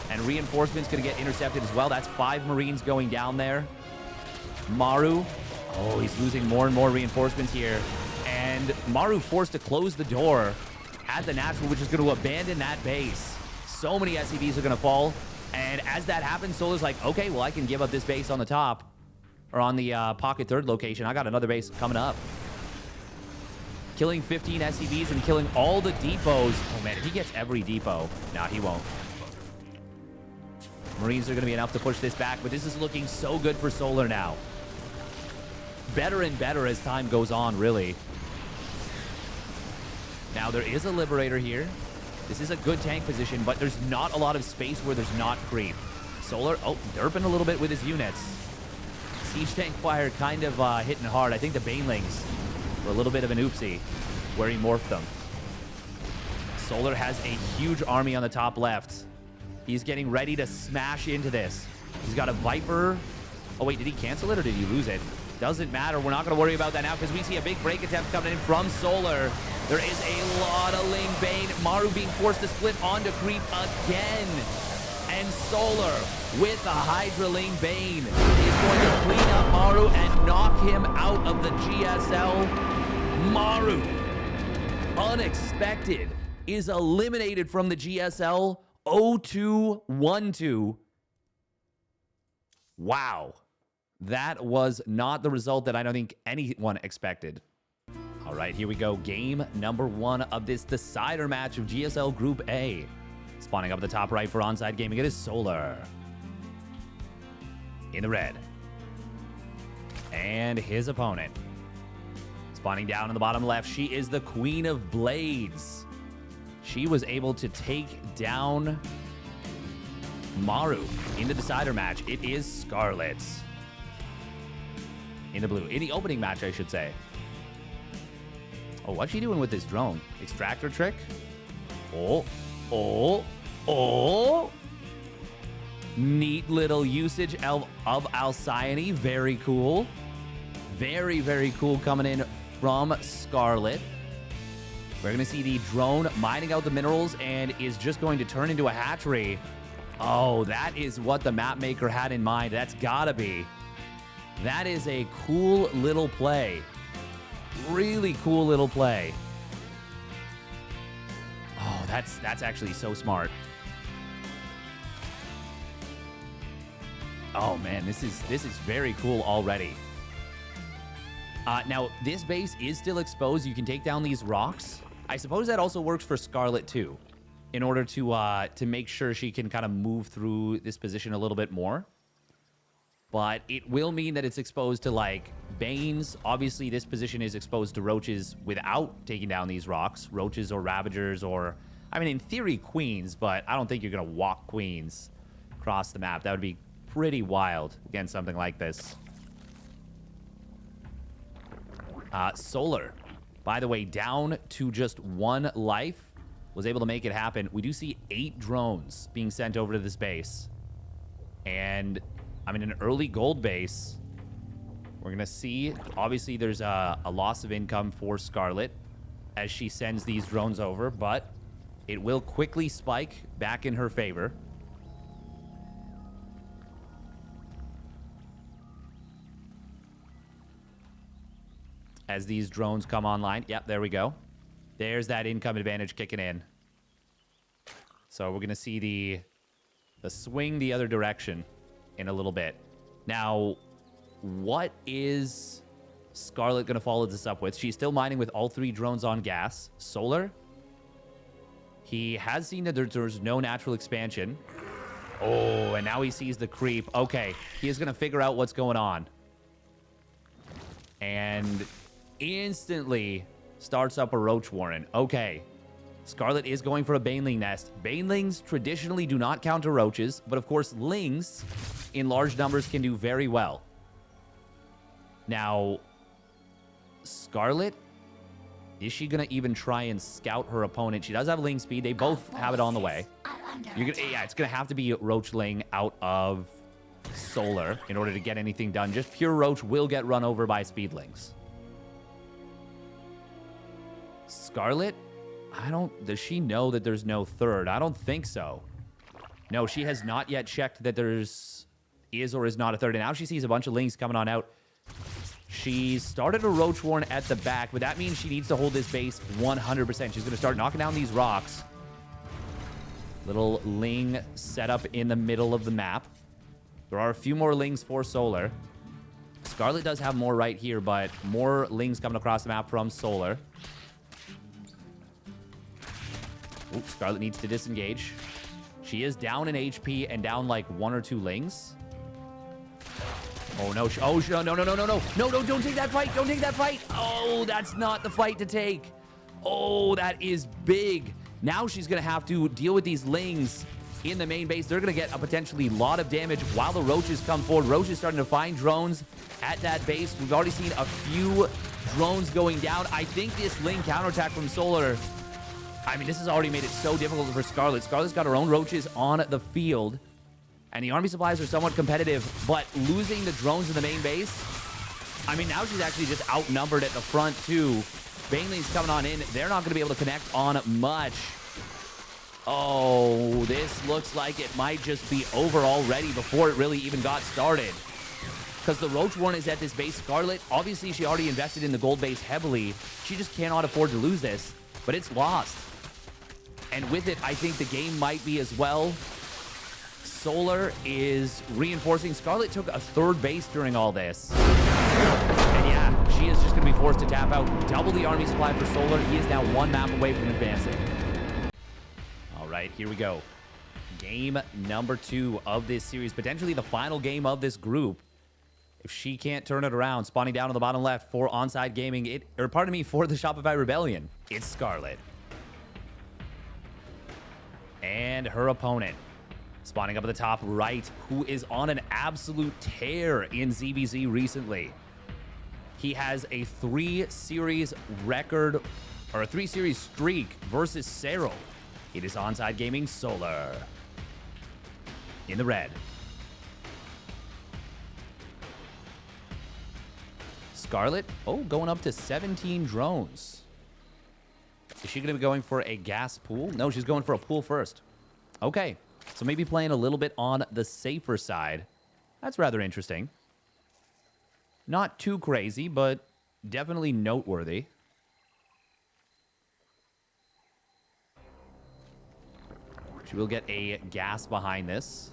And reinforcements going to get intercepted as well. That's 5 Marines going down there. Maru. Oh, he's losing more and more reinforcements here. And Maru forced to close the door at the natural, which is going to abandon that base. So many SCVs are going to fall. And as that happens, Solar's like, okay, well, I can give up this base on the top. Or on the pocket third location. I got another base coming up. Killing 15 SCVs and killing all the depots. Oh, man, if he gets every depot. Nah, he won't. Marines are going to be enough to push this back, but this is looking so good for Solar now. Better and better as time goes on, really. Now, there is a Liberator here. This is a good tank position, but there's not a lot of space where there's not creep. Solar, oh, derping a little bit with his units. Siege tank fire kind of hitting hard. I think the Banelings were a little bit of an oopsie where he morphed them. Solar has a huge army on the top left. He's getting ready to smash into this. He's got a Viper. Oh, wait, did he cancel it or did he lose it? Doesn't matter. We're not going to worry about that now because we see a big break attempt coming in from Solar. There is a lot of Ling Bane. Maru being forced to split onto creep again. And Solar with the Hydra Ling Bane is going to clean up Maru and knock him out of the GSL. Maru, unexpected, is eliminated from the GSL. 0-2-1-2. Wow. That was not the result that I don't think anyone expected. All right, here we go. Game number 1 of this decider match of GSL Group A. Spawning up at the top right for Onside Gaming, it is Solar. In the red. And his opponent. Spawning down in the bottom left, she is the Queen of Blades. She was able to take down Maru in the decider match. It is Scarlett. In the blue. In the opening match, I should say. Oh, what's she doing with this drone? Extractor trick? Oh. Neat little usage of Alcyone. Very cool. Very, very cool coming in from Scarlett. We're going to see the drone mining out the minerals and is just going to turn into a hatchery. Oh, that is what the map maker had in mind. That's gotta be. That is a cool little play. Really cool little play. Oh, that's actually so smart. Oh man, this is very cool already. Now this base is still exposed. You can take down these rocks. I suppose that also works for Scarlett too, in order to make sure she can kind of move through this position a little bit more. But it will mean that it's exposed to, like, Banes. Obviously, this position is exposed to roaches without taking down these rocks. Roaches or Ravagers or, I mean, in theory, Queens, but I don't think you're going to walk Queens across the map. That would be pretty wild against something like this. Solar, by the way, down to just 1 life. Was able to make it happen. We do see 8 drones being sent over to this base. And... I mean, an early gold base. We're going to see, obviously, there's a loss of income for Scarlett as she sends these drones over, but it will quickly spike back in her favor. As these drones come online. Yep, there we go. There's that income advantage kicking in. So we're going to see the swing the other direction in a little bit. Now, what is Scarlett going to follow this up with? She's still mining with all 3 drones on gas. Solar. He has seen that there's no natural expansion. Oh, and now he sees the creep. Okay, he is going to figure out what's going on. And instantly starts up a roach warren. Okay. Scarlett is going for a baneling nest. Banelings traditionally do not counter roaches, but of course, lings in large numbers can do very well. Now, Scarlett, is she going to even try and scout her opponent? She does have ling speed. They both have it on the way. Yeah, it's going to have to be roach ling out of solar in order to get anything done. Just pure roach will get run over by speedlings. Scarlett, does she know that there's no third? I don't think so. No, she has not yet checked that there's is or is not a third. And now she sees a bunch of lings coming on out. She started a roach warren at the back, but that means she needs to hold this base 100%. She's going to start knocking down these rocks. Little ling setup in the middle of the map. There are a few more lings for solar. Scarlett does have more right here, but more lings coming across the map from solar. Oops, Scarlett needs to disengage. She is down in HP and down like 1 or 2 lings. Oh, no. No, don't take that fight. Don't take that fight. Oh, that's not the fight to take. Oh, that is big. Now she's going to have to deal with these lings in the main base. They're going to get a potentially lot of damage while the roaches come forward. Roaches starting to find drones at that base. We've already seen a few drones going down. I think this ling counterattack from Solar, I mean, this has already made it so difficult for Scarlett. Scarlett's got her own roaches on the field, and the army supplies are somewhat competitive, but losing the drones in the main base, I mean, now she's actually just outnumbered at the front, too. Baneling's coming on in. They're not going to be able to connect on much. Oh, this looks like it might just be over already before it really even got started. Because the Roach Warren is at this base. Scarlett, obviously, she already invested in the gold base heavily. She just cannot afford to lose this, but it's lost. And with it, I think the game might be as well. Solar is reinforcing. Scarlett took a third base during all this. And yeah, she is just going to be forced to tap out. Double the army supply for Solar. He is now 1 map away from advancing. All right, here we go. Game number 2 of this series. Potentially the final game of this group. If she can't turn it around, spawning down on the bottom left for Onside Gaming, for the Shopify Rebellion, it's Scarlett. And her opponent, spawning up at the top right, who is on an absolute tear in ZVZ recently. He has a 3-series record, or a 3-series streak versus Cyril. It is Onside Gaming Solar in the red. Scarlett, going up to 17 drones. Is she going to be going for a gas pool? No, she's going for a pool first. Okay, so maybe playing a little bit on the safer side. That's rather interesting. Not too crazy, but definitely noteworthy. She will get a gas behind this.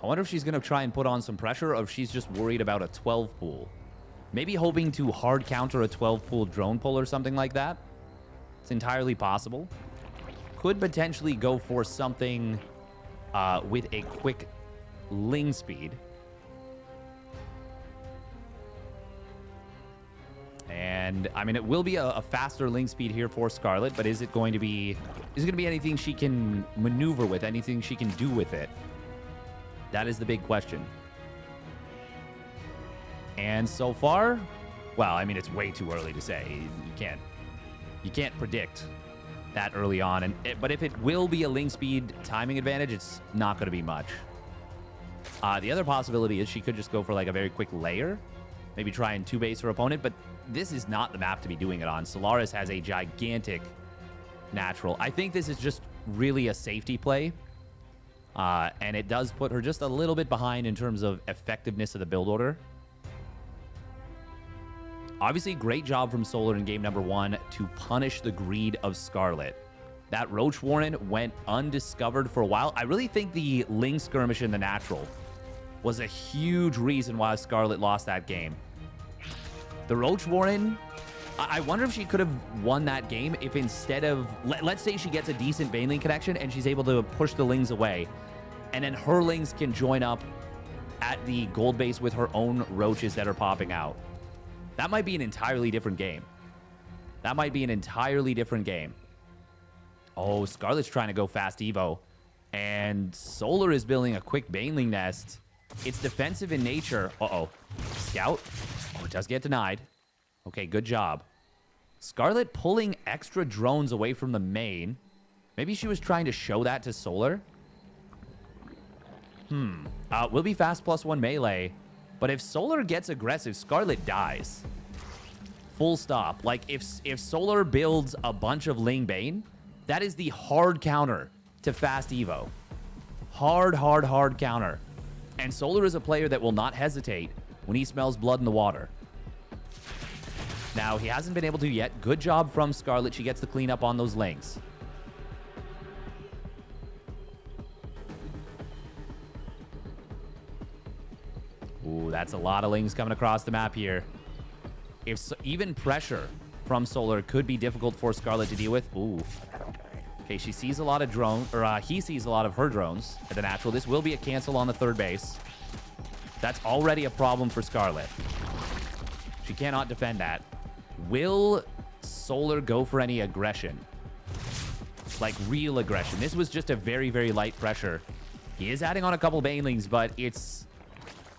I wonder if she's going to try and put on some pressure or if she's just worried about a 12 pool. Maybe hoping to hard counter a 12 pool drone pull or something like that. It's entirely possible. Could potentially go for something with a quick ling speed. And I mean, it will be a faster ling speed here for Scarlett, but is it going to be anything she can maneuver with, anything she can do with it? That is the big question. And so far, well, I mean, it's way too early to say. You can't predict that early on. But if it will be a ling speed timing advantage, it's not going to be much. The other possibility is she could just go for like a very quick layer, maybe try and two-base her opponent, but this is not the map to be doing it on. Solaris has a gigantic natural. I think this is just really a safety play. And it does put her just a little bit behind in terms of effectiveness of the build order. Obviously, great job from Solar in game number 1 to punish the greed of Scarlett. That Roach Warren went undiscovered for a while. I really think the Ling skirmish in the natural was a huge reason why Scarlett lost that game. The Roach Warren, I wonder if she could have won that game if instead of, let's say she gets a decent Baneling connection and she's able to push the Lings away, and then her Lings can join up at the gold base with her own Roaches that are popping out. That might be an entirely different game. That might be an entirely different game. Oh, Scarlett's trying to go fast Evo, and Solar is building a quick Baneling nest. It's defensive in nature. Uh-oh. Scout. Oh, it does get denied. Okay, good job. Scarlett pulling extra drones away from the main. Maybe she was trying to show that to Solar. Will be fast +1 melee. But if Solar gets aggressive, Scarlett dies. Full stop. Like, if Solar builds a bunch of Ling Bane, that is the hard counter to fast Evo. Hard counter. And Solar is a player that will not hesitate when he smells blood in the water. Now, he hasn't been able to yet. Good job from Scarlett. She gets the cleanup on those Lings. Ooh, that's a lot of Lings coming across the map here. Even pressure from Solar could be difficult for Scarlett to deal with. Ooh. Okay, she sees a lot of drones, or he sees a lot of her drones at the natural. This will be a cancel on the third base. That's already a problem for Scarlett. She cannot defend that. Will Solar go for any aggression? Like real aggression. This was just a very, very light pressure. He is adding on a couple Banelings, but it's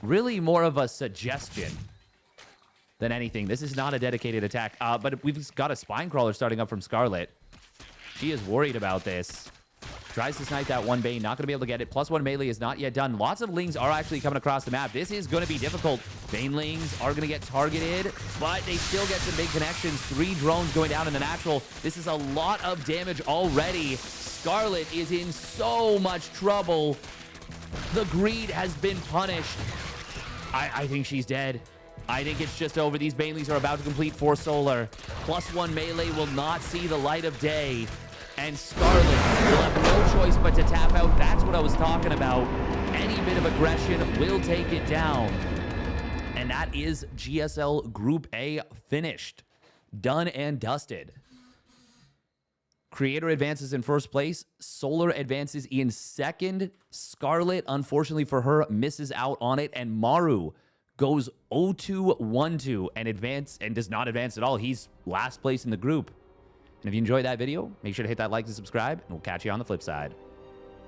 really more of a suggestion than anything. This is not a dedicated attack. But we've got a Spine Crawler starting up from Scarlett. She is worried about this. Tries to snipe that one Bane. Not going to be able to get it. +1 melee is not yet done. Lots of Lings are actually coming across the map. This is going to be difficult. Banelings are going to get targeted, but they still get some big connections. 3 drones going down in the natural. This is a lot of damage already. Scarlett is in so much trouble. The greed has been punished. I think she's dead. I think it's just over. These Banelings are about to complete for Solar. +1 melee will not see the light of day. And Scarlett will have no choice but to tap out. That's what I was talking about. Any bit of aggression will take it down. And that is GSL Group A finished. Done and dusted. Creator advances in first place. Solar advances in second. Scarlett, unfortunately for her, misses out on it. And Maru goes 0-2-1-2 and does not advance at all. He's last place in the group. And if you enjoyed that video, make sure to hit that like and subscribe, and we'll catch you on the flip side.